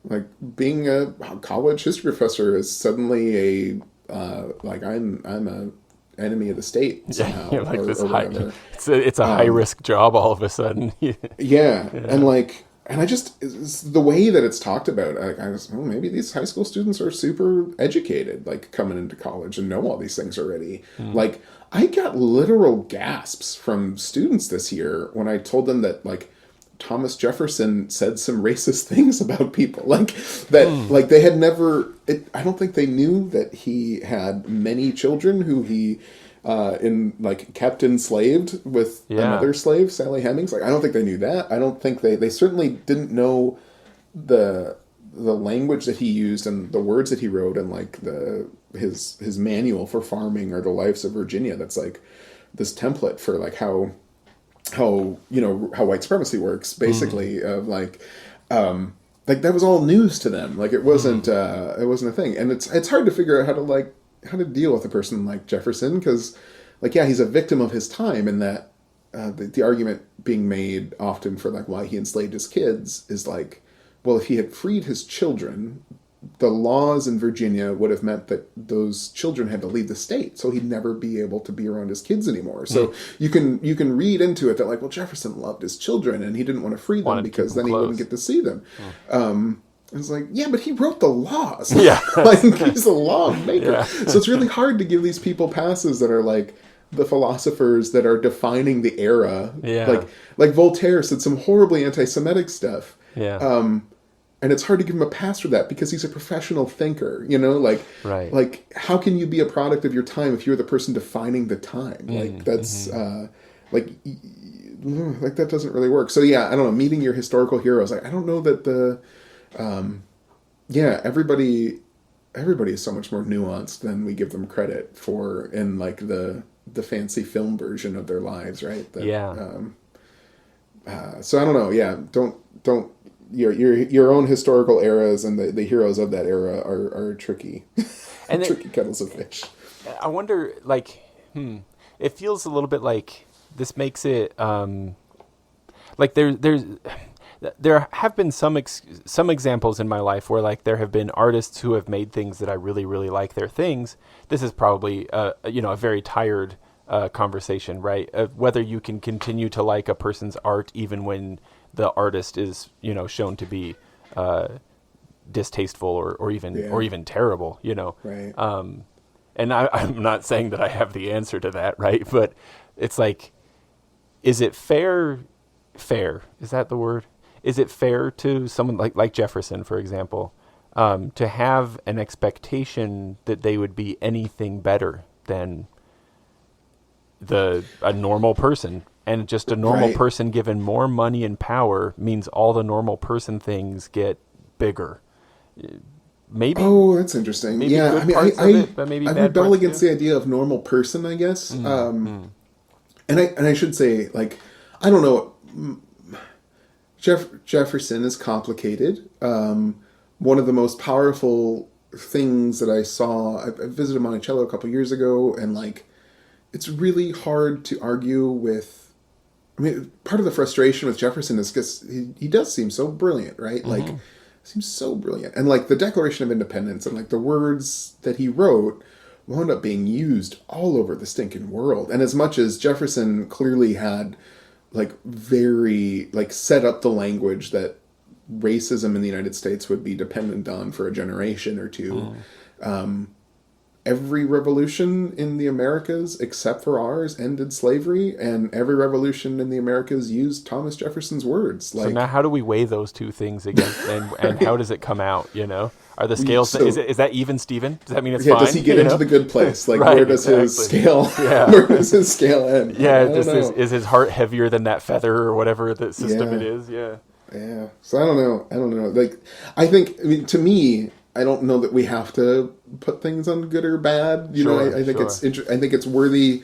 like being a college history professor is suddenly like I'm a enemy of the state somehow. Yeah, like it's a high risk job all of a sudden. And like, and I just, it's the way that it's talked about, I was, maybe these high school students are super educated, like coming into college and know all these things already. Like, I got literal gasps from students this year when I told them that, like, Thomas Jefferson said some racist things about people. Like, that, like, they had never, I don't think they knew that he had many children who he, kept enslaved with another slave, Sally Hemings. Like, I don't think they knew that. I don't think they certainly didn't know the language that he used and the words that he wrote, and like his manual for farming, or the Lives of Virginia. That's like this template for like how white supremacy works, basically. Of like that was all news to them. Like, it wasn't a thing, and it's hard to figure out how to deal with a person like Jefferson, because, like, he's a victim of his time, and that the argument being made often for like why he enslaved his kids is like, well, if he had freed his children, the laws in Virginia would have meant that those children had to leave the state, so he'd never be able to be around his kids anymore. So you can read into it that, like, well, Jefferson loved his children and he didn't want to free them because then he wouldn't get to see them. It's like, yeah, but he wrote the laws. Yeah. Like, he's a lawmaker. Yeah. So it's really hard to give these people passes that are like the philosophers that are defining the era. Yeah. Like Voltaire said some horribly anti-Semitic stuff. Yeah. And it's hard to give him a pass for that because he's a professional thinker, Like, how can you be a product of your time if you're the person defining the time? Like, that's, like that doesn't really work. So, yeah, I don't know, meeting your historical heroes, I don't know that everybody is so much more nuanced than we give them credit for in, like, the fancy film version of their lives, right? So I don't know. Yeah, don't your own historical eras and the heroes of that era are tricky, and tricky kettles of fish. I wonder, like, it feels a little bit like this makes it like there have been some examples in my life where, like, there have been artists who have made things that I really, really like their things. This is probably a very tired conversation, right? Of whether you can continue to like a person's art even when the artist is, shown to be distasteful or even terrible, Right. And I'm not saying that I have the answer to that, right? But it's like, is it fair? Is that the word? Is it fair to someone like Jefferson, for example, to have an expectation that they would be anything better than a normal person? And just a normal person given more money and power means all the normal person things get bigger. Maybe. Oh, that's interesting. Maybe I rebel against the idea of normal person, I guess. And I should say, like, I don't know. Jefferson is complicated. One of the most powerful things that I saw, I visited Monticello a couple years ago, and, like, it's really hard to argue with I mean, part of the frustration with Jefferson is because he does seem so brilliant, right? Like, seems so brilliant. And, like, the Declaration of Independence and, like, the words that he wrote wound up being used all over the stinking world. And as much as Jefferson clearly had, like, very, like, set up the language that racism in the United States would be dependent on for a generation or two, every revolution in the Americas, except for ours, ended slavery, and every revolution in the Americas used Thomas Jefferson's words. Like, so now how do we weigh those two things against, and how does it come out, Are the scales, so, is that even, Steven? Does that mean it's fine? Does he get into the good place? Like, right, where does his scale, where does his scale end? Yeah, is his heart heavier than that feather or whatever the system it is? Yeah. Yeah. So I don't know. Like, I think, to me, I don't know that we have to put things on good or bad. I think I think it's worthy.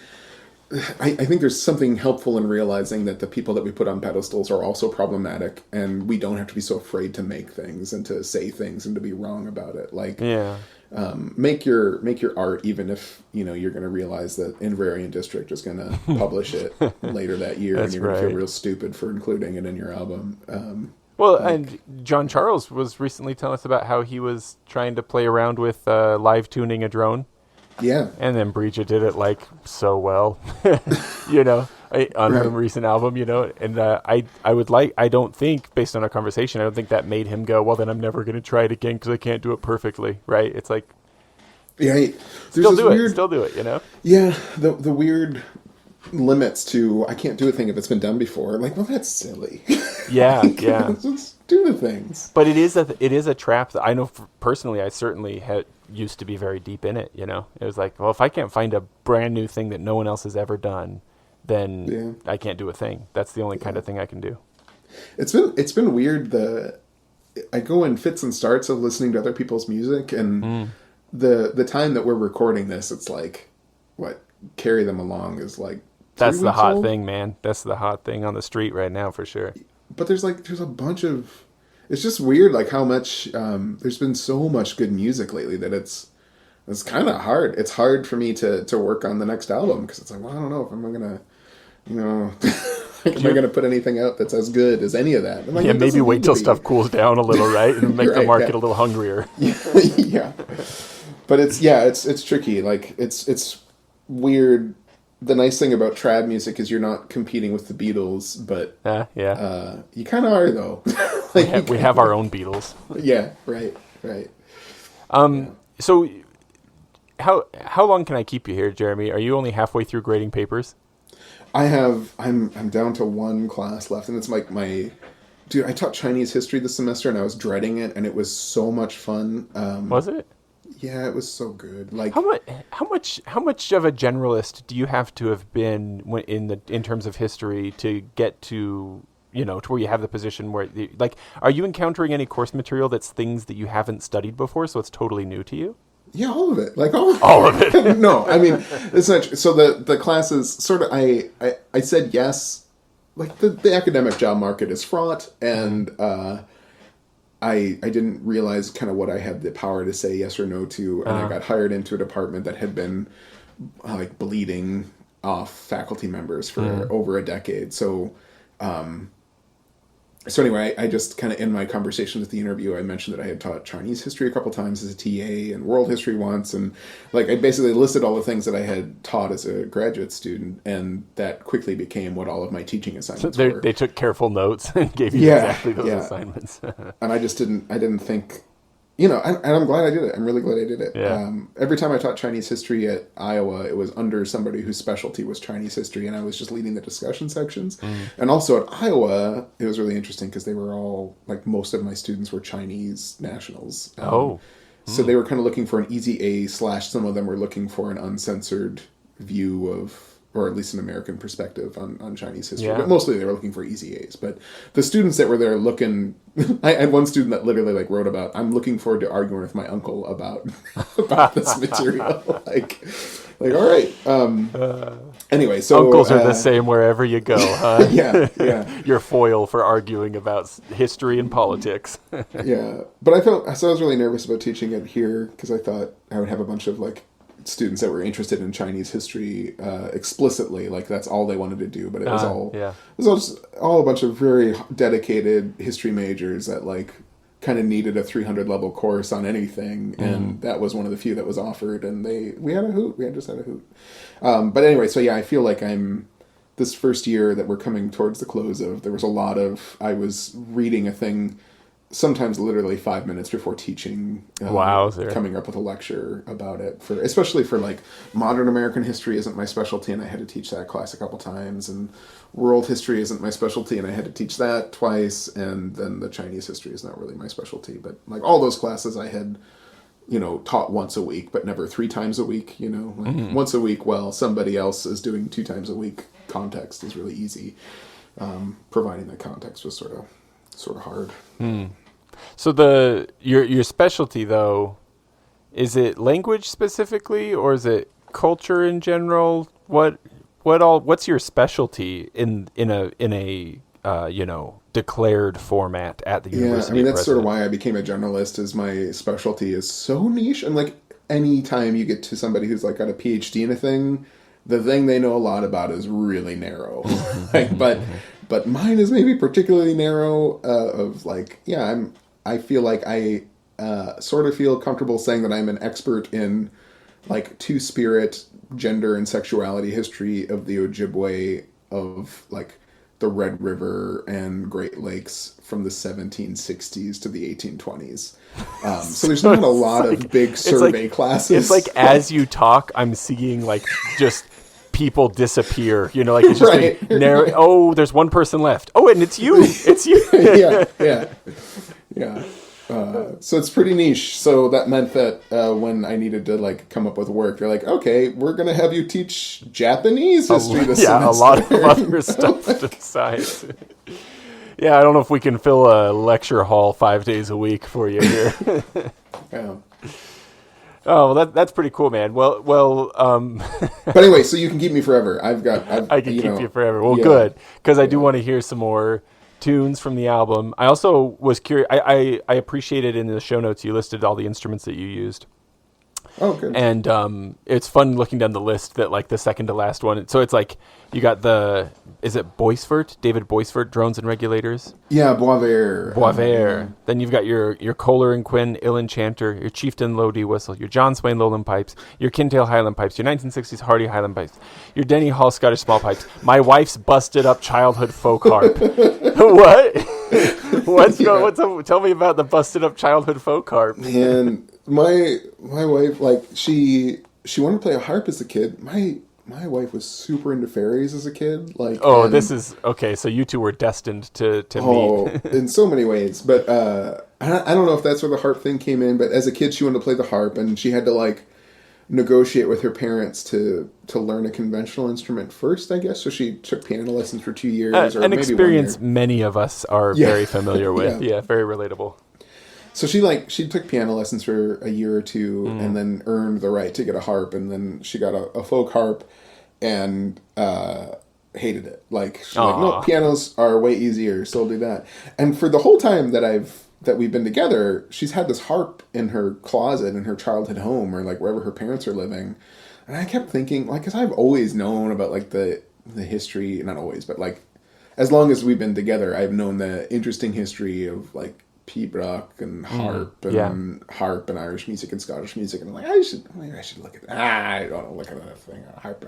I think there's something helpful in realizing that the people that we put on pedestals are also problematic, and we don't have to be so afraid to make things and to say things and to be wrong about it. Like, make your art, even if you're going to realize that Invariant District is going to publish it later that year, and you're going to feel real stupid for including it in your album. And John Charles was recently telling us about how he was trying to play around with live tuning a drone. Yeah. And then Breacha did it like so well, on a recent album, and I don't think, based on our conversation, I don't think that made him go, well, then I'm never going to try it again because I can't do it perfectly. Right. It's like, still do it, Yeah. The weird limits to, I can't do a thing if it's been done before. Like, well, that's silly. Yeah. Just do the things. But it is a trap that I know personally. I certainly used to be very deep in it. It was like, well, if I can't find a brand new thing that no one else has ever done, then I can't do a thing. That's the only kind of thing I can do. It's been weird. I go in fits and starts of listening to other people's music, and the time that we're recording this, it's like, what, Carry Them Along is like, that's the hot thing, man. That's the hot thing on the street right now, for sure. But there's a bunch of, it's just weird, like how much, there's been so much good music lately that it's kind of hard. It's hard for me to work on the next album, because it's like, well, I don't know if I'm going to, am I going to put anything out that's as good as any of that? Like, maybe wait till stuff cools down a little, right? And make the market a little hungrier. Yeah. But it's tricky. Like, it's weird. The nice thing about trad music is you're not competing with the Beatles, but you kind of are, though. Like, we have our own Beatles. Yeah, right. So how long can I keep you here, Jeremy? Are you only halfway through grading papers? I'm down to one class left, and it's like dude, I taught Chinese history this semester, and I was dreading it, and it was so much fun. Was it? Yeah, it was so good. Like, how much of a generalist do you have to have been in terms of history to get to to where you have the position where are you encountering any course material that's things that you haven't studied before, so it's totally new to you? Yeah, all of it. Like all of it. No, I mean, it's not. So the classes sort of. I said yes. Like the academic job market is fraught, and I didn't realize kind of what I had the power to say yes or no to, and I got hired into a department that had been like bleeding off faculty members for over a decade. So, so anyway, I just kind of, in my conversation with the interview, I mentioned that I had taught Chinese history a couple times as a TA and world history once, and like I basically listed all the things that I had taught as a graduate student, and that quickly became what all of my teaching assignments were. They took careful notes and gave you exactly those assignments. And I didn't think, and I'm glad I did it. I'm really glad I did it. Yeah. Every time I taught Chinese history at Iowa, it was under somebody whose specialty was Chinese history, and I was just leading the discussion sections. And also at Iowa, it was really interesting because they were all, like, most of my students were Chinese nationals. So they were kind of looking for an easy A / some of them were looking for an uncensored view of, or at least an American perspective on Chinese history. Yeah. But mostly they were looking for easy A's. But the students that were there looking... I had one student that literally wrote about, I'm looking forward to arguing with my uncle about this material. like, all right. Anyway, so... Uncles are the same wherever you go, huh? Yeah. Your foil for arguing about history and politics. Yeah. But I was really nervous about teaching it here because I thought I would have a bunch of, students that were interested in Chinese history explicitly, like that's all they wanted to do. But it was all a bunch of very dedicated history majors that like kind of needed a 300 level course on anything, and that was one of the few that was offered. And we had a hoot. We just had a hoot. But anyway, so yeah, I feel like this first year that we're coming towards the close of, there was a lot of, I was reading a thing sometimes literally 5 minutes before teaching, coming up with a lecture about it, especially for like modern American history isn't my specialty, and I had to teach that class a couple times, and world history isn't my specialty, and I had to teach that twice, and then the Chinese history is not really my specialty. But like all those classes I had, taught once a week, but never 3 times a week, like once a week while somebody else is doing 2 times a week. Context is really easy. Providing that context was sort of hard. So your specialty though, is it language specifically, or is it culture in general? What's your specialty in a declared format at the university? Yeah, I mean that's sort of why I became a generalist. Is my specialty is so niche, and like any time you get to somebody who's like got a PhD in a thing, the thing they know a lot about is really narrow. But mine is maybe particularly narrow. I feel like I sort of feel comfortable saying that I'm an expert in like two-spirit, gender, and sexuality history of the Ojibwe of like the Red River and Great Lakes from the 1760s to the 1820s. So there's not a lot of big survey classes. It's like as you talk, I'm seeing like just people disappear. Like it's just right. like oh, there's one person left. Oh, and it's you. It's you. Yeah. So it's pretty niche. So that meant that when I needed to like come up with work, they're like, okay, we're going to have you teach Japanese history this semester. A lot of other stuff besides. Yeah, I don't know if we can fill a lecture hall 5 days a week for you here. Yeah. Oh, well, that's pretty cool, man. Well. But anyway, so you can keep me forever. I can keep you forever. Well, good, because I do want to hear some more tunes from the album. I also was curious. I appreciated in the show notes you listed all the instruments that you used. Oh, good. And it's fun looking down the list that like the second to last one. So it's like you got is it David Boisvert, drones and regulators? Yeah, Boisvert. Then you've got your Kohler and Quinn uilleann chanter, your Chieftain low D whistle, your John Swain lowland pipes, your Kintail highland pipes, your 1960s Hardy highland pipes, your Denny Hall Scottish small pipes, my wife's busted up childhood folk harp. What? Tell me about the busted up childhood folk harp. And my wife, like she wanted to play a harp as a kid. My wife was super into fairies as a kid. This is okay. So you two were destined to meet in so many ways. But I don't know if that's where the harp thing came in. But as a kid, she wanted to play the harp, and she had to like negotiate with her parents to learn a conventional instrument first, I guess. So she took piano lessons for 2 years, or an maybe experience 1 year. Many of us are very familiar with. Yeah, very relatable. So she took piano lessons for a year or two, and then earned the right to get a harp, and then she got a folk harp, and hated it. Like she's like, no, pianos are way easier, so I'll do that. And for the whole time that we've been together, she's had this harp in her closet in her childhood home, or like wherever her parents are living. And I kept thinking, like, because I've always known about like the history, not always, but like as long as we've been together, I've known the interesting history of like pibroch and harp and Irish music and Scottish music, and I'm like, I should look at that. I don't want to look at that thing on harp.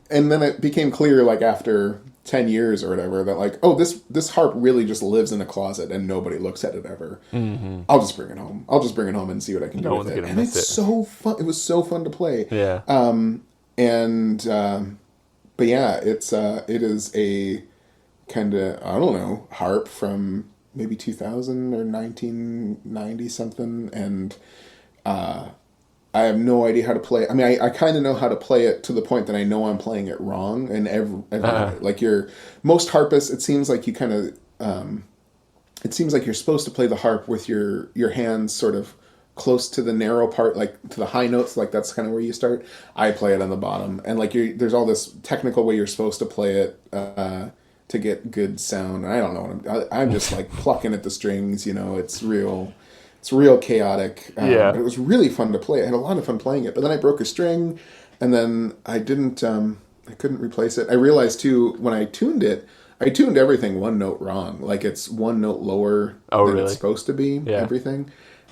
And then it became clear, like after 10 years or whatever, that like, oh, this harp really just lives in a closet and nobody looks at it ever. Mm-hmm. I'll just bring it home and see what I can do with it. And it's so fun. It was so fun to play. Yeah. But yeah, it is a kind of, I don't know, harp from maybe 2000 or 1990 something, and I have no idea how to play. I mean, I kind of know how to play it to the point that I know I'm playing it wrong, and like most harpists, it seems like you kind of it seems like you're supposed to play the harp with your hands sort of close to the narrow part, like to the high notes, like that's kind of where you start. I play it on the bottom, and like there's all this technical way you're supposed to play it to get good sound. I don't know. I'm just like plucking at the strings, it's real it's real chaotic. Yeah. But it was really fun to play. I had a lot of fun playing it. But then I broke a string, and then I couldn't replace it. I realized too when I tuned it, I tuned everything one note wrong. Like it's one note lower than it's supposed to be. Yeah. Everything.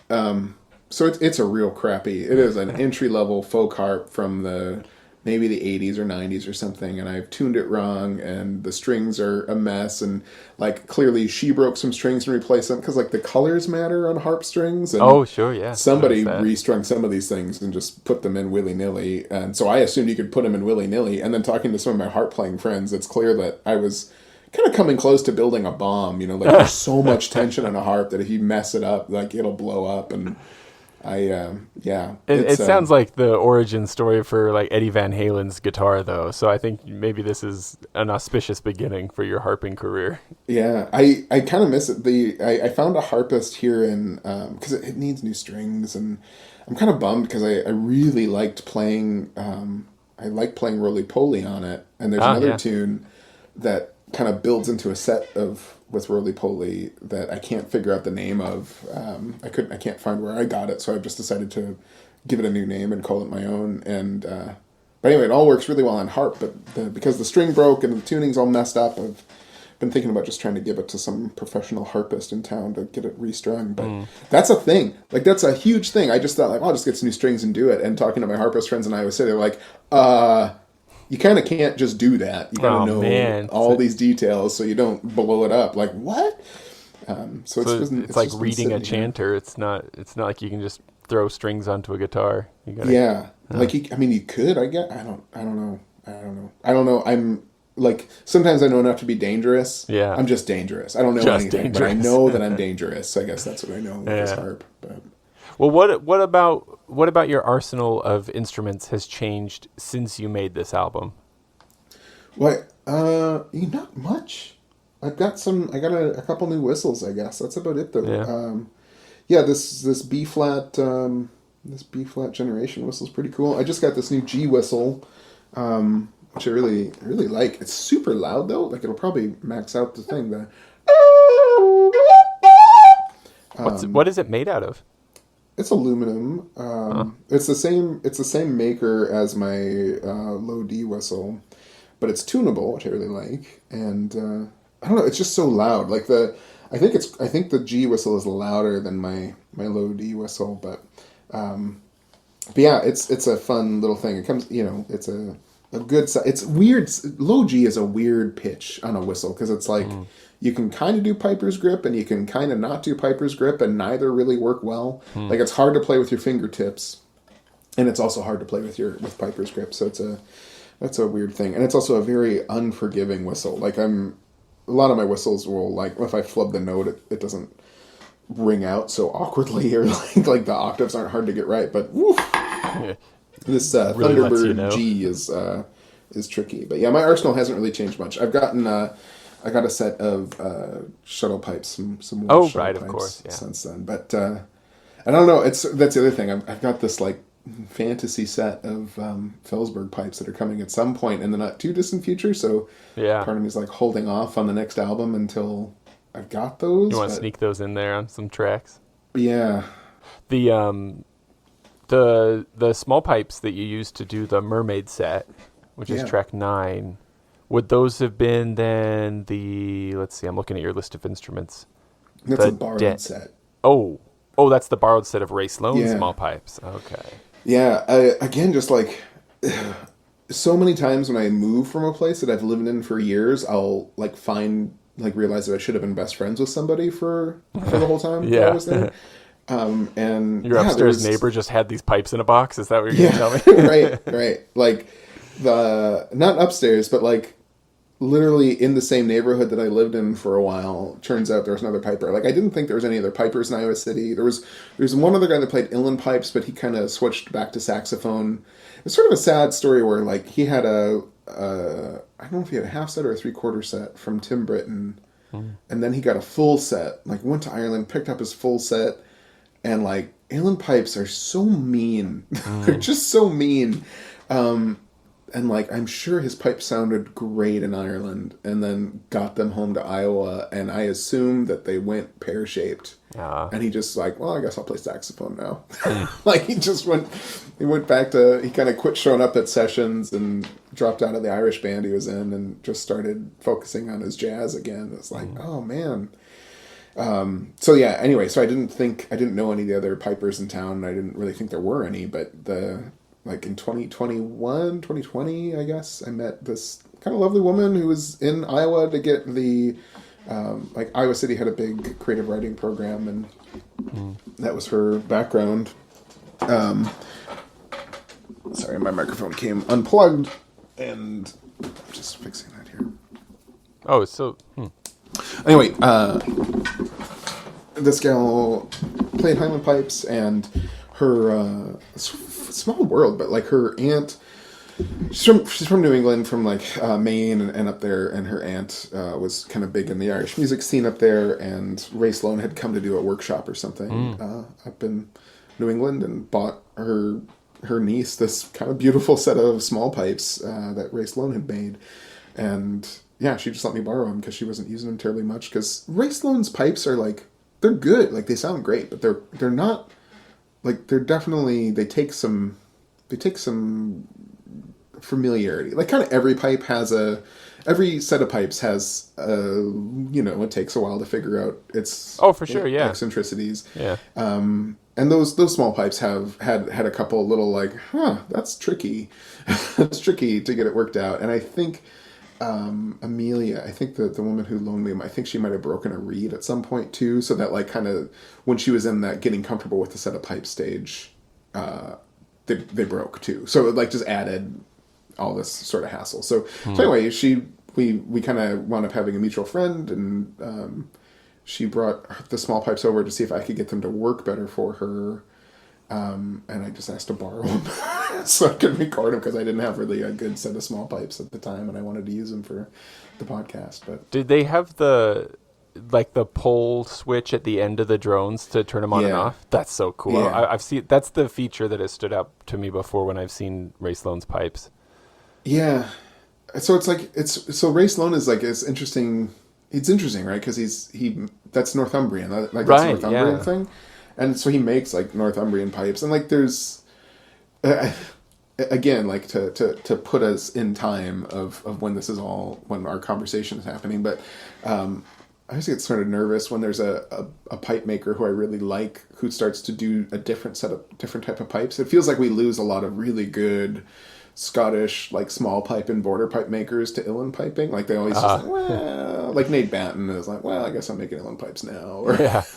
So it's a real crappy. It is an entry level folk harp from maybe the 80s or 90s or something, and I've tuned it wrong, and the strings are a mess, and like clearly she broke some strings and replaced them because like the colors matter on harp strings. And oh sure, yeah. Somebody restrung some of these things and just put them in willy nilly, and so I assumed you could put them in willy nilly. And then talking to some of my harp playing friends, it's clear that I was kind of coming close to building a bomb. You know, like there's so much tension on a harp that if you mess it up, like it'll blow up. And it sounds like the origin story for like Eddie Van Halen's guitar, though. So I think maybe this is an auspicious beginning for your harping career. Yeah, I kind of miss it. I found a harpist here in because it needs new strings, and I'm kind of bummed because I really liked playing. I like playing Roly Poly on it, and there's another tune that kind of builds into a set with Roly Poly that I can't figure out the name of. I can't find where I got it, so I've just decided to give it a new name and call it my own. And but anyway, it all works really well on harp. But because the string broke and the tuning's all messed up, I've been thinking about just trying to give it to some professional harpist in town to get it restrung. But that's a thing. Like that's a huge thing. I just thought like, I'll just get some new strings and do it. And talking to my harpist friends in Iowa City, they're like, you kind of can't just do that. You got to know all these details so you don't blow it up. Like what? So it's like reading a chanter. It's not like you can just throw strings onto a guitar. You gotta, like you could. I don't know. I'm like sometimes I know enough to be dangerous. Yeah. I'm just dangerous. I don't know anything, but I know that I'm dangerous. I guess that's what I know with this harp. But. Well, what about your arsenal of instruments has changed since you made this album? What? Not much. I got a couple new whistles, I guess. That's about it though. Yeah. This B flat generation whistle is pretty cool. I just got this new G whistle, which I really really like. It's super loud though. Like it'll probably max out the thing. What is it made out of? It's aluminum. It's the same maker as my low D whistle, but it's tunable, which I really like. And I don't know, it's just so loud. Like I think the G whistle is louder than my low D whistle, but yeah, it's a fun little thing. It comes, it's a good. It's weird. Low G is a weird pitch on a whistle because it's like. You can kind of do piper's grip and you can kind of not do piper's grip, and neither really work well. Like it's hard to play with your fingertips, and it's also hard to play with piper's grip. So that's a weird thing, and it's also a very unforgiving whistle. Like a lot of my whistles will like if I flub the note, it doesn't ring out so awkwardly, or like the octaves aren't hard to get right. But woof, this really Thunderbird G is tricky. But yeah, my arsenal hasn't really changed much. I got a set of shuttle pipes, some more shuttle pipes of course, yeah. Since then. But I don't know. That's the other thing. I've got this like fantasy set of Felsberg pipes that are coming at some point in the not too distant future. So part of me is like holding off on the next album until I've got those. You want to sneak those in there on some tracks? Yeah. The small pipes that you used to do the Mermaid set, which is track 9. Would those have been then let's see, I'm looking at your list of instruments. That's a borrowed set. Oh, that's the borrowed set of Ray Sloan's small pipes. Okay. Yeah, again, just like so many times when I move from a place that I've lived in for years, I'll like realize that I should have been best friends with somebody for the whole time that I was there. And your upstairs neighbor just had these pipes in a box. Is that what you're going to tell me? Right. Like not upstairs, but like literally in the same neighborhood that I lived in for a while. Turns out there was another piper. Like I didn't think there was any other pipers in Iowa City. There's one other guy that played uilleann pipes, but he kind of switched back to saxophone. It's sort of a sad story where like he had I don't know if he had a half set or a 3/4 set from Tim Britton, and then he got a full set. Like went to Ireland, picked up his full set, and like uilleann pipes are so mean. They're just so mean. and like I'm sure his pipes sounded great in Ireland, and then got them home to Iowa, and I assumed that they went pear-shaped. And he just like, well, I guess I'll play saxophone now. Like he went back to, he kind of quit showing up at sessions and dropped out of the Irish band he was in and just started focusing on his jazz again. It's like, oh man. So yeah, anyway, so I didn't know any of the other pipers in town. I didn't really think there were any, but like in 2020, I guess, I met this kind of lovely woman who was in Iowa to get the, like Iowa City had a big creative writing program, and that was her background. Sorry, my microphone came unplugged, and I'm just fixing that here. Oh, so... Anyway, this gal played highland pipes, and her small world, but like her aunt, she's from New England, from like Maine and up there, and her aunt was kind of big in the Irish music scene up there, and Ray Sloan had come to do a workshop or something up in New England, and bought her niece this kind of beautiful set of small pipes that Ray Sloan had made, and yeah, she just let me borrow them because she wasn't using them terribly much, because Ray Sloan's pipes are like, they're good, like they sound great, but they're not, like they're definitely, they take some familiarity. Like kind of every set of pipes has it takes a while to figure out its eccentricities. Yeah. And those small pipes have had a couple little like, that's tricky. It's tricky to get it worked out. And I think Amelia, I think the woman who loaned me them, I think she might have broken a reed at some point too, so that like kind of when she was in that getting comfortable with the set of pipe stage, they broke too. So it like just added all this sort of hassle. So anyway, we kind of wound up having a mutual friend, and she brought the small pipes over to see if I could get them to work better for her. And I just asked to borrow them so I could record them, because I didn't have really a good set of small pipes at the time, and I wanted to use them for the podcast. But did they have the pull switch at the end of the drones to turn them on and off? That's so cool. Yeah. I've seen, that's the feature that has stood out to me before when I've seen Ray Sloan's pipes. Yeah. So it's like, so Ray Sloan is like, it's interesting. It's interesting, right? Because that's Northumbrian. Like that's a Northumbrian thing. And so he makes like Northumbrian pipes, and like there's, again, like to put us in time of when this is all, when our conversation is happening. But I always get sort of nervous when there's a pipe maker who I really like, who starts to do a different type of pipes. It feels like we lose a lot of really good Scottish like small pipe and border pipe makers to uilleann piping. Like they always just like Nate Banton is like, well, I guess I'm making uilleann pipes now, or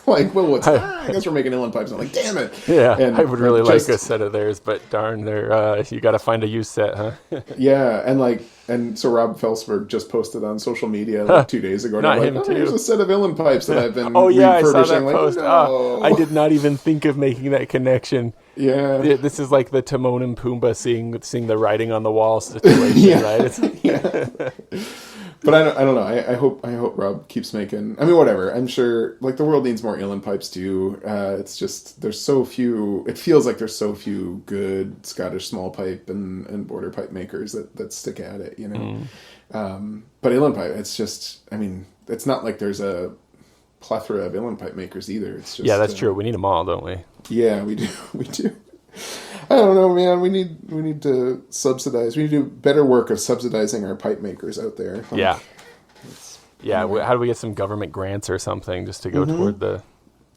like, well, I guess we're making uilleann pipes. I'm like, damn it. Yeah, and I would really like a set of theirs, but darn, they're you got to find a used set, huh? Yeah, and so Rob Felsberg just posted on social media like 2 days ago. Not like, him too. Here's a set of uilleann pipes that I've been refurbishing. I saw that like, post. No. I did not even think of making that connection. Yeah, this is like the Timon and Pumbaa seeing the writing on the wall situation, right? It's But I don't know. I hope Rob keeps making. I mean, whatever. I'm sure. Like the world needs more uilleann pipes too. It's just there's so few. It feels like there's so few good Scottish small pipe and border pipe makers that stick at it. You know. But uilleann pipe, it's just. I mean, it's not like there's a plethora of uilleann pipe makers either. It's just. Yeah, that's true. We need them all, don't we? Yeah, we do. We do. I don't know, man. We need to subsidize. We need to do better work of subsidizing our pipe makers out there. Like, anyway. How do we get some government grants or something just to go toward the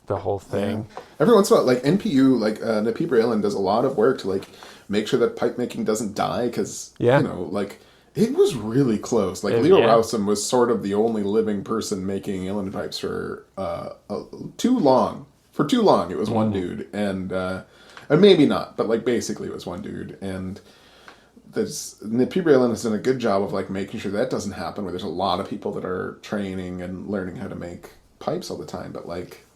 whole thing? Yeah. Every once in a while, like NPU, like Napibra Uilleann does a lot of work to like make sure that pipe making doesn't die, because you know, like it was really close. Like Leo Rowson was sort of the only living person making uilleann pipes for too long. For too long, it was one dude, and maybe not, but like basically it was one dude. And Napibra Uilleann has done a good job of like making sure that doesn't happen, where there's a lot of people that are training and learning how to make pipes all the time. But like,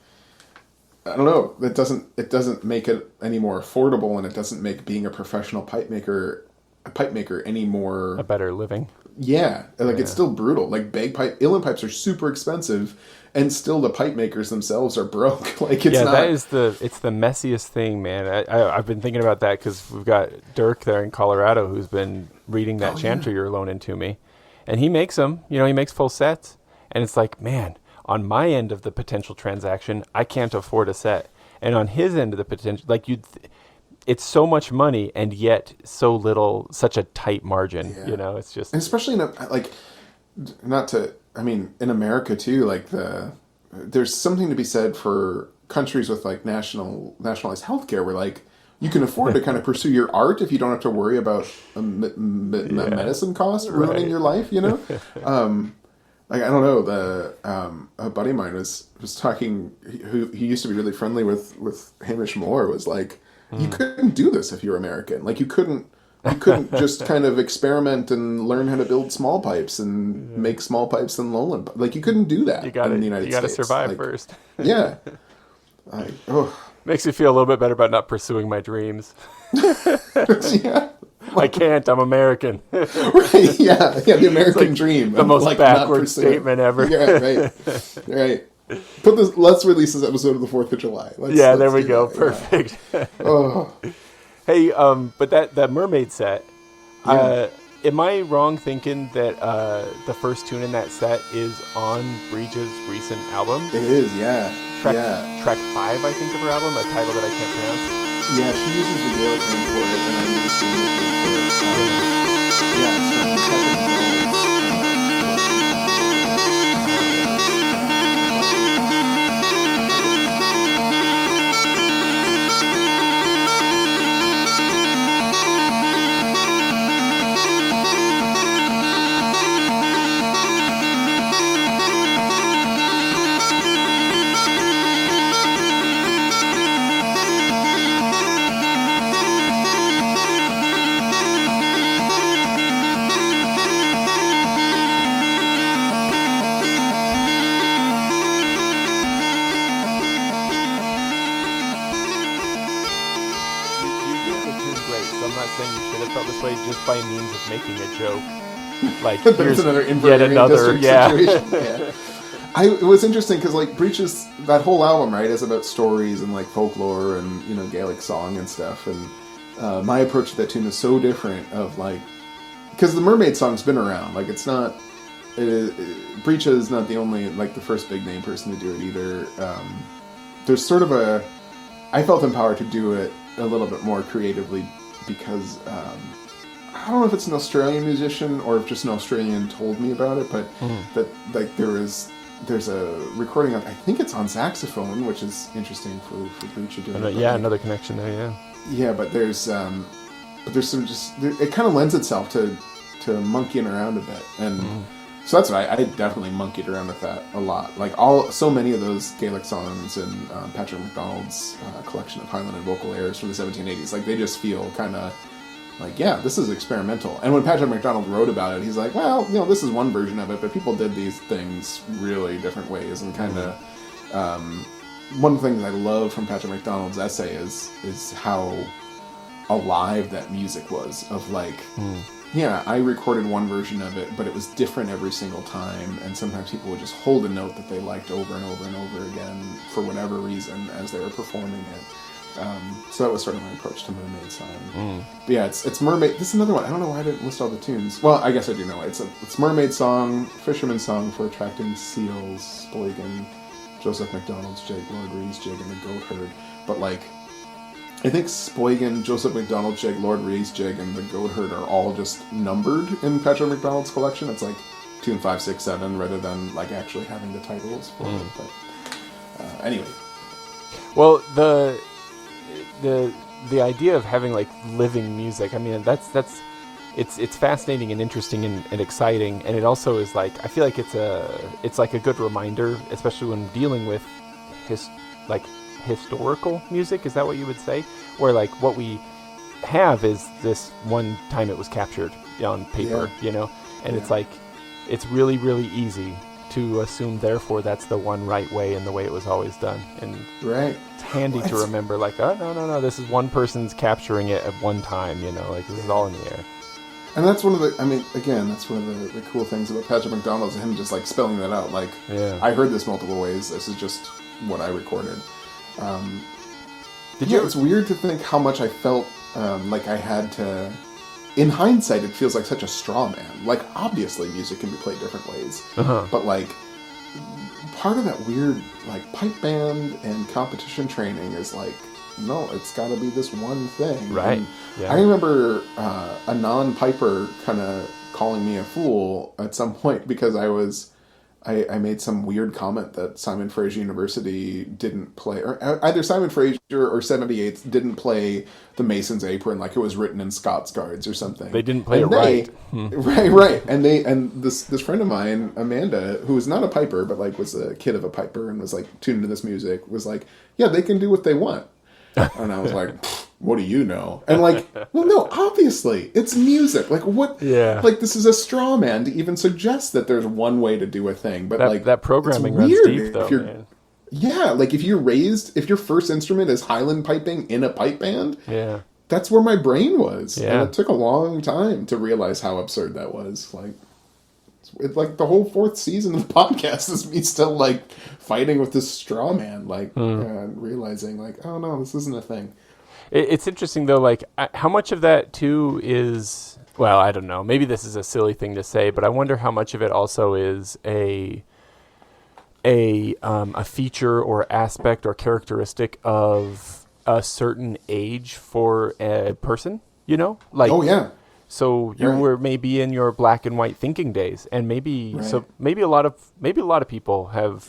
I don't know, it doesn't make it any more affordable, and it doesn't make being a professional pipe maker pipe maker any more a better living. Yeah, like it's still brutal. Like uilleann pipes are super expensive, and still the pipe makers themselves are broke. Like it's not. That is it's the messiest thing, man. I've been thinking about that because we've got Dirk there in Colorado who's been reading that chanter you're loaning to me, and he makes them. You know, he makes full sets, and it's like, man, on my end of the potential transaction, I can't afford a set, and on his end of the potential, like it's so much money and yet so little, such a tight margin. You know, it's just, and especially in in America too. Like there's something to be said for countries with like nationalized healthcare, where like you can afford to kind of pursue your art if you don't have to worry about a medicine cost ruining your life. You know, like I don't know. A buddy of mine was talking. He used to be really friendly with Hamish Moore. Was like, you couldn't do this if you were American. Like you couldn't just kind of experiment and learn how to build small pipes and make small pipes in lowland. Like you couldn't do that in the United States. You got to survive first. Yeah. Makes me feel a little bit better about not pursuing my dreams. Yeah. I can't. I'm American. Right. Yeah. The American dream. The most backwards statement ever. Yeah. Right. Let's release this episode of the 4th of July. There we go. Perfect. Yeah. Oh. Hey, but that mermaid set, am I wrong thinking that the first tune in that set is on Breach's recent album? It is, yeah. Track 5, I think, of her album, a title that I can't pronounce. Yeah, she uses the Gaelic name for it, and I'm using the name for it. It's from just by means of making a joke. Like, here's another situation. It was interesting because like Breach's that whole album, right, is about stories and like folklore and, you know, Gaelic song and stuff. And my approach to that tune is so different of like, because the Mermaid song's been around. Like it's not, Breach is not the only, like the first big name person to do it either. There's sort of I felt empowered to do it a little bit more creatively because I don't know if it's an Australian musician or if just an Australian told me about it, but that like there's a recording of, I think it's on saxophone, which is interesting for Breach to do. Another connection there, Yeah, but there's some just it kind of lends itself to monkeying around a bit, and so that's why I definitely monkeyed around with that a lot. Like so many of those Gaelic songs in Patrick MacDonald's collection of Highland and vocal airs from the 1780s, like they just feel kind of like, yeah, this is experimental. And when Patrick MacDonald wrote about it, he's like, well, you know, this is one version of it, but people did these things really different ways. And kind of one thing that I love from Patrick MacDonald's essay is how alive that music was. Of like, yeah, I recorded one version of it, but it was different every single time. And sometimes people would just hold a note that they liked over and over and over again for whatever reason as they were performing it. So that was sort of my approach to Mermaid Song. But yeah, it's Mermaid. This is another one. I don't know why I didn't list all the tunes. Well, I guess I do know it. It's Mermaid Song, Fisherman's Song for Attracting Seals, Spolgan, Joseph MacDonald's Jig, Lord Rees Jig, and the Goat Herd. But like, I think Spolgan, Joseph MacDonald Jig, Lord Rees Jig, and the Goat Herd are all just numbered in Patrick MacDonald's collection. It's like tune 5, 6, 7, rather than like actually having the titles for it. But anyway. Well, the idea of having like living music, I mean, it's fascinating and interesting and exciting, and it also is like, I feel like it's like a good reminder, especially when dealing with historical music. Is that what you would say? Where like what we have is this one time it was captured on paper, you know, and it's like, it's really, really easy to assume, therefore, that's the one right way and the way it was always done. And it's handy to remember, like, oh, no, this is one person's capturing it at one time, you know, like, this is all in the air. And that's one of the, I mean, again, that's one of the cool things about Patrick McDonald's and him just like spelling that out. Like, I heard this multiple ways. This is just what I recorded. It's weird to think how much I felt like I had to. In hindsight, it feels like such a straw man. Like, obviously, music can be played different ways, but like, part of that weird like pipe band and competition training is like, no, it's got to be this one thing, right? I remember a non-piper kind of calling me a fool at some point because I made some weird comment that Simon Fraser University didn't play, or either Simon Fraser or 78th didn't play the Mason's Apron like it was written in Scots Guards or something. They didn't play it right. Right. And this friend of mine, Amanda, who was not a piper, but like was a kid of a piper and was like tuned into this music, was like, yeah, they can do what they want. And I was like, what do you know? And like, well, no, obviously it's music. Like what? Yeah. Like this is a straw man to even suggest that there's one way to do a thing. But that programming runs deep, though. Man. Yeah, like if your first instrument is highland piping in a pipe band, that's where my brain was. Yeah. And it took a long time to realize how absurd that was. Like, it's like the whole fourth season of the podcast is me still like fighting with this straw man, like realizing like, oh no, this isn't a thing. It's interesting though, like how much of that too is, well, I don't know, maybe this is a silly thing to say, but I wonder how much of it also is a feature or aspect or characteristic of a certain age for a person, you know? Like, oh yeah. So you were maybe in your black and white thinking days, and maybe maybe a lot of people have,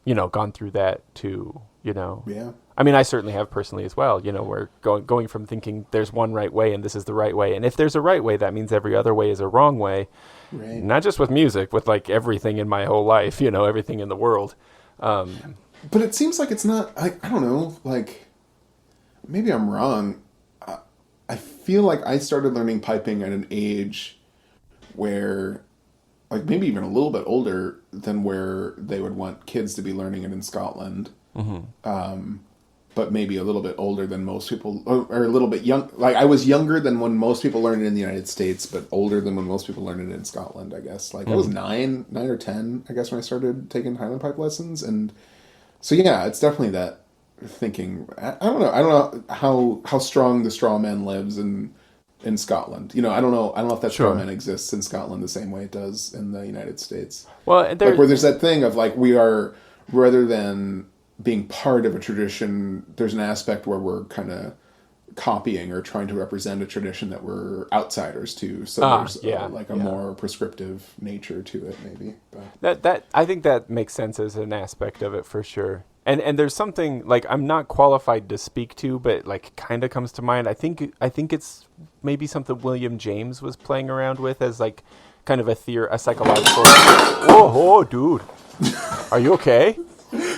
you know, gone through that too, you know. Yeah. I mean, I certainly have personally as well. You know, we're going from thinking there's one right way and this is the right way, and if there's a right way, that means every other way is a wrong way. Right. Not just with music, with like everything in my whole life, you know, everything in the world. But it seems like it's not. I don't know. Like, maybe I'm wrong. I feel like I started learning piping at an age where, like maybe even a little bit older than where they would want kids to be learning it in Scotland. But maybe a little bit older than most people, or a little bit young. Like I was younger than when most people learn it in the United States, but older than when most people learn it in Scotland, I guess. Like I was 9 or 10, I guess, when I started taking Highland pipe lessons. And so, yeah, it's definitely that thinking. I don't know how strong the straw man lives in Scotland. You know, I don't know if that straw man exists in Scotland the same way it does in the United States. Well, like where there's that thing of like we are, rather than being part of a tradition, there's an aspect where we're kind of copying or trying to represent a tradition that we're outsiders to. So there's a more prescriptive nature to it, maybe. But. That I think that makes sense as an aspect of it for sure. And there's something like I'm not qualified to speak to, but like kind of comes to mind. I think it's maybe something William James was playing around with as like kind of a psychological. Whoa, dude, are you okay?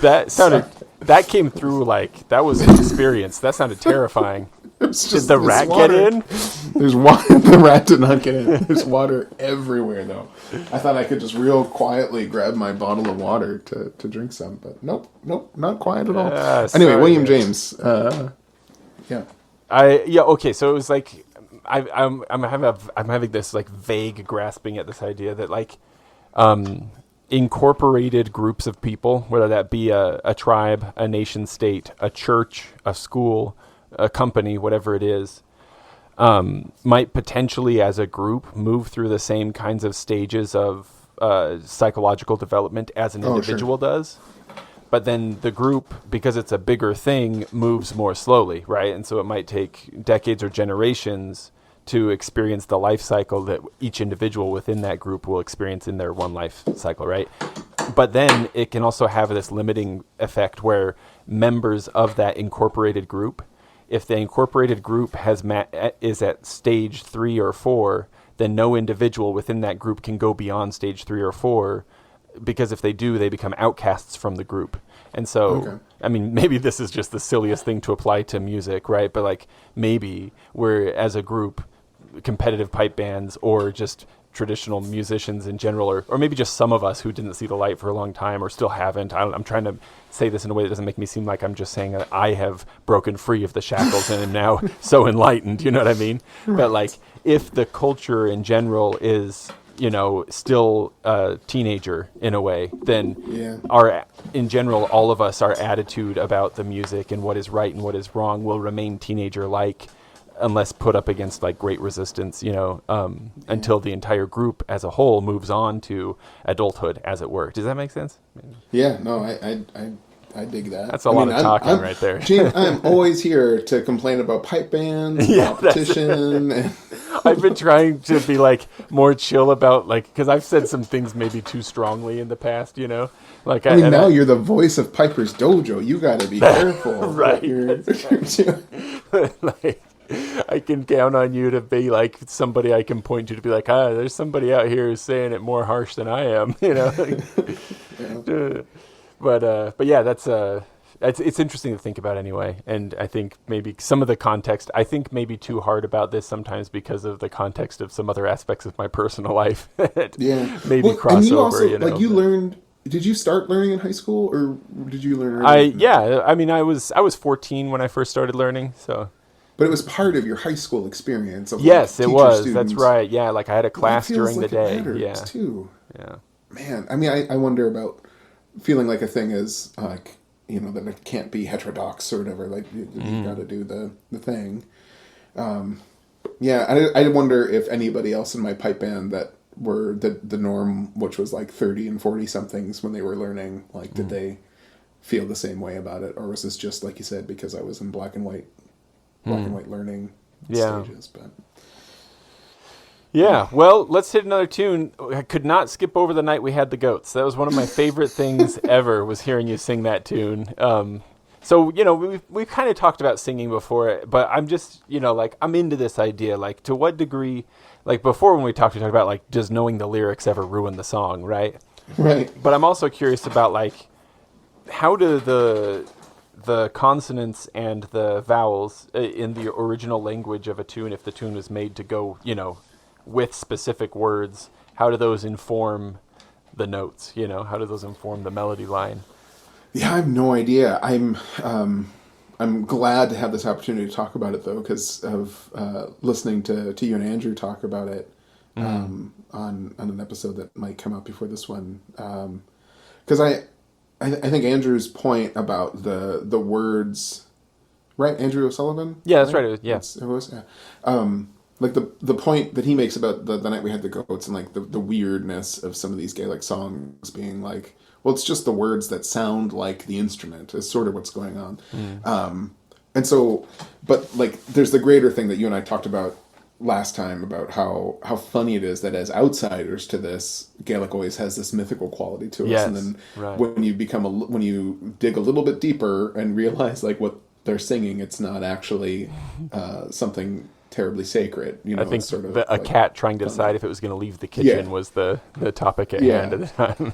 That came through like that was an experience. That sounded terrifying. Did the rat get in? There's water. The rat did not get in. There's water everywhere, though. I thought I could just real quietly grab my bottle of water to drink some, but nope, not quiet at all. Anyway, William James. Okay, so it was like I'm having this like vague grasping at this idea that like incorporated groups of people, whether that be a tribe, a nation state, a church, a school, a company, whatever it is, might potentially as a group move through the same kinds of stages of psychological development as an individual does. But then the group, because it's a bigger thing, moves more slowly, right? And so it might take decades or generations to experience the life cycle that each individual within that group will experience in their one life cycle, right? But then it can also have this limiting effect where members of that incorporated group, if the incorporated group is at stage 3 or 4, then no individual within that group can go beyond stage 3 or 4, because if they do, they become outcasts from the group. And so, I mean, maybe this is just the silliest thing to apply to music, right? But like maybe we're, as a group, competitive pipe bands or just traditional musicians in general, or maybe just some of us who didn't see the light for a long time or still haven't. I'm trying to say this in a way that doesn't make me seem like I'm just saying that I have broken free of the shackles and am now so enlightened, you know what I mean? Right. But like, if the culture in general is, still a teenager in a way, then in general, all of us, our attitude about the music and what is right and what is wrong will remain teenager-like, unless put up against like great resistance, until the entire group as a whole moves on to adulthood, as it were. Does that make sense? Yeah, no, I dig that. That's a lot of talking right there. Gene, I'm always here to complain about pipe bands, competition. I've been trying to be like more chill about because I've said some things maybe too strongly in the past, Like now you're the voice of Piper's Dojo. You got to be careful, right? Like, I can count on you to be like somebody I can point to be like, there's somebody out here who's saying it more harsh than I am, But yeah, it's interesting to think about anyway. And I think maybe some of the context, I think maybe too hard about this sometimes because of the context of some other aspects of my personal life. Maybe cross and you over. Also, you learned. Did you start learning in high school, or did you learn? I was 14 when I first started learning, so. But it was part of your high school experience. Of yes, it was. Students. That's right. Yeah, like I had a class during the day. Yeah, too. Yeah. Man, I mean, I wonder about feeling like a thing is like that it can't be heterodox or whatever. Like you got to do the thing. I wonder if anybody else in my pipe band that were the norm, which was like 30 and 40 somethings when they were learning, like did they feel the same way about it, or was this just like you said because I was in black and white learning stages? But yeah, well, let's hit another tune. I could not skip over The Night We Had the Goats. That was one of my favorite things ever, was hearing you sing that tune. So, we've kind of talked about singing before, but I'm just, I'm into this idea, like, to what degree, like, before when we talked about, like, does knowing the lyrics ever ruin the song, right? Right. But I'm also curious about, like, how do the consonants and the vowels in the original language of a tune, if the tune was made to go, with specific words, how do those inform the notes? How do those inform the melody line? Yeah, I have no idea. I'm glad to have this opportunity to talk about it, though, because of listening to you and Andrew talk about it on an episode that might come out before this one. Because I think Andrew's point about the words, right? Andrew O'Sullivan? Yeah, that's right. It was. Like the point that he makes about the Night We Had the Goats and like the weirdness of some of these Gaelic songs being like, well, it's just the words that sound like the instrument is sort of what's going on. And so, but like, there's the greater thing that you and I talked about last time about how funny it is that as outsiders to this, Gaelic always has this mythical quality to us. Yes, and then right. when you dig a little bit deeper and realize like what they're singing, it's not actually something terribly sacred. I think sort of a cat trying to decide if it was going to leave the kitchen was the topic at hand at the time.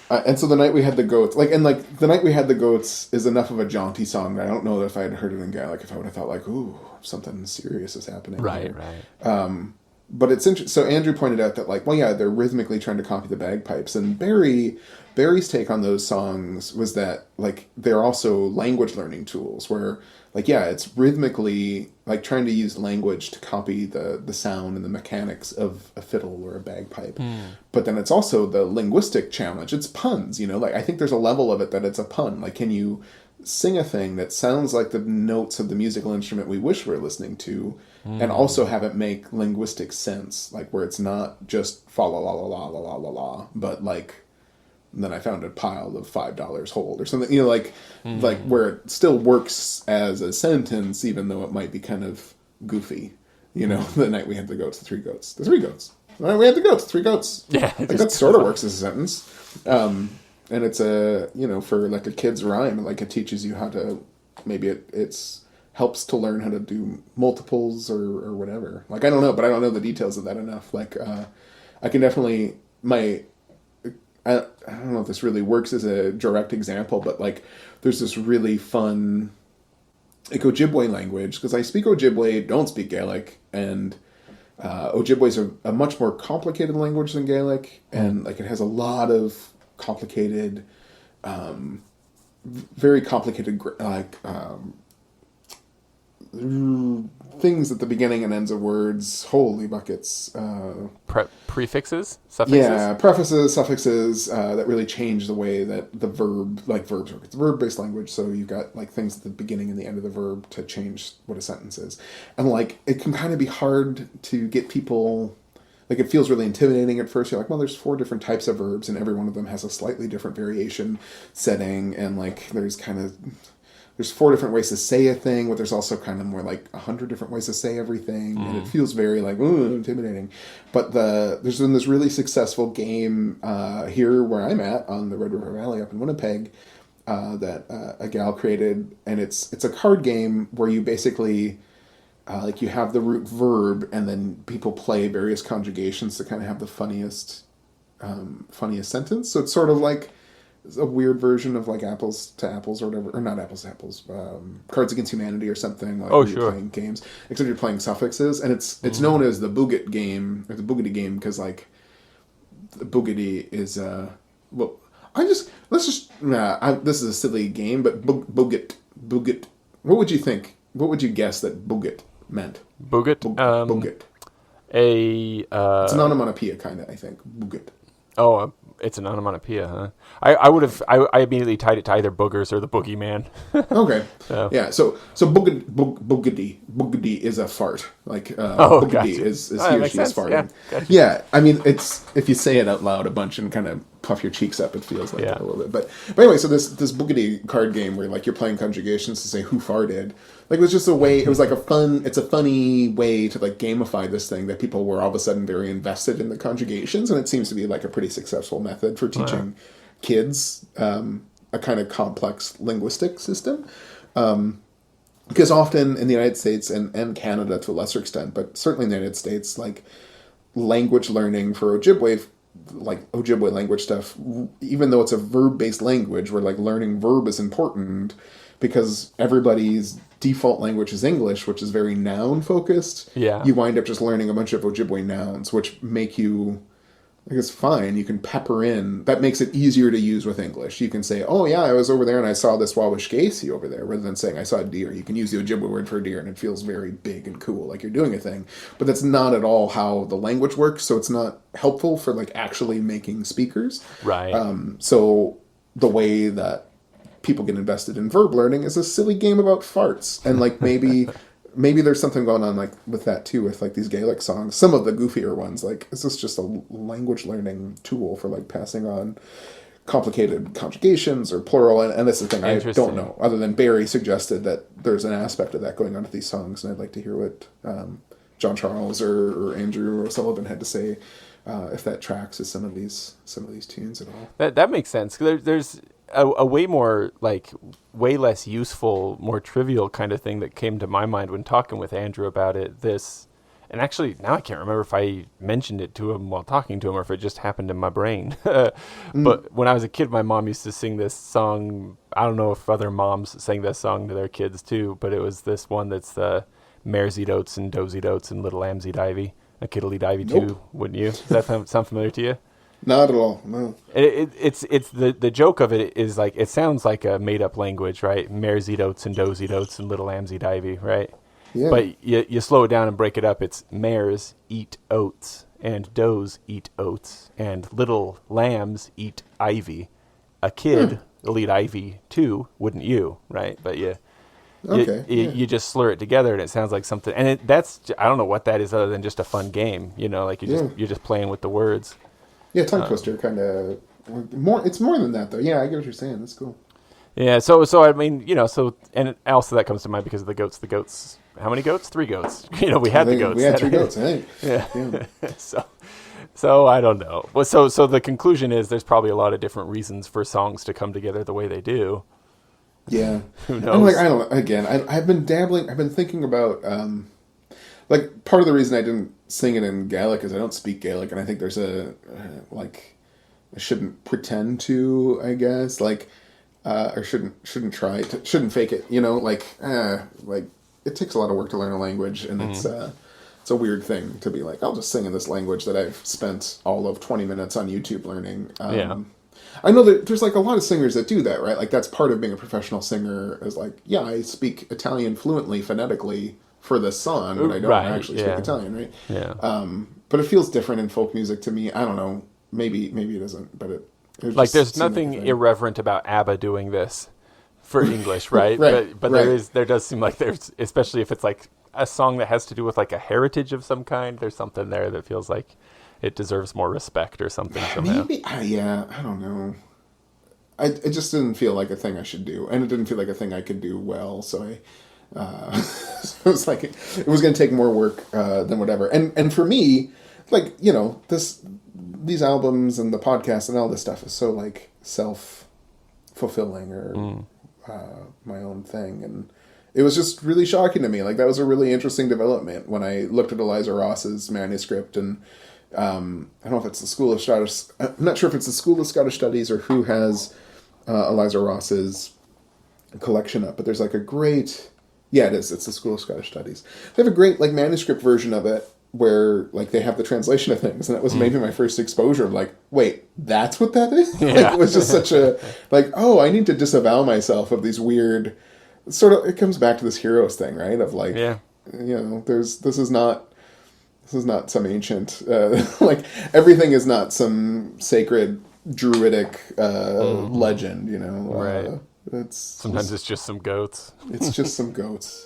And so The Night We Had the Goats, The Night We Had the Goats is enough of a jaunty song that I don't know that if I had heard it in Gaelic, if I would have thought like, ooh, something serious is happening. Right. But it's interesting. So Andrew pointed out that they're rhythmically trying to copy the bagpipes, and Barry's take on those songs was that they're also language learning tools where it's rhythmically trying to use language to copy the sound and the mechanics of a fiddle or a bagpipe. But then it's also the linguistic challenge. It's puns, I think there's a level of it that it's a pun. Can you sing a thing that sounds like the notes of the musical instrument we wish we were listening to and also have it make linguistic sense, where it's not just fa la la la la la la la la, but then I found a pile of $5 hold or something, where it still works as a sentence, even though it might be kind of goofy. The night we had the goats, the three goats, the three goats. The night we had the goats, three goats. Yeah, that sort of works as a sentence. And it's for a kid's rhyme, it teaches you how to, maybe it's helps to learn how to do multiples or whatever. I don't know, but I don't know the details of that enough. I can definitely, I don't know if this really works as a direct example, but there's this really fun Ojibwe language, because I speak Ojibwe, don't speak Gaelic, and Ojibwe is a much more complicated language than Gaelic, and like it has a lot of complicated, very complicated things at the beginning and ends of words. Holy buckets! Prefixes, suffixes. Yeah, prefaces, suffixes that really change the way that the verbs work. It's a verb-based language, so you've got like things at the beginning and the end of the verb to change what a sentence is, and like it can kind of be hard to get people. Like it feels really intimidating at first. You're like, well, there's 4 different types of verbs, and every one of them has a slightly different variation setting, and like there's 4 different ways to say a thing, but there's also kind of more like 100 different ways to say everything, and it feels very like intimidating. But there's been this really successful game here where I'm at on the Red River Valley up in Winnipeg that a gal created, and it's a card game where you basically like you have the root verb, and then people play various conjugations to kind of have the funniest sentence. So it's sort of like a weird version of like Apples to Apples or whatever, or not Apples to Apples, Cards Against Humanity or something. Like sure. Playing games, except you're playing suffixes, and it's known as the Boogit game or the Boogity game because like the Boogity is this is a silly game, but Boogit. What would you think? What would you guess that Boogit meant? Boogit. Boogit. It's an onomatopoeia kind of, I think. Boogit. Oh, it's an onomatopoeia, huh? I immediately tied it to either boogers or the boogeyman. Okay. Yeah. So boogity is a fart. Like boogity gotcha. is he that or makes she is sense. farting. Yeah, gotcha. Yeah. I mean, it's if you say it out loud a bunch and kind of puff your cheeks up, it feels like that a little bit. But anyway, so this boogity card game where like you're playing conjugations to say who farted. Like it was just a way. It was like it's a funny way to like gamify this thing that people were all of a sudden very invested in the conjugations, and it seems to be like a pretty successful method for teaching kids a kind of complex linguistic system. Because often in the United States and Canada to a lesser extent, but certainly in the United States, like language learning for Ojibwe, like Ojibwe language stuff, even though it's a verb-based language where like learning verb is important because everybody's default language is English, which is very noun focused. Yeah. You wind up just learning a bunch of Ojibwe nouns, which make you, like, it's fine. You can pepper in. That makes it easier to use with English. You can say, oh yeah, I was over there and I saw this Wawashkasi over there, rather than saying I saw a deer. You can use the Ojibwe word for deer and it feels very big and cool, like you're doing a thing. But that's not at all how the language works, so it's not helpful for like actually making speakers. Right. So the way that people get invested in verb learning is a silly game about farts. And like maybe there's something going on like with that too, with like these Gaelic songs, some of the goofier ones. Like, is this just a language learning tool for like passing on complicated conjugations or plural? And this is the thing, I don't know, other than Barry suggested that there's an aspect of that going on to these songs, and I'd like to hear what John Charles or Andrew O'Sullivan had to say, if that tracks with some of these tunes at all. That makes sense. There's a way more, like, way less useful, more trivial kind of thing that came to my mind when talking with Andrew about it. And actually, now I can't remember if I mentioned it to him while talking to him or if it just happened in my brain. But when I was a kid, my mom used to sing this song. I don't know if other moms sang this song to their kids too, but it was this one that's the Mares Eat Oats and Does Eat Oats and Little Lambs Eat Ivy. A kid'll eat ivy too, wouldn't you? Does that sound familiar to you? Not at all, no. It's the joke of it is like, it sounds like a made up language, right? Mares eat oats and does eat oats and little lambs eat ivy, right? Yeah. But you slow it down and break it up. It's mares eat oats and does eat oats and little lambs eat ivy. A kid will eat ivy too, wouldn't you? Right? But you just slur it together and it sounds like something. And that's, I don't know what that is other than just a fun game. You know, like you're just playing with the words. Yeah, tongue twister kind of more. It's more than that though. Yeah, I get what you're saying. That's cool. Yeah, so I mean, you know, and also that comes to mind because of the goats. The goats. How many goats? 3 goats. You know, we had the goats. We had 3 goats. I think. Yeah. So I don't know. Well, so the conclusion is there's probably a lot of different reasons for songs to come together the way they do. Yeah. Who knows? I'm like, I don't know. Again, I've been dabbling. I've been thinking about like part of the reason I didn't sing it in Gaelic is I don't speak Gaelic, and I think there's I shouldn't pretend to, I guess, like, or shouldn't try to, shouldn't fake it, you know, like it takes a lot of work to learn a language, and it's it's a weird thing to be like, I'll just sing in this language that I've spent all of 20 minutes on YouTube learning. I know that there's like a lot of singers that do that, right? Like that's part of being a professional singer is like, yeah, I speak Italian fluently, phonetically for this song, but I don't actually speak Italian, right? Yeah. But it feels different in folk music to me. I don't know. Maybe it doesn't, but it like there's nothing irreverent about ABBA doing this for English, right? But there does seem like there's, especially if it's like a song that has to do with like a heritage of some kind, there's something there that feels like it deserves more respect or something somehow. Maybe, I don't know. It just didn't feel like a thing I should do, and it didn't feel like a thing I could do well. So so it was like it was going to take more work than whatever. And for me, like these albums and the podcast and all this stuff is so like self-fulfilling or my own thing, and it was just really shocking to me. Like that was a really interesting development when I looked at Eliza Ross's manuscript and. I don't know if it's the School of Scottish. I'm not sure if it's the School of Scottish Studies or who has Eliza Ross's collection up. But there's like a great, it is. It's the School of Scottish Studies. They have a great like manuscript version of it where like they have the translation of things, and that was maybe my first exposure. I'm like, wait, that's what that is. Like, it was just such a like, oh, I need to disavow myself of these weird. Sort of, it comes back to this heroes thing, right? Of like, this is not some ancient, like everything is not some sacred druidic legend, Right. Sometimes it's just some goats. It's just some goats.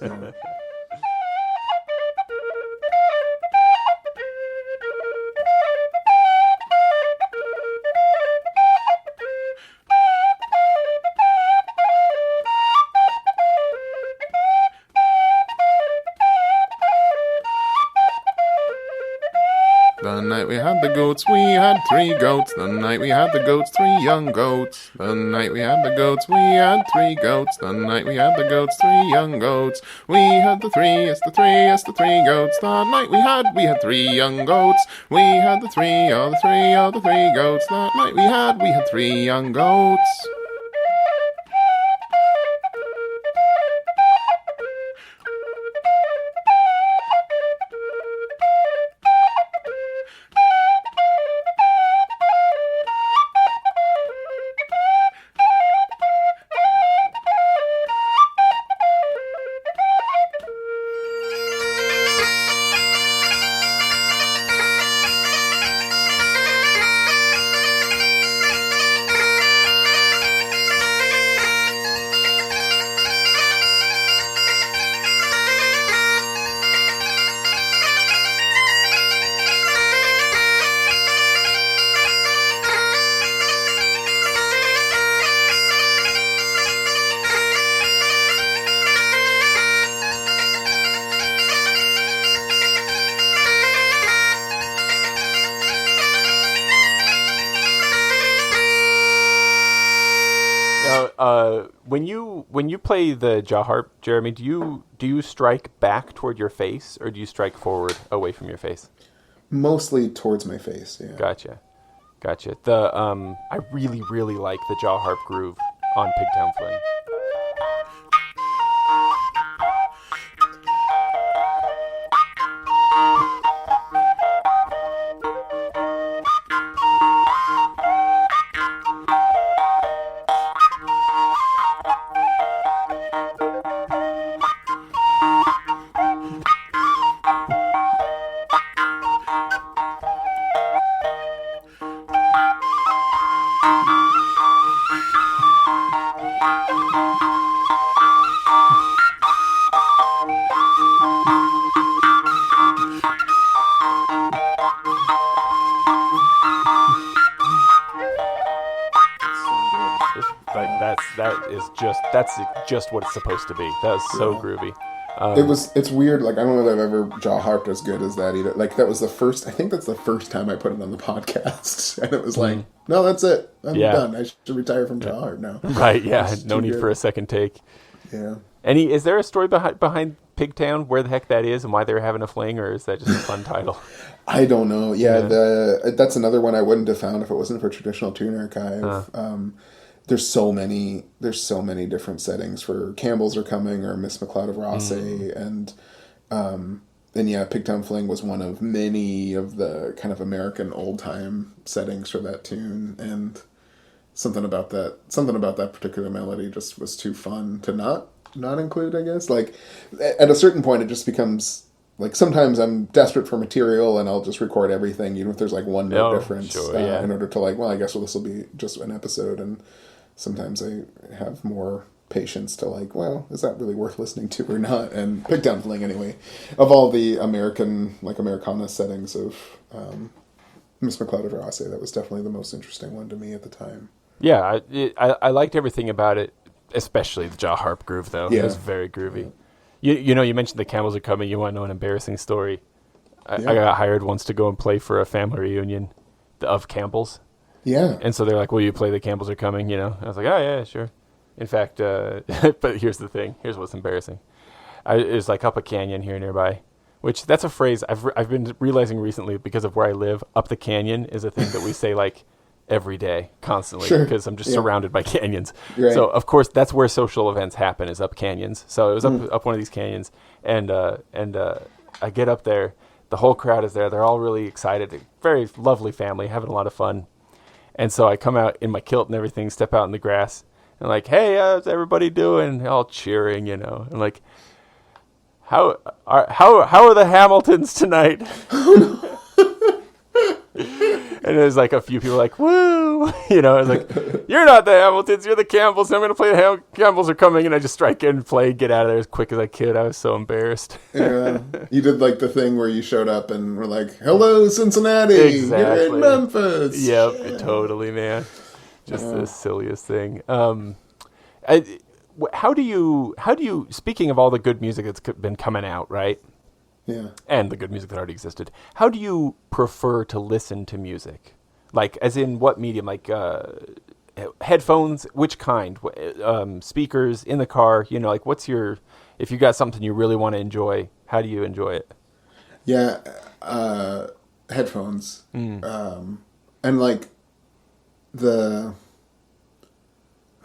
The night we had the goats, we had 3 goats. The night we had the goats, 3 young goats. The night we had the goats, we had 3 goats. The night we had the goats, 3 young goats. We had the 3, yes the 3, yes the 3 goats. The night we had 3 young goats. We had the 3, oh the 3, oh the 3 goats. That night we had 3 young goats. When you play the jaw harp, Jeremy, do you strike back toward your face or do you strike forward away from your face? Mostly towards my face. Yeah. Gotcha. I really like the jaw harp groove on Pigtown Fling. That's just what it's supposed to be. That was so groovy. It's weird. Like I don't know that I've ever jaw harped as good as that either. Like that was I think that's the first time I put it on the podcast, and it was like, no, that's it. I'm done. I should retire from jaw harp now. Right? Yeah. No need for a second take. Yeah. Is there a story behind Pigtown? Where the heck that is, and why they're having a fling, or is that just a fun title? I don't know. Yeah. That's another one I wouldn't have found if it wasn't for Traditional Tune Archive. There's so many different settings for Campbells Are Coming or Miss MacLeod of Rothsay, and yeah, Pigtown Fling was one of many of the kind of American old time settings for that tune, and something about that particular melody just was too fun to not include, I guess. Like, at a certain point, it just becomes like, sometimes I'm desperate for material and I'll just record everything, even if there's like one note difference, in order to like, well, I guess this will be just an episode. And sometimes I have more patience to like, well, is that really worth listening to or not? And Pigtown Fling, anyway, of all the American, like Americana settings of Miss McLeod of Rosse, that was definitely the most interesting one to me at the time. Yeah, I liked everything about it, especially the jaw harp groove, though. Yeah. It was very groovy. You know, you mentioned the Campbells are coming. You want to know an embarrassing story? I got hired once to go and play for a family reunion of Campbells. Yeah. And so they're like, will you play The Campbells Are Coming? You know, I was like, oh, yeah, sure. In fact, but here's the thing. Here's what's embarrassing. It was like up a canyon here nearby, which that's a phrase I've been realizing recently because of where I live. Up the canyon is a thing that we say like every day, constantly, because I'm just surrounded by canyons. Right. So, of course, that's where social events happen, is up canyons. So it was up one of these canyons, and I get up there. The whole crowd is there. They're all really excited. Very lovely family, having a lot of fun. And so I come out in my kilt and everything, step out in the grass, and like, hey, how's everybody doing? All cheering, you know. And like, how are the Hamiltons tonight? And there's like a few people like, woo, you know. I was like, you're not the Hamiltons, you're the Campbells. And I'm going to play the Campbells Are Coming. And I just strike in, play, get out of there as quick as I could. I was so embarrassed. Yeah. You did like the thing where you showed up and were like, hello, Cincinnati. Exactly. You're in Memphis. Yep, yeah. Totally, man. Just the silliest thing. How do you, speaking of all the good music that's been coming out, right? Yeah. And the good music that already existed. How do you prefer to listen to music? Like, as in what medium? Like, headphones? Which kind? Speakers? In the car? You know, like, if you got something you really want to enjoy, how do you enjoy it? Yeah. Headphones. And like, I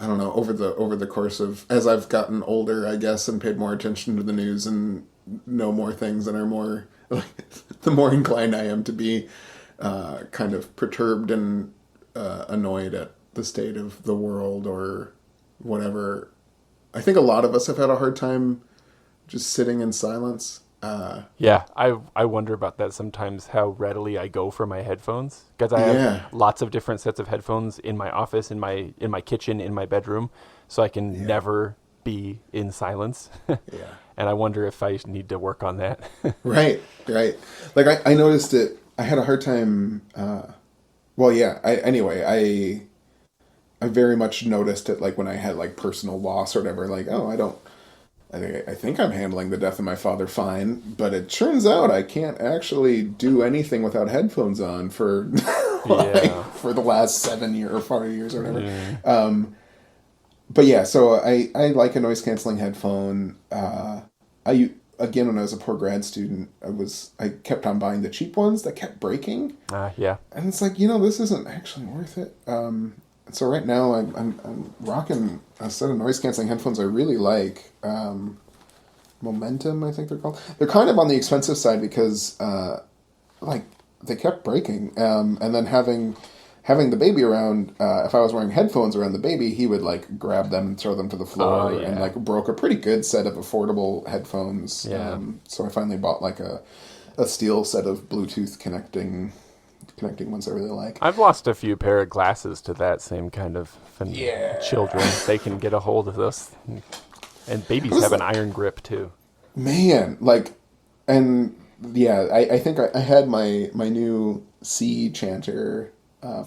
don't know, over the course of, as I've gotten older, I guess, and paid more attention to the news and know more things and are more, like, the more inclined I am to be kind of perturbed and annoyed at the state of the world or whatever. I think a lot of us have had a hard time just sitting in silence. Yeah, I wonder about that sometimes, how readily I go for my headphones, because I have lots of different sets of headphones in my office, in my kitchen, in my bedroom, so I can never be in silence. And I wonder if I need to work on that. Right. Like I noticed it. I had a hard time. I very much noticed it, like when I had like personal loss or whatever. Like, I think I'm handling the death of my father fine, but it turns out I can't actually do anything without headphones on for for the last 7 years or 4 years or whatever. Yeah. But yeah, so I like a noise canceling headphone. Again, when I was a poor grad student, I kept on buying the cheap ones that kept breaking. Yeah. And it's like, this isn't actually worth it. So right now I'm rocking a set of noise canceling headphones I really like. Momentum, I think they're called. They're kind of on the expensive side because they kept breaking. And then having the baby around, if I was wearing headphones around the baby, he would like grab them and throw them to the floor, and like broke a pretty good set of affordable headphones. Yeah. So I finally bought like a steel set of Bluetooth connecting ones I really like. I've lost a few pair of glasses to that same kind of children. They can get a hold of those. And babies have an iron grip too. Man, like, and yeah, I think I had my new C chanter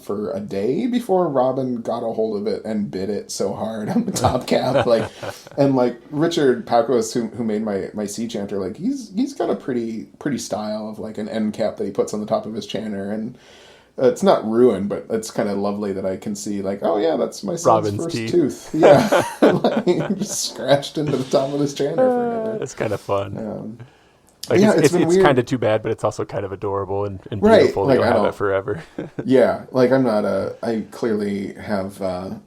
for a day before Robin got a hold of it and bit it so hard on the top cap. Like, and like Richard Pacos, who made my C chanter, like he's got a pretty style of like an end cap that he puts on the top of his chanter, and it's not ruined, but it's kind of lovely that I can see like, oh yeah, that's my son's Robin's first teeth. Tooth. Yeah, like, just scratched into the top of his chanter forever. It's kind of fun. It's kind of too bad, but it's also kind of adorable and beautiful. Like, you'll have it forever. Yeah, like I clearly have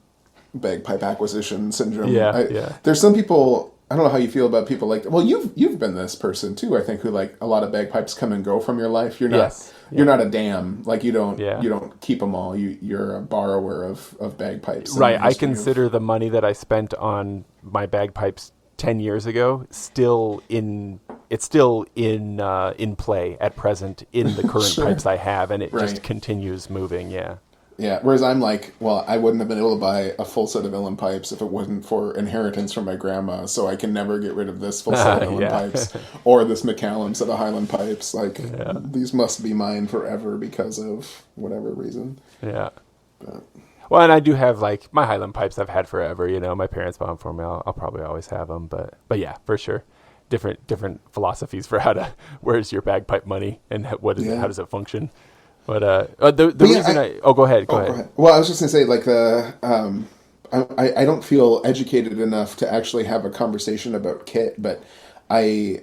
bagpipe acquisition syndrome. Yeah. There's some people I don't know how you feel about people like, well, you've been this person too, I think, who like a lot of bagpipes come and go from your life. You're not, Yes. you're not a dam. Like you don't keep them all. You're a borrower of bagpipes. Right. I consider the money that I spent on my bagpipes 10 years ago still in play at present in the current pipes I have, and it just continues moving. Yeah. Yeah, whereas I'm like, well, I wouldn't have been able to buy a full set of uilleann pipes if it wasn't for inheritance from my grandma, so I can never get rid of this full set of uilleann pipes or this McCallum set of highland pipes. Like, these must be mine forever because of whatever reason. Yeah. But. Well, and I do have, like, my highland pipes I've had forever, you know. My parents bought them for me. I'll probably always have them, but yeah, for sure. Different philosophies for where's your bagpipe money and how does it function? But the reason go ahead. Go ahead. Well, I was just gonna say, like, I don't feel educated enough to actually have a conversation about kit, but I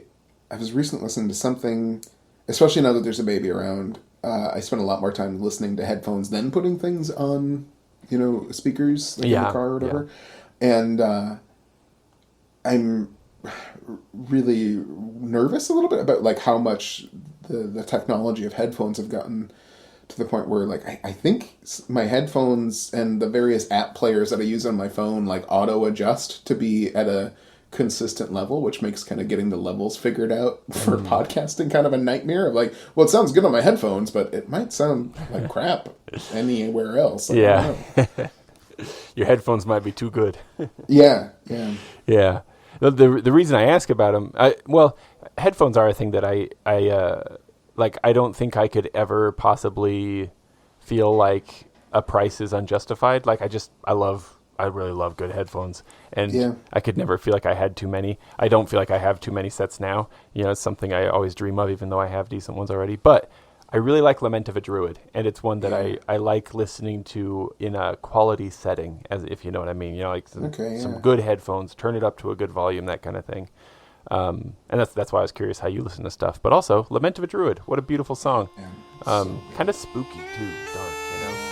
was recently listening to something, especially now that there's a baby around. I spend a lot more time listening to headphones than putting things on, you know, speakers like in the car or whatever, and I'm really nervous a little bit about like how much the technology of headphones have gotten to the point where, like, I think my headphones and the various app players that I use on my phone, like, auto-adjust to be at a consistent level, which makes kind of getting the levels figured out for podcasting kind of a nightmare of, like, well, it sounds good on my headphones, but it might sound like crap anywhere else. Like, yeah. Your headphones might be too good. Yeah. The reason I ask about them, headphones are a thing that I don't think I could ever possibly feel like a price is unjustified. Like I really love good headphones, and I could never feel like I had too many. I don't feel like I have too many sets now. You know, it's something I always dream of, even though I have decent ones already. But I really like Lament of a Druid, and it's one that I like listening to in a quality setting, as if you know what I mean. You know, like some good headphones, turn it up to a good volume, that kind of thing. And that's why I was curious how you listen to stuff. But also, Lament of a Druid, what a beautiful song. Kind of spooky too, dark, you know.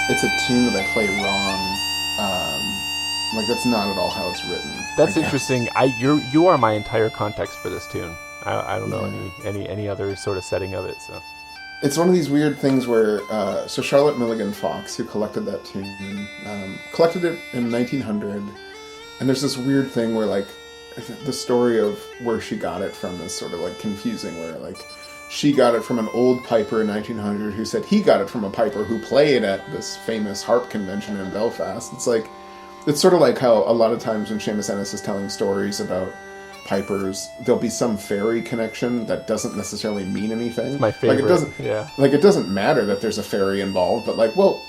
It's a tune that I play wrong. Like, that's not at all how it's written. That's interesting. You are my entire context for this tune. I don't know any other sort of setting of it. So it's one of these weird things where so Charlotte Milligan Fox, who collected that tune, collected it in 1900, and there's this weird thing where, like, the story of where she got it from is sort of like confusing, where, like, she got it from an old piper in 1900 who said he got it from a piper who played at this famous harp convention in Belfast. It's sort of like how a lot of times when Seamus Ennis is telling stories about pipers, there'll be some fairy connection that doesn't necessarily mean anything. It's my favorite. Like, it doesn't matter that there's a fairy involved, but, like, well,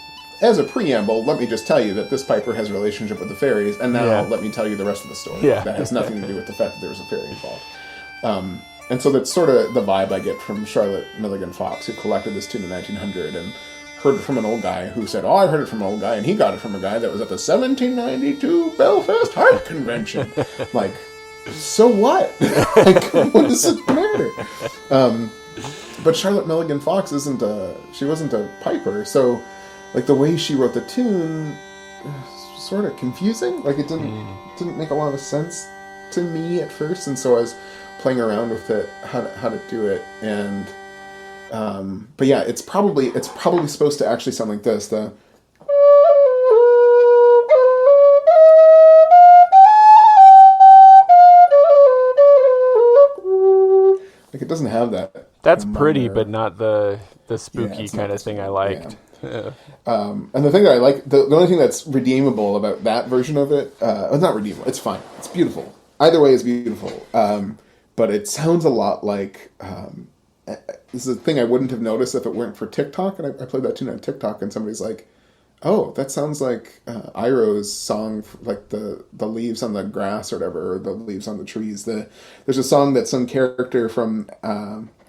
as a preamble, let me just tell you that this piper has a relationship with the fairies, and now let me tell you the rest of the story. Yeah. That has nothing to do with the fact that there was a fairy involved. And so that's sort of the vibe I get from Charlotte Milligan Fox, who collected this tune in 1900 and heard it from an old guy who said, I heard it from an old guy, and he got it from a guy that was at the 1792 Belfast Harp Convention. Like, so what? Like, what does it matter? But Charlotte Milligan Fox she wasn't a piper, so, like, the way she wrote the tune was sort of confusing. Like, it didn't make a lot of sense to me at first, and so I was playing around with it, how to do it, and but yeah, it's probably supposed to actually sound like this. Like it doesn't have that. That's pretty, but not the spooky kind of thing I liked. Yeah. And the thing that I like, the only thing that's redeemable about that version of it, it's not redeemable. It's fine. It's beautiful. Either way is beautiful. But it sounds a lot like. This is a thing I wouldn't have noticed if it weren't for TikTok, and I played that tune on TikTok, and somebody's like, "Oh, that sounds like Iroh's song, like the leaves on the grass or whatever, or the leaves on the trees." There's a song that some character from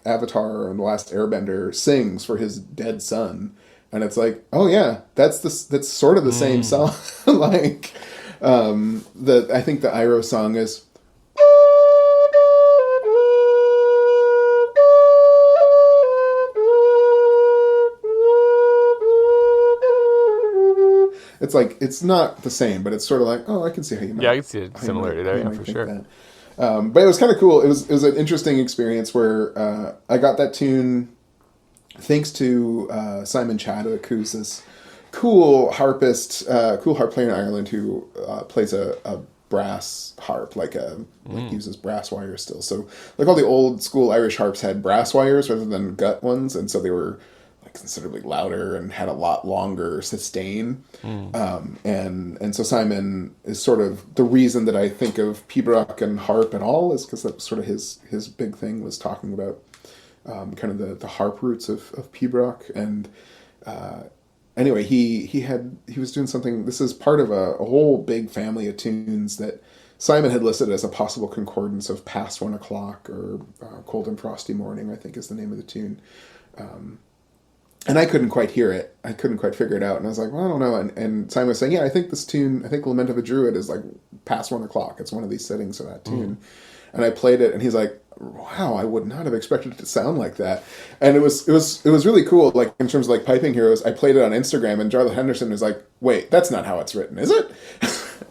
Avatar and The Last Airbender sings for his dead son, and it's like, "Oh yeah, that's sort of the same song." Like I think the Iroh song is. It's like, it's not the same, but it's sort of like, oh, I can see how you might. Yeah, I can see a similarity there, for sure. But it was kind of cool. It was an interesting experience where I got that tune thanks to Simon Chadwick, who's this cool harpist, cool harp player in Ireland who plays a brass harp, like uses brass wires still. So like all the old school Irish harps had brass wires rather than gut ones, and so they were considerably louder and had a lot longer sustain. And so Simon is sort of the reason that I think of pibroch and harp at all, is because that's sort of his big thing, was talking about kind of the harp roots of pibroch. And anyway, he was doing something. This is part of a whole big family of tunes that Simon had listed as a possible concordance of Past 1 o'clock, or Cold and Frosty Morning, I think is the name of the tune. And I couldn't quite hear it. I couldn't quite figure it out. And I was like, well, I don't know. And Simon was saying, yeah, I think this tune, I think Lament of a Druid is like Past 1 o'clock. It's one of these settings of that tune. And I played it, and he's like, wow, I would not have expected it to sound like that. And it was really cool. Like in terms of like Piping Heroes, I played it on Instagram, and Jarlath Henderson was like, wait, that's not how it's written, is it?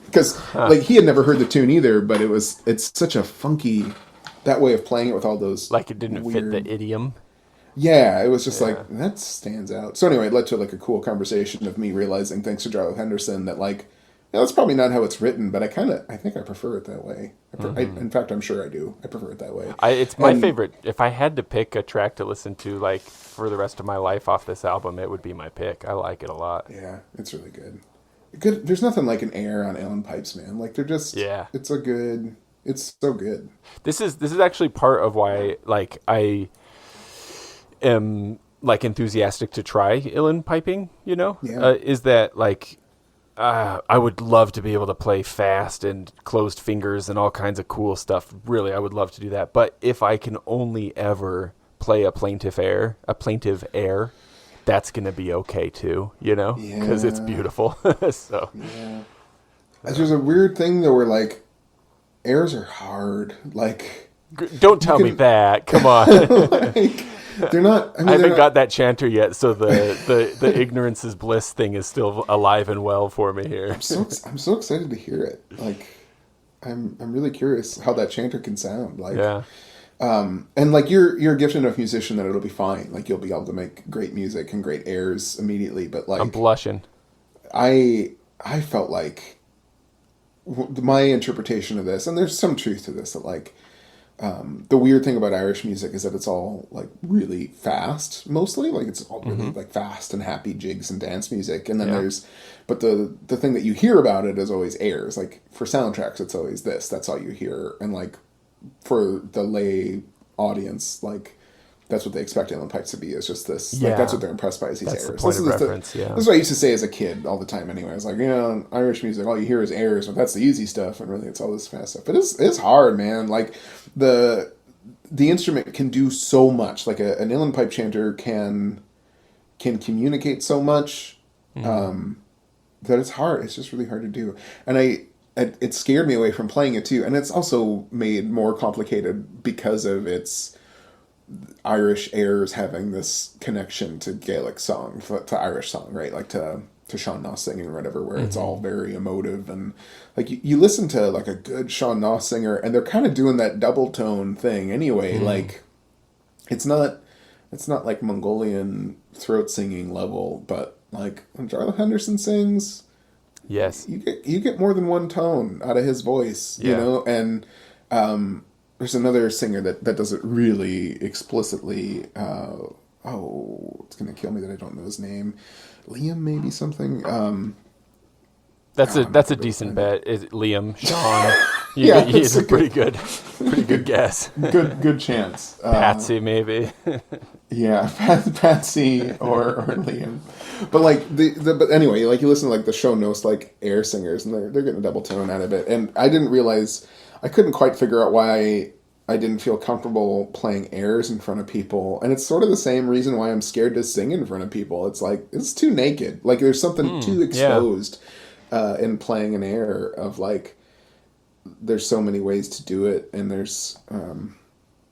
Because like he had never heard the tune either, but it's such a funky, that way of playing it with all those like it didn't fit the idiom. Yeah, it was just like, that stands out. So anyway, it led to like a cool conversation of me realizing, thanks to Jarlath Henderson, that like, that's probably not how it's written, but I think I prefer it that way. In fact, I'm sure I do. I prefer it that way. It's my favorite. If I had to pick a track to listen to like for the rest of my life off this album, it would be my pick. I like it a lot. Yeah, it's really good. Good. There's nothing like an air on uilleann pipes, man. Like they're just. Yeah. It's so good. This is actually part of why like I am like enthusiastic to try uilleann piping, you know, is that like I would love to be able to play fast and closed fingers and all kinds of cool stuff. Really, I would love to do that. But if I can only ever play a plaintive air, that's going to be okay too, you know, because it's beautiful. So there's a weird thing though where like airs are hard. Like, don't tell me that. Come on. Like, they're not. I haven't got that chanter yet, so the ignorance is bliss thing is still alive and well for me here. I'm so excited to hear it. Like, I'm really curious how that chanter can sound. Like, and like you're a gifted enough musician that it'll be fine. Like you'll be able to make great music and great airs immediately. But like, I'm blushing. I felt like my interpretation of this, and there's some truth to this, that like. The weird thing about Irish music is that it's all like really fast, mostly. Like it's all really like fast and happy jigs and dance music. And then but the thing that you hear about it is always airs. Like for soundtracks, it's always this. That's all you hear. And like for the lay audience, like that's what they expect uilleann pipes to be. Is just this. Yeah. Like that's what they're impressed by is these airs. The point of reference. This is what I used to say as a kid all the time. Anyway, I was like, Irish music, all you hear is airs, but that's the easy stuff, and really it's all this fast stuff. But it's hard, man. Like the instrument can do so much. Like an uilleann pipe chanter can communicate so much that it's hard. It's just really hard to do. And it scared me away from playing it too. And it's also made more complicated because of its Irish airs having this connection to Gaelic song, to Irish song, right? Like to Sean Noss singing or whatever, where it's all very emotive, and like you listen to like a good Sean Noss singer, and they're kind of doing that double tone thing anyway. Like it's not like Mongolian throat singing level, but like when Charlie Henderson sings, yes, you get more than one tone out of his voice, you know. And there's another singer that does it really explicitly. It's gonna kill me that I don't know his name. Liam, maybe something. That's a decent bet. Is it Liam? Sean? He's a pretty good guess. Good chance. Patsy, maybe. Yeah, Patsy or Liam. But like but anyway, like you listen to like the show notes, like air singers, and they're getting a double tone out of it. And I didn't realize, I couldn't quite figure out why I didn't feel comfortable playing airs in front of people. And it's sort of the same reason why I'm scared to sing in front of people. It's like, it's too naked. Like there's something too exposed in playing an air of like, there's so many ways to do it. And there's,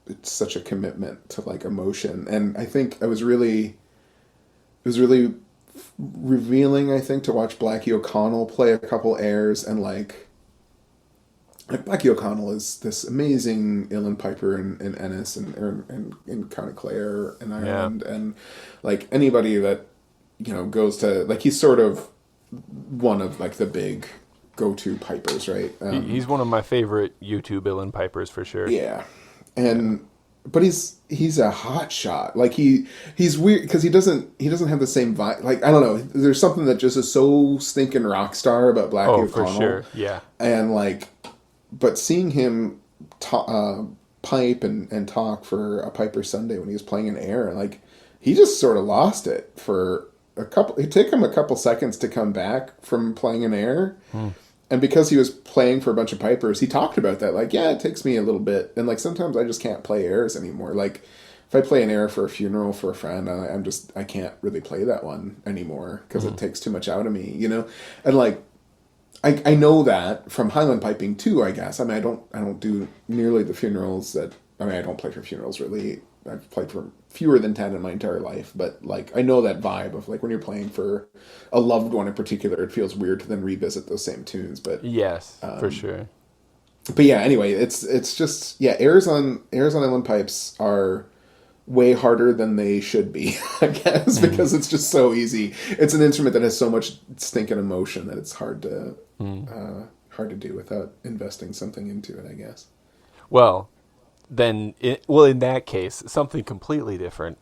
it's such a commitment to like emotion. And I think it was really revealing, I think, to watch Blackie O'Connell play a couple airs, and like Blackie O'Connell is this amazing uilleann piper in Ennis and in County Clare in Ireland, and like anybody that goes to, like, he's sort of one of like the big go-to pipers, right? He's one of my favorite YouTube uilleann pipers for sure. Yeah, and but he's a hot shot. Like he's weird because he doesn't have the same vibe. Like, I don't know. There's something that just is so stinking rock star about Blackie O'Connell. For sure. Yeah, and like. But seeing him pipe and talk for a Piper Sunday when he was playing in air, like, he just sort of lost it for a couple. It took him a couple seconds to come back from playing in air, and because he was playing for a bunch of pipers, he talked about that. Like, yeah, it takes me a little bit, and like sometimes I just can't play airs anymore. Like, if I play an air for a funeral for a friend, I can't really play that one anymore because it takes too much out of me, and like. I know that from Highland piping too, I guess. I mean, I don't do nearly the funerals that... I mean, I don't play for funerals, really. I've played for fewer than 10 in my entire life. But, like, I know that vibe of, like, when you're playing for a loved one in particular, it feels weird to then revisit those same tunes. But yes, for sure. But, yeah, anyway, it's just... Yeah, airs on uilleann pipes are way harder than they should be, I guess, because it's just so easy. It's an instrument that has so much stinking emotion that it's hard to do without investing something into it, I guess. Well, then, in that case, something completely different.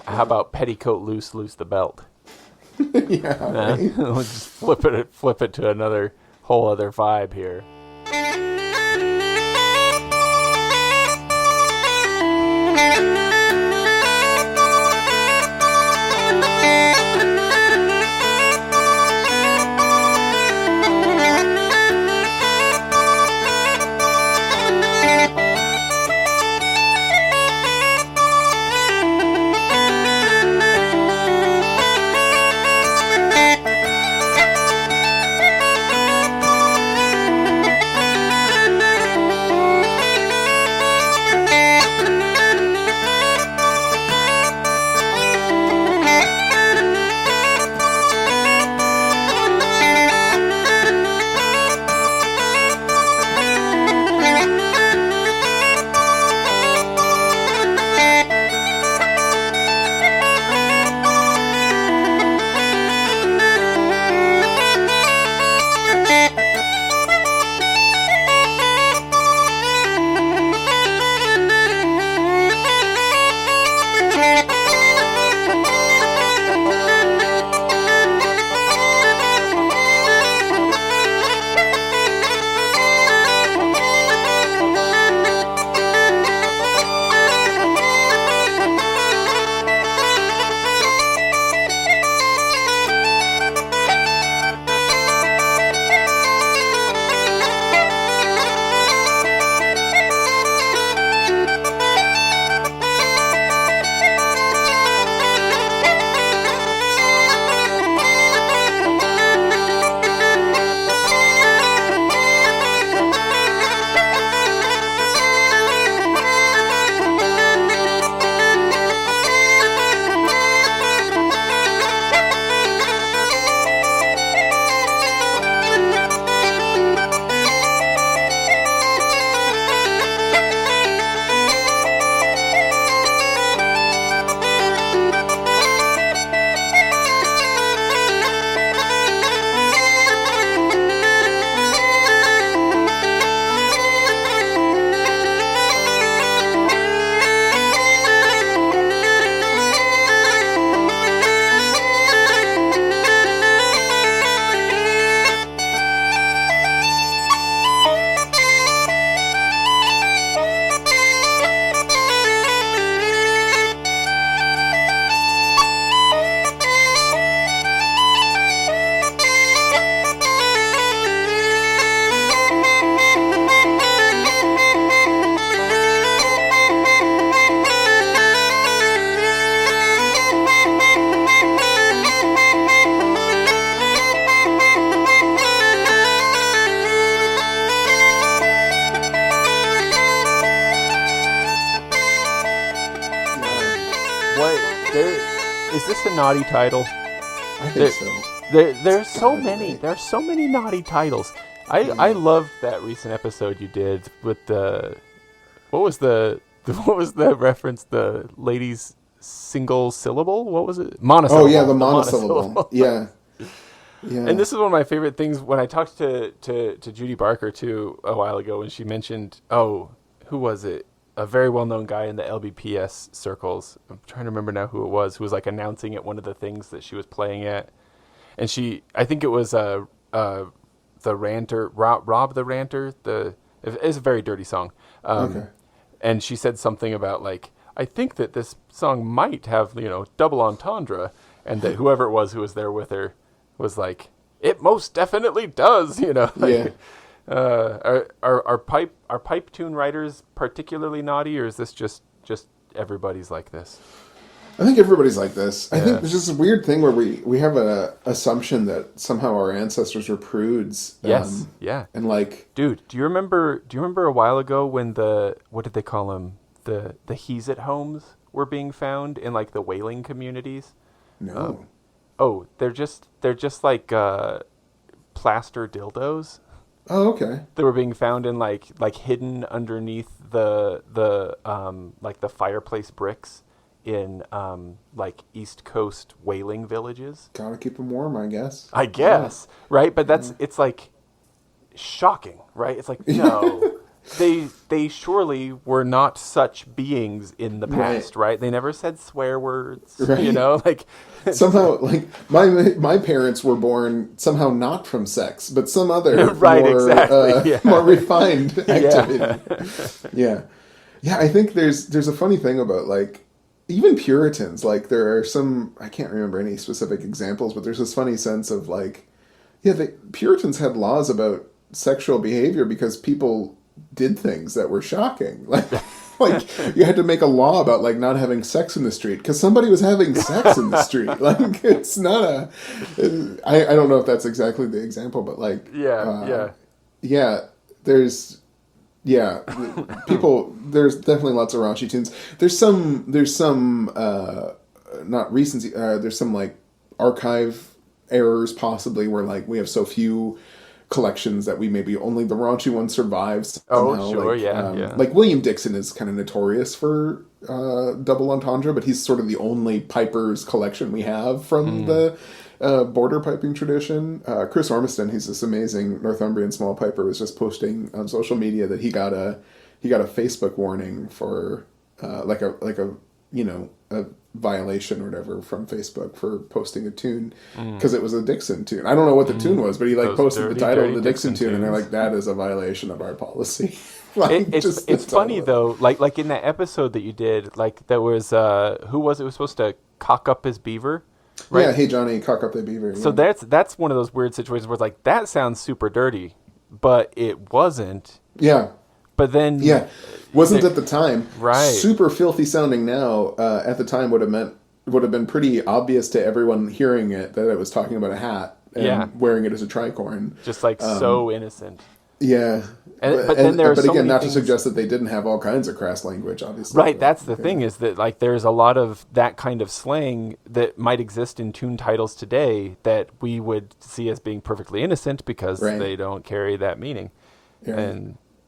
How about petticoat loose the belt? Yeah, right? We'll just flip it to another whole other vibe here. naughty title? I think so. There's so many. There are so many naughty titles. I loved that recent episode you did with the what was the reference? The ladies single syllable? What was it? Monosyllable. Oh yeah, the monosyllable. Yeah. Yeah. And this is one of my favorite things when I talked to Judy Barker too a while ago when she mentioned, who was it? A very well-known guy in the LBPS circles. I'm trying to remember now who it was, who was like announcing at one of the things that she was playing at. And I think it was the Ranter, Rob the Ranter. It's a very dirty song. Okay. And she said something about like, I think that this song might have, double entendre, and that whoever it was who was there with her was like, it most definitely does, Yeah. Are pipe tune writers particularly naughty, or is this just everybody's like this? I think everybody's like this. I think there's just a weird thing where we have an assumption that somehow our ancestors were prudes. Yes. Yeah. And like, dude, do you remember a while ago when what did they call them? The He's-It homes were being found in like the whaling communities? No. They're just like plaster dildos. Oh, okay. They were being found in like hidden underneath the like the fireplace bricks in like East Coast whaling villages. Gotta keep them warm, I guess. Right? But it's like shocking, right? It's like, no, they surely were not such beings in the past, right? They never said swear words, right. Like somehow, like my parents were born somehow not from sex, but some other right, more, exactly, more refined activity. Yeah. I think there's a funny thing about like even Puritans. Like there are some, I can't remember any specific examples, but there's this funny sense of like, the Puritans had laws about sexual behavior because people did things that were shocking. Like you had to make a law about like not having sex in the street because somebody was having sex in the street. Like it's not I don't know if that's exactly the example, but like there's people, there's definitely lots of raunchy tunes. There's some not recency, there's some like archive errors possibly where like we have so few collections that we maybe only the raunchy one survives somehow. Oh, sure, like, like William Dixon is kind of notorious for double entendre, but he's sort of the only pipers collection we have from the border piping tradition. Chris Ormiston, he's this amazing Northumbrian small piper, was just posting on social media that he got a Facebook warning for like a violation or whatever from Facebook for posting a tune because it was a Dixon tune. I don't know what the tune was, but he like posted the title of the Dixon tune, and they're like, that is a violation of our policy. Like, it's funny though, like in that episode that you did, like there was who was it was supposed to cock up his beaver, right? Yeah, hey Johnny, cock up the beaver. So that's one of those weird situations where it's like, that sounds super dirty, but it wasn't. Yeah. But then wasn't at the time. Right. Super filthy sounding now. At the time would have been pretty obvious to everyone hearing it that it was talking about a hat and wearing it as a tricorn. Just like so innocent. Yeah. But again, not to suggest that they didn't have all kinds of crass language, obviously. Right, that's the thing, is that like there's a lot of that kind of slang that might exist in tune titles today that we would see as being perfectly innocent because they don't carry that meaning. Yeah.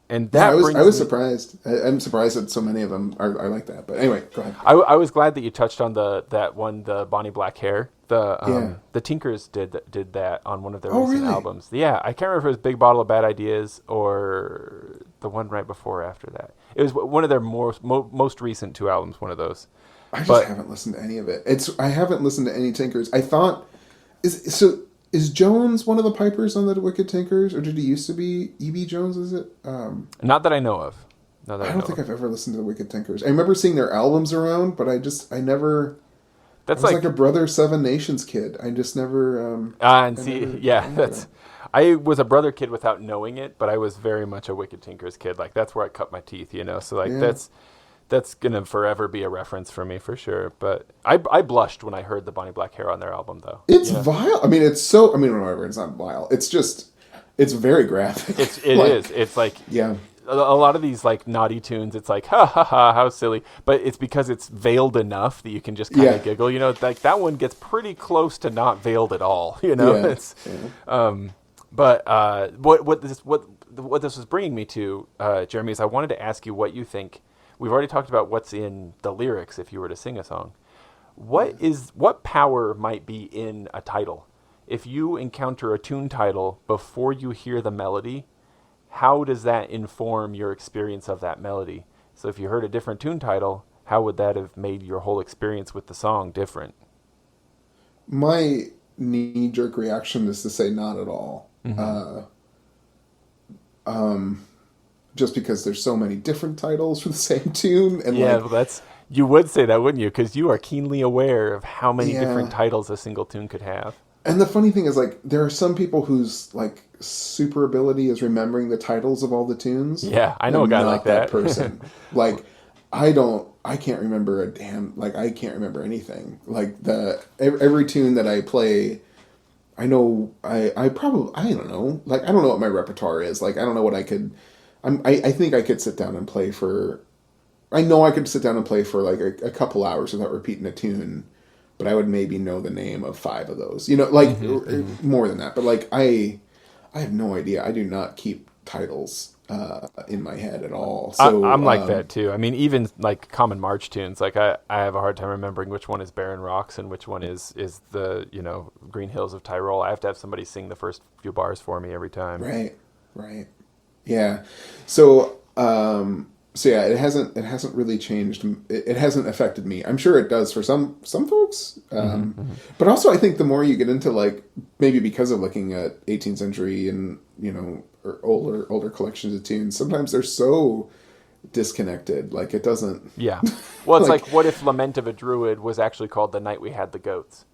And that I was surprised. I'm surprised that so many of them are like that. But anyway, go ahead. I was glad that you touched on the Bonnie Black Hair. The Tinkers did that on one of their recent albums. Yeah, I can't remember if it was Big Bottle of Bad Ideas or the one right before or after that. It was one of their most recent two albums. One of those. I haven't listened to any of it. I haven't listened to any Tinkers. I thought Is Jones one of the pipers on the Wicked Tinkers, or did he used to be E.B. Jones? Is it? Not that I know of. I don't think I've ever listened to the Wicked Tinkers. I remember seeing their albums around, but I never. I was like a Brother Seven Nations kid. I just never. I was a Brother kid without knowing it, but I was very much a Wicked Tinkers kid. Like that's where I cut my teeth, So like that's gonna forever be a reference for me for sure. But I blushed when I heard the Bonnie Black Hair on their album, though. It's vile. I mean, it's so. I mean, whatever. It's not vile. It's just. It's very graphic. It is. It's like a lot of these like naughty tunes, it's like ha ha ha, how silly, but it's because it's veiled enough that you can just kind of giggle. You know, like that one gets pretty close to not veiled at all. You know, it's but what this was bringing me to, Jeremy, is I wanted to ask you what you think. We've already talked about what's in the lyrics if you were to sing a song. What power might be in a title? If you encounter a tune title before you hear the melody, how does that inform your experience of that melody? So if you heard a different tune title, how would that have made your whole experience with the song different? My knee-jerk reaction is to say not at all. Just because there's so many different titles for the same tune. And you would say that, wouldn't you? Because you are keenly aware of how many different titles a single tune could have. And the funny thing is, like, there are some people whose, like, super ability is remembering the titles of all the tunes. Yeah, I know a guy like that. Person. Like, I can't remember I can't remember anything. Like, every tune that I play, I know, I don't know. Like, I don't know what my repertoire is. Like, I don't know what I could, I think I could sit down and play for, I know I could sit down and play for, like, a couple hours without repeating a tune. But I would maybe know the name of 5 of those, you know, like more than that. But like, I have no idea. I do not keep titles in my head at all. So I'm like that too. I mean, even like common march tunes, like I have a hard time remembering which one is Barren Rocks and which one is the, you know, Green Hills of Tyrol. I have to have somebody sing the first few bars for me every time. Right. Yeah. So yeah, it hasn't really changed. It hasn't affected me. I'm sure it does for some folks. But also I think the more you get into, like, maybe because of looking at 18th century and, you know, or older collections of tunes, sometimes they're so disconnected. Like, it doesn't. Yeah. Well, it's like what if Lament of a Druid was actually called The Night We Had the Goats?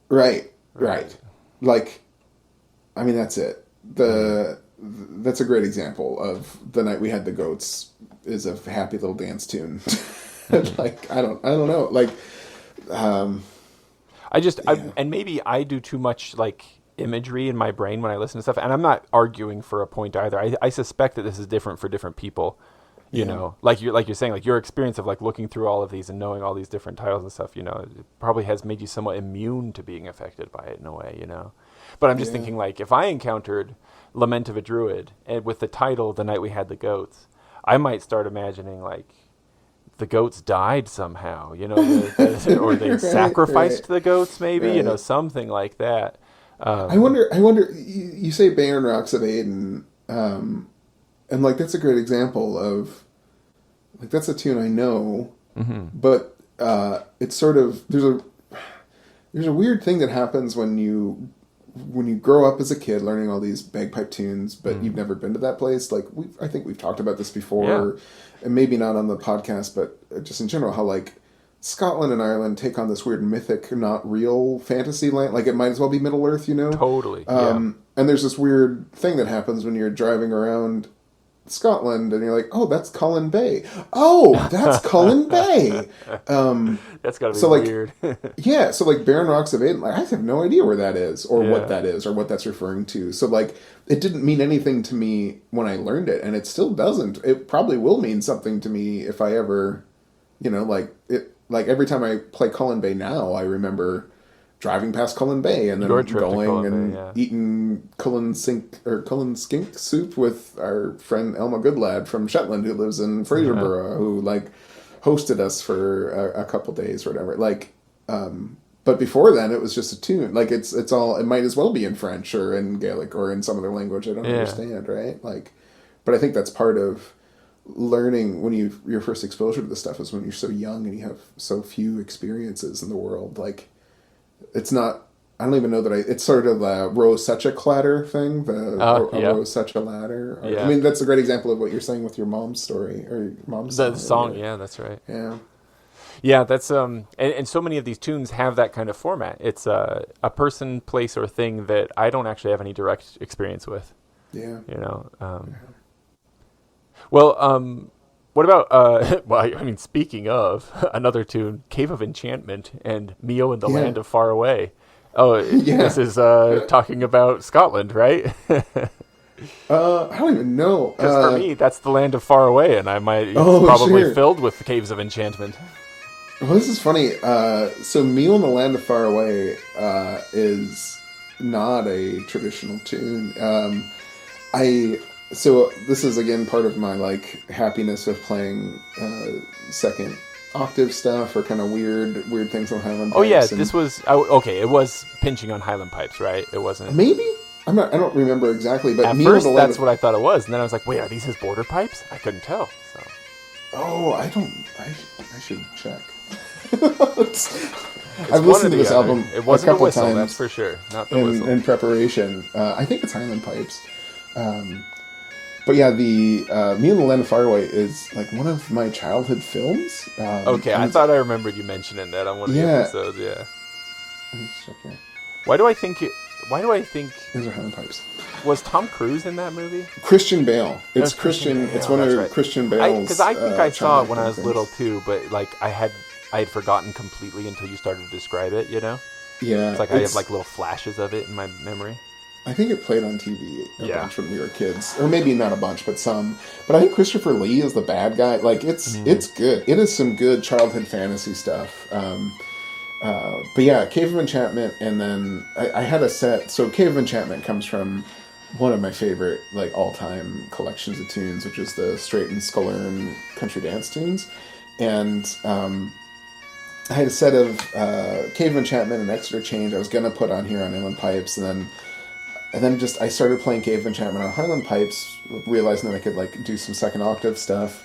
Right. Like, I mean, that's it. That's a great example of The Night We Had the Goats is a happy little dance tune. Like, I don't know. Like, and maybe I do too much, like, imagery in my brain when I listen to stuff, and I'm not arguing for a point either. I suspect that this is different for different people. You know, like you're saying, like your experience of like looking through all of these and knowing all these different titles and stuff, you know, it probably has made you somewhat immune to being affected by it in a way, you know. But I'm just thinking, like, if I encountered Lament of a Druid and with the title The Night We Had the Goats, I might start imagining like the goats died somehow, you know, or they sacrificed the goats, maybe, you know, something like that. I wonder. You say Barren Rocks of Aden, and like that's a great example of, like, that's a tune I know, but it's sort of there's a weird thing that happens when you grow up as a kid learning all these bagpipe tunes, but you've never been to that place. Like, I think we've talked about this before, and maybe not on the podcast, but just in general, how like Scotland and Ireland take on this weird mythic, not real fantasy land. Like, it might as well be Middle Earth, you know? Totally. And there's this weird thing that happens when you're driving around Scotland and you're like, oh, that's Cullen Bay. Oh, that's Cullen Bay. That's gotta be so, like, weird. Yeah, so like Barren Rocks of Aden, like, I have no idea where that is or what that is or what that's referring to. So like, it didn't mean anything to me when I learned it, and it still doesn't. It probably will mean something to me if I ever, you know, like it. Like, every time I play Cullen Bay now, I remember driving past Cullen Bay and then going and eating Cullen skink soup with our friend Elma Goodlad from Shetland, who lives in Fraserburgh, who like hosted us for a couple days or whatever. Like, but before then it was just a tune. Like, it might as well be in French or in Gaelic or in some other language I don't understand, right? Like, but I think that's part of learning when your first exposure to this stuff is when you're so young and you have so few experiences in the world. Like, it's not, I don't even know that it's sort of a row such a clatter thing, row such a ladder. I mean, that's a great example of what you're saying with your mom's story or your mom's song. Yeah, that's right. Yeah, that's and so many of these tunes have that kind of format. It's a person, place, or thing that I don't actually have any direct experience with. Yeah. You know. Well, what about, well, I mean, speaking of another tune, Cave of Enchantment and Mio in the Land of Far Away. Oh, this is talking about Scotland, right? I don't even know. Because for me, that's the land of far away, and it's Oh, probably sure. filled with caves of enchantment. Well, this is funny. So Meal in the Land of Far Away is not a traditional tune. So this is again part of my like happiness of playing second octave stuff or kind of weird things on Highland pipes. Oh yeah, this was okay. It was pinching on Highland pipes, right? It wasn't. Maybe I don't remember exactly, but At Meal first, in the Land that's what I thought it was, and then I was like, "Wait, are these his border pipes?" I couldn't tell. So. Oh, I should check. I've listened to this album It wasn't a couple whistle, times. that's for sure. Not the whistle. In preparation. I think it's Highland Pipes. But yeah, the Me and the Land of Faraway is like one of my childhood films. Okay, I thought I remembered you mentioning that on one of the episodes. Yeah. Let me check here. Why do I think These are Highland Pipes. was Tom Cruise in that movie? Christian Bale. It's Christian Bale. It's one That's of right. Christian Bale's. Because I think I saw it when I was things. little too, but like I had forgotten completely until you started to describe it. You know, Yeah, it's like I have like little flashes of it in my memory. I think it played on TV a bunch when we were kids, or maybe not a bunch, but some. But I think Christopher Lee is the bad guy. Like it's good. It is some good childhood fantasy stuff. But yeah, Cave of Enchantment, and then I had a set. So Cave of Enchantment comes from one of my favorite like all-time collections of tunes, which is the Straight and Scullern country dance tunes, and I had a set of Cave of Enchantment and Exeter Change I was gonna put on here on Inland Pipes, and then just I started playing Cave of Enchantment on Highland Pipes, realizing that I could like do some second octave stuff.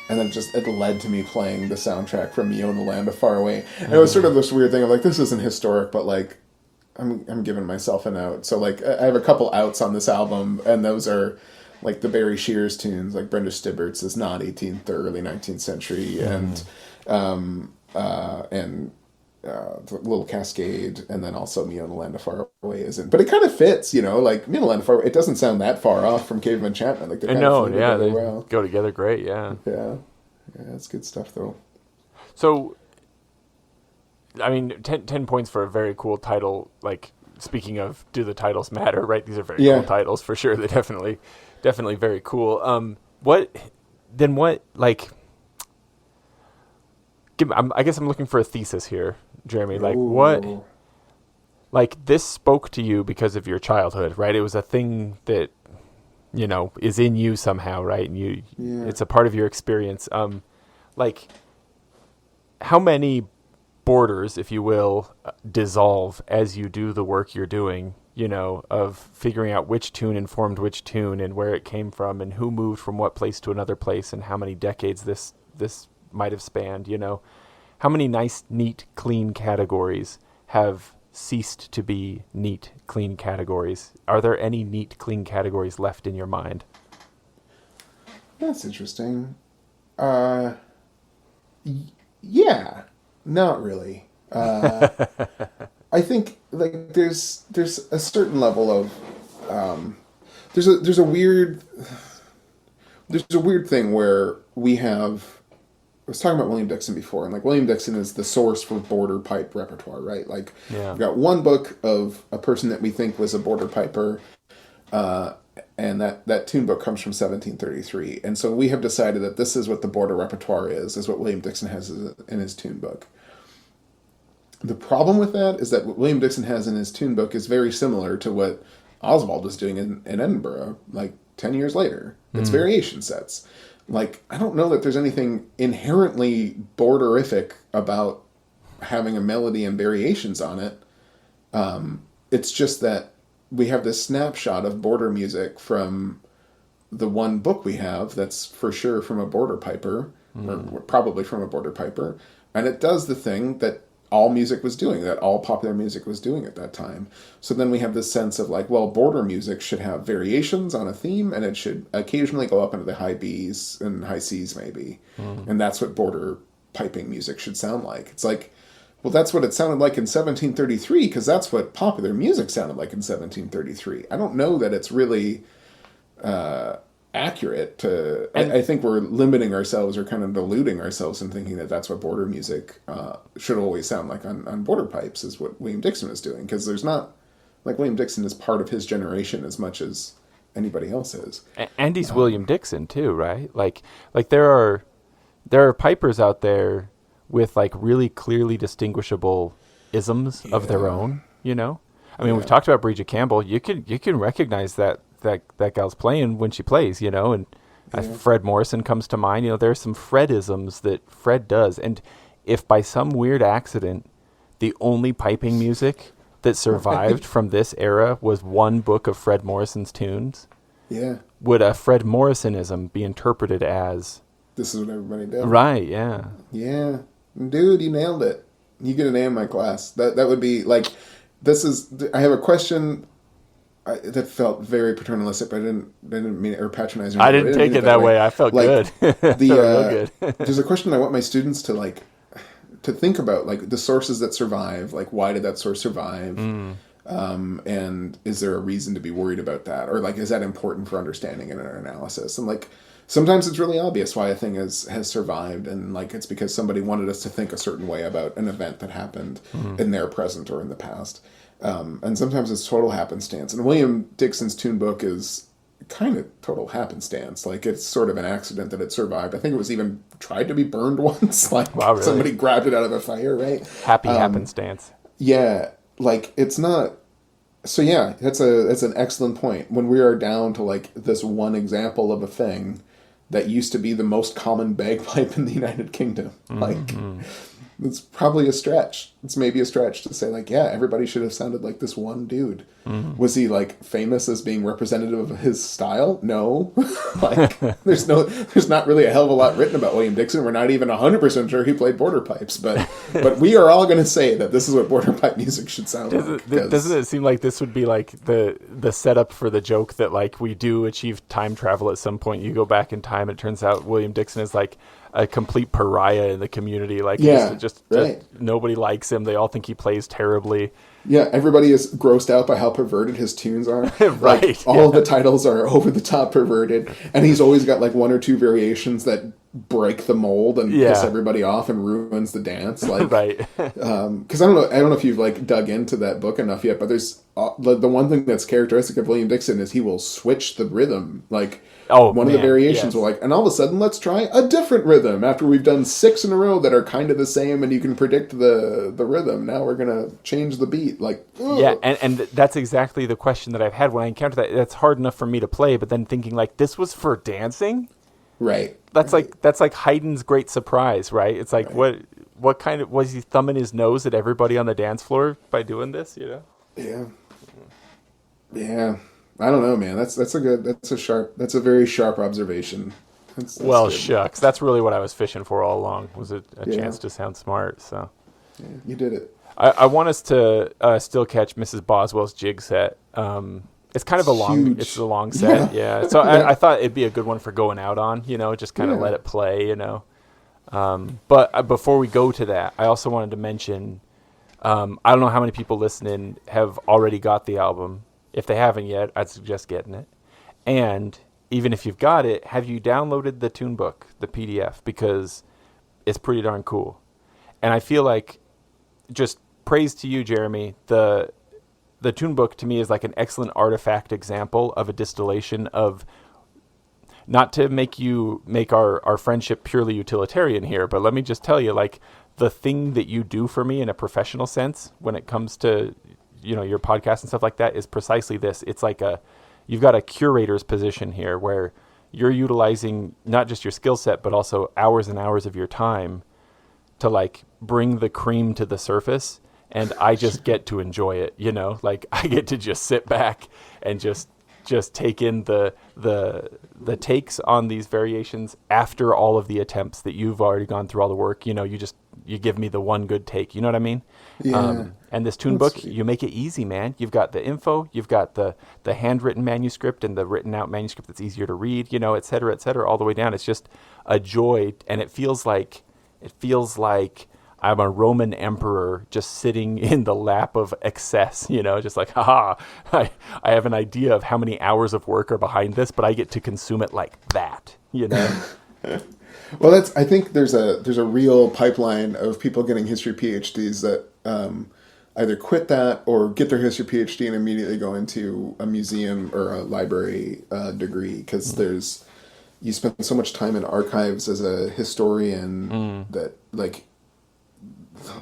And then it led to me playing the soundtrack from Meal in the Land of Far Away. And it was sort of this weird thing of like, this isn't historic, but like, I'm giving myself an out. So like, I have a couple outs on this album, and those are like the Barry Shears tunes, like Brenda Stibbert's is not 18th or early 19th century, and the Little Cascade, and then also Meal in the Land of Far Away isn't. But it kind of fits, you know, like Meal in the Land of Far Away. It doesn't sound that far off from Cave of Enchantment. Like I know, yeah, they go together great, yeah. Yeah, it's good stuff though. So, I mean, 10 points for a very cool title. Like, speaking of, do the titles matter, right? These are very cool titles for sure. They're definitely very cool. I guess I'm looking for a thesis here, Jeremy. Like, what, like, this spoke to you because of your childhood, right? It was a thing that, you know, is in you somehow, right? And it's a part of your experience. Like, how many borders, if you will, dissolve as you do the work you're doing, you know, of figuring out which tune informed which tune and where it came from and who moved from what place to another place and how many decades this might have spanned, you know. How many nice, neat, clean categories have ceased to be neat, clean categories? Are there any neat, clean categories left in your mind? That's interesting. Yeah, not really. I think like there's a certain level of there's a weird thing where we have. I was talking about William Dixon before, and like William Dixon is the source for border pipe repertoire, right? Like we've got one book of a person that we think was a border piper, and that tune book comes from 1733, and so we have decided that this is what the border repertoire is what William Dixon has in his tune book. The problem with that is that what William Dixon has in his tune book is very similar to what Oswald was doing in Edinburgh, like 10 years later. It's variation sets. Like, I don't know that there's anything inherently borderific about having a melody and variations on it. It's just that we have this snapshot of border music from the one book we have that's for sure from a border piper, or probably from a border piper, and it does the thing that all music was doing, that all popular music was doing at that time. So then we have this sense of like, well, border music should have variations on a theme, and it should occasionally go up into the high Bs and high Cs maybe. And that's what border piping music should sound like. It's like, well, that's what it sounded like in 1733, because that's what popular music sounded like in 1733. I don't know that it's really accurate to... I think we're limiting ourselves or kind of deluding ourselves in thinking that that's what border music should always sound like on border pipes, is what William Dixon was doing. Because there's not... Like, William Dixon is part of his generation as much as anybody else is. And he's William Dixon too, right? Like there are pipers out there with like really clearly distinguishable isms of their own, you know? I mean, we've talked about Bridget Campbell. You can recognize that gal's playing when she plays, you know, and Fred Morrison comes to mind. You know, there are some Fredisms that Fred does. And if by some weird accident the only piping music that survived from this era was one book of Fred Morrison's tunes, would a Fred Morrisonism be interpreted as... This is what everybody does. Right, yeah. Yeah. Dude, you nailed it. You get an A in my class. That would be like... I have a question that felt very paternalistic, but I didn't mean it, or patronizing. I didn't take it that way. I felt good. Good. There's a question I want my students to think about, like the sources that survive, like why did that source survive? And is there a reason to be worried about that? Or like, is that important for understanding in our analysis? And like, sometimes it's really obvious why a thing has survived, and like it's because somebody wanted us to think a certain way about an event that happened in their present or in the past. And sometimes it's total happenstance. And William Dixon's tune book is kind of total happenstance. Like it's sort of an accident that it survived. I think it was even tried to be burned once. Like wow, really? Somebody grabbed it out of a fire, right? Happy happenstance. Yeah, like it's not. So yeah, that's an excellent point. When we are down to like this one example of a thing that used to be the most common bagpipe in the United Kingdom. Like, it's probably a stretch. It's maybe a stretch to say, like, yeah, everybody should have sounded like this one dude. Was he, like, famous as being representative of his style? No. Like, there's not really a hell of a lot written about William Dixon. We're not even 100% sure he played border pipes. But we are all going to say that this is what border pipe music should sound like. Doesn't it seem like this would be, like, the setup for the joke that, like, we do achieve time travel at some point. You go back in time, and it turns out William Dixon is, like, a complete pariah in the community. Like, just nobody likes him. They all think he plays terribly. Yeah, everybody is grossed out by how perverted his tunes are. Right. Like, all of the titles are over the top perverted, and he's always got like one or two variations that break the mold and piss everybody off and ruins the dance. Like, right. Because I don't know if you've like dug into that book enough yet, but there's the one thing that's characteristic of William Dixon is he will switch the rhythm. Like, one of the variations will like, and all of a sudden, let's try a different rhythm after we've done 6 in a row that are kind of the same, and you can predict the rhythm. Now we're gonna change the beat. Like, ugh. Yeah, and that's exactly the question that I've had when I encounter that. That's hard enough for me to play, but then thinking like, this was for dancing, right? That's like Haydn's Great Surprise, right? It's like what kind of was he thumbing his nose at everybody on the dance floor by doing this? You know? Yeah. I don't know, man. That's a very sharp observation. That's good. Shucks. That's really what I was fishing for all along, was a chance to sound smart. So yeah, you did it. I want us to still catch Mrs. Boswell's jig set. It's kind of a long set. Yeah. So I thought it'd be a good one for going out on, you know, just kind of let it play, you know. But before we go to that, I also wanted to mention, I don't know how many people listening have already got the album. If they haven't yet, I'd suggest getting it. And even if you've got it, have you downloaded the tune book, the PDF? Because it's pretty darn cool. And I feel like, just praise to you, Jeremy, the tune book to me is like an excellent artifact example of a distillation of, not to make our friendship purely utilitarian here, but let me just tell you, like, the thing that you do for me in a professional sense when it comes to, you know, your podcast and stuff like that is precisely this. It's like you've got a curator's position here where you're utilizing not just your skill set, but also hours and hours of your time to like bring the cream to the surface. And I just get to enjoy it, you know, like I get to just sit back and just take in the takes on these variations after all of the attempts that you've already gone through all the work. You know, you give me the one good take, you know what I mean? Yeah. And this tune book, you make it easy, man. You've got the info, you've got the handwritten manuscript and the written out manuscript that's easier to read, you know, et cetera, all the way down. It's just a joy. And it feels like I'm a Roman emperor just sitting in the lap of excess, you know, just like, haha, I have an idea of how many hours of work are behind this, but I get to consume it like that, you know? Well, I think there's a real pipeline of people getting history PhDs that either quit that or get their history PhD and immediately go into a museum or a library degree, because you spend so much time in archives as a historian that like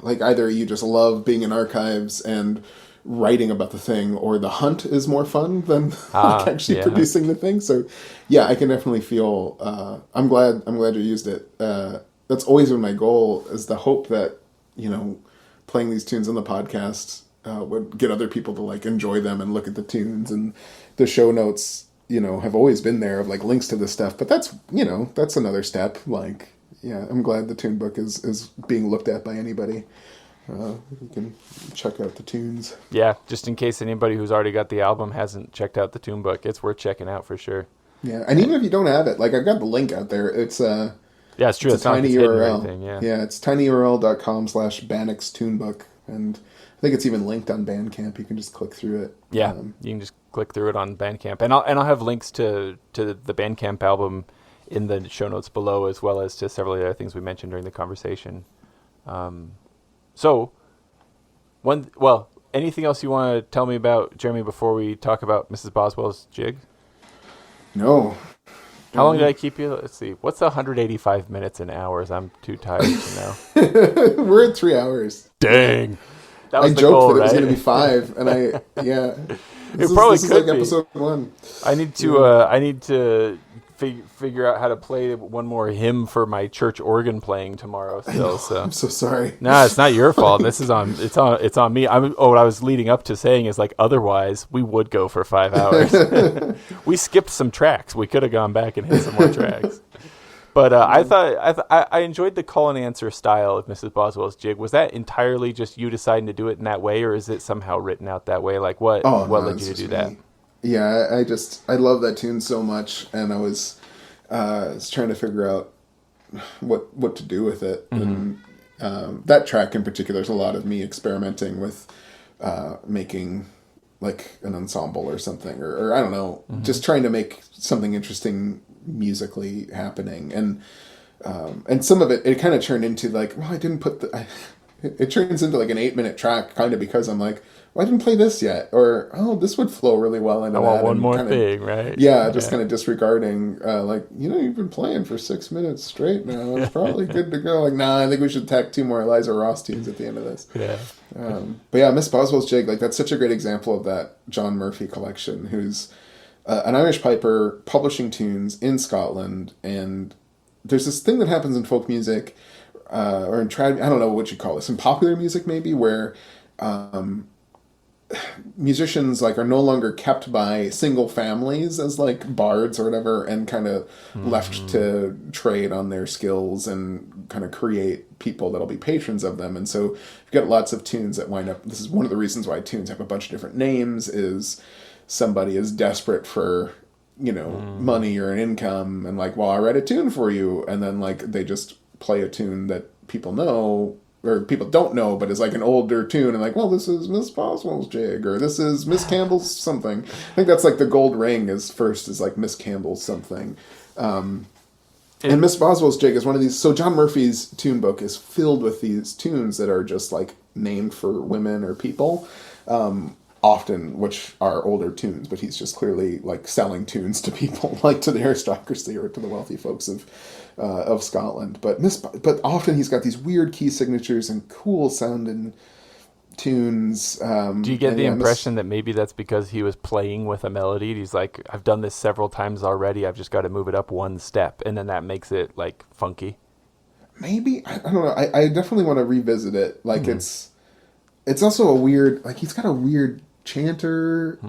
either you just love being in archives and writing about the thing, or the hunt is more fun than actually producing the thing. So yeah, I can definitely feel I'm glad you used it. That's always been my goal, is the hope that, playing these tunes on the podcast would get other people to like enjoy them and look at the tunes. And the show notes, have always been there of like links to this stuff, but that's another step. Like, yeah, I'm glad the tune book is being looked at by anybody. You can check out the tunes. Yeah, just in case anybody who's already got the album hasn't checked out the tune book, it's worth checking out for sure. Yeah, and even if you don't have it, like I've got the link out there. It's it's true. It's a tiny URL. Yeah, it's tinyurl.com/Bannocks tunebook, and I think it's even linked on Bandcamp. You can just click through it. Yeah, you can just click through it on Bandcamp, and I'll have links to the Bandcamp album in the show notes below, as well as to several other things we mentioned during the conversation. So, anything else you want to tell me about, Jeremy, before we talk about Mrs. Boswell's jig? No. How long did I keep you? Let's see. What's 185 minutes in hours? I'm too tired to know. We're at 3 hours. Dang. That was I the joked goal, that it was right? going to be 5, and This is like be. episode 1. I need to figure out how to play one more hymn for my church organ playing tomorrow. Still, so I'm so sorry. No, it's not your fault. This is on. It's on me. What I was leading up to saying is like, otherwise we would go for 5 hours. We skipped some tracks. We could have gone back and hit some more tracks. But I enjoyed the call and answer style of Mrs. Boswell's jig. Was that entirely just you deciding to do it in that way, or is it somehow written out that way? Like what led you to do that? Yeah, I love that tune so much, and I was trying to figure out what to do with it. Mm-hmm. And that track in particular, there's a lot of me experimenting with making like an ensemble or something, or I don't know, just trying to make something interesting musically happening. And some of it kind of turned into like, well, I didn't put it turns into like an 8-minute track kind of because I'm like, well, I didn't play this yet, or this would flow really well into that. I want one more thing, right? Yeah, just kind of disregarding, like, you've been playing for 6 minutes straight now. It's probably good to go. Like, nah, I think we should tack 2 more Eliza Ross tunes at the end of this. Yeah. But yeah, Miss Boswell's jig, like, that's such a great example of that John Murphy collection, who's an Irish piper publishing tunes in Scotland. And there's this thing that happens in folk music, or in I don't know what you call this, in popular music maybe, where musicians like are no longer kept by single families as like bards or whatever, and kind of left to trade on their skills and kind of create people that'll be patrons of them. And so you've got lots of tunes that wind up, this is one of the reasons why tunes have a bunch of different names, is somebody is desperate for money or an income, and like, well, I write a tune for you, and then like they just play a tune that people know or people don't know, but is like an older tune, and like, well, this is Miss Boswell's jig, or this is Miss Campbell's something. I think that's like the gold ring is like Miss Campbell's something. And Miss Boswell's jig is one of these. So John Murphy's tune book is filled with these tunes that are just like named for women or people, often which are older tunes, but he's just clearly like selling tunes to people, like to the aristocracy or to the wealthy folks of Scotland. But often he's got these weird key signatures and cool sounding tunes. Do you get the impression that maybe that's because he was playing with a melody? He's like, I've done this several times already, I've just got to move it up one step, and then that makes it like funky? Maybe. I don't know. I definitely want to revisit it. Like it's also a weird, like he's got a weird chanter.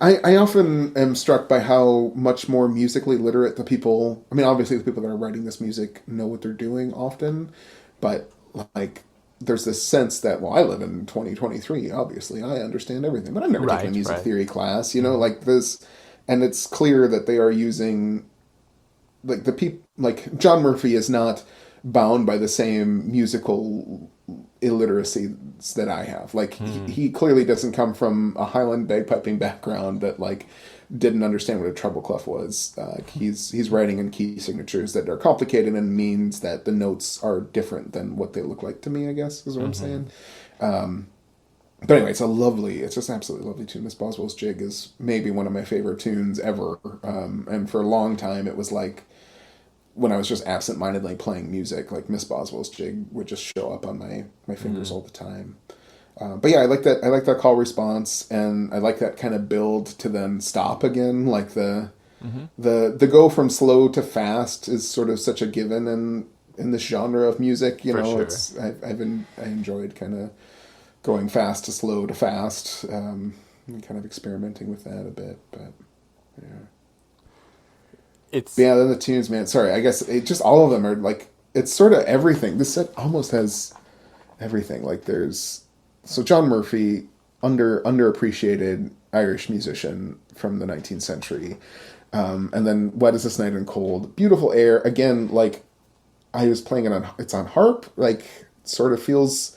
I often am struck by how much more musically literate the people, I mean, obviously the people that are writing this music know what they're doing often, but like there's this sense that, well, I live in 2023, obviously I understand everything, but I've never taken a music theory class, like this, and it's clear that they are using, like the people, like John Murphy is not bound by the same musical illiteracy that I have. Like he clearly doesn't come from a highland bagpiping background that like didn't understand what a treble clef was. He's writing in key signatures that are complicated and means that the notes are different than what they look like to me, I guess is what I'm saying. But anyway, it's just an absolutely lovely tune. Miss Boswell's Jig is maybe one of my favorite tunes ever. And for a long time, it was like when I was just absent-mindedly playing music, like Miss Boswell's Jig would just show up on my fingers all the time. But yeah, I like that call response, and I like that kind of build to then stop again. Like the go from slow to fast is sort of such a given in this genre of music. You know, sure. I enjoyed kind of going fast to slow to fast, and kind of experimenting with that a bit. But yeah, then the tunes, man. Sorry, I guess just all of them are like, it's sort of everything. This set almost has everything. Like so John Murphy, underappreciated Irish musician from the 19th century. And then Wet Is This Night and Cold, beautiful air. Again, like I was playing it's on harp, like sort of feels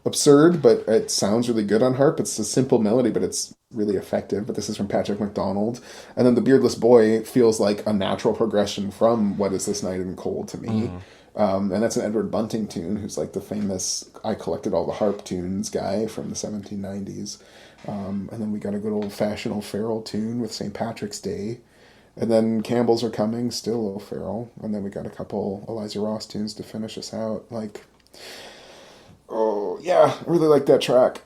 absurd, but it sounds really good on harp. It's a simple melody, but it's really effective. But this is from Patrick MacDonald. And then The Beardless Boy feels like a natural progression from What Is This Night and Cold to me. And that's an Edward Bunting tune, who's like the famous I collected all the harp tunes guy from the 1790s. And then we got a good old-fashioned O'Farrell tune with St. Patrick's Day. And then Campbell's Are Coming, still O'Farrell. And then we got a couple Eliza Ross tunes to finish us out. Like, oh, yeah, I really like that track.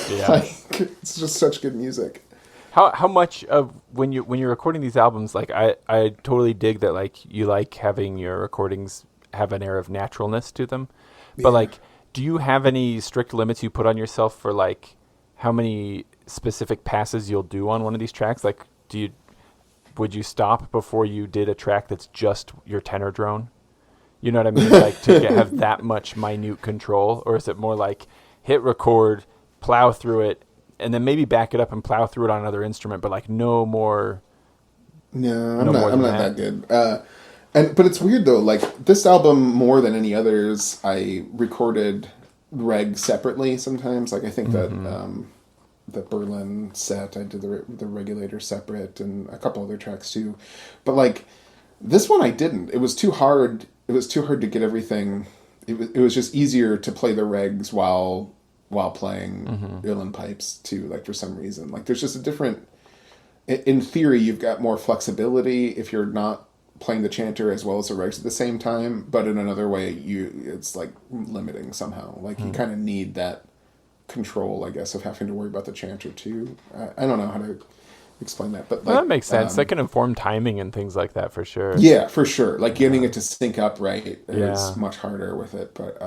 Yeah. Like, it's just such good music. How much of when you're recording these albums, like I totally dig that, like you like having your recordings have an air of naturalness to them. But like, do you have any strict limits you put on yourself for like how many specific passes you'll do on one of these tracks? Like, would you stop before you did a track that's just your tenor drone? You know what I mean? Like to have that much minute control, or is it more like hit record, plow through it, and then maybe back it up and plow through it on another instrument, but like no more? No, I'm not that good. But it's weird though. Like this album, more than any others, I recorded reg separately sometimes. Like I think that the Berlin set, I did the regulator separate, and a couple other tracks too. But like this one, I didn't. It was too hard. It was too hard to get everything. It was just easier to play the regs while playing uilleann pipes too. Like for some reason, like there's just a different. In theory, you've got more flexibility if you're not playing the chanter as well as the regs at the same time. But in another way, it's like limiting somehow. Like you kind of need that control, I guess, of having to worry about the chanter too. I don't know how to explain that, but like, that makes sense. That can inform timing and things like that for sure. Yeah, for sure. Like getting it to sync up right is much harder with it. But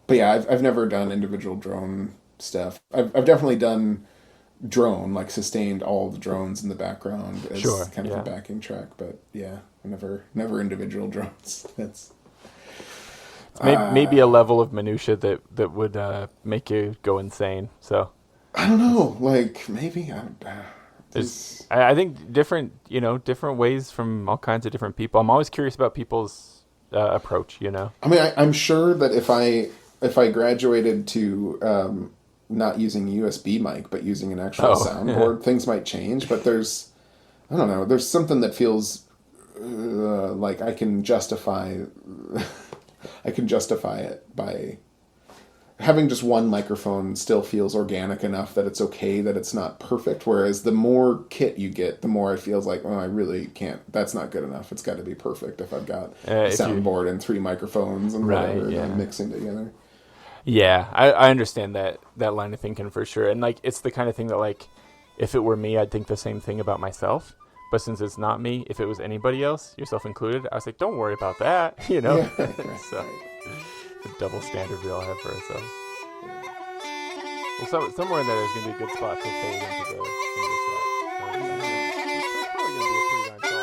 yeah, I've never done individual drone stuff. I've definitely done drone, like sustained all the drones in the background as kind of a backing track. But yeah, never individual drones. That's maybe a level of minutia that would make you go insane. So I don't know. Like maybe I think different ways from all kinds of different people. I'm always curious about people's approach. I mean, I'm sure that if I graduated to not using a USB mic but using an actual soundboard, things might change. But there's something that feels like I can justify it by having just one microphone. Still feels organic enough that it's okay that it's not perfect, whereas the more kit you get, the more it feels like, I really can't, that's not good enough. It's got to be perfect if I've got a soundboard and 3 microphones and whatever and then mixing together. Yeah, I understand that line of thinking for sure. And like it's the kind of thing that like if it were me, I'd think the same thing about myself. But since it's not me, if it was anybody else, yourself included, I was like, don't worry about that, Yeah, so the double standard we all have for ourselves. Well, somewhere in there, there's going to be a good spot to fade into the set. It's probably going to be a pretty darn solid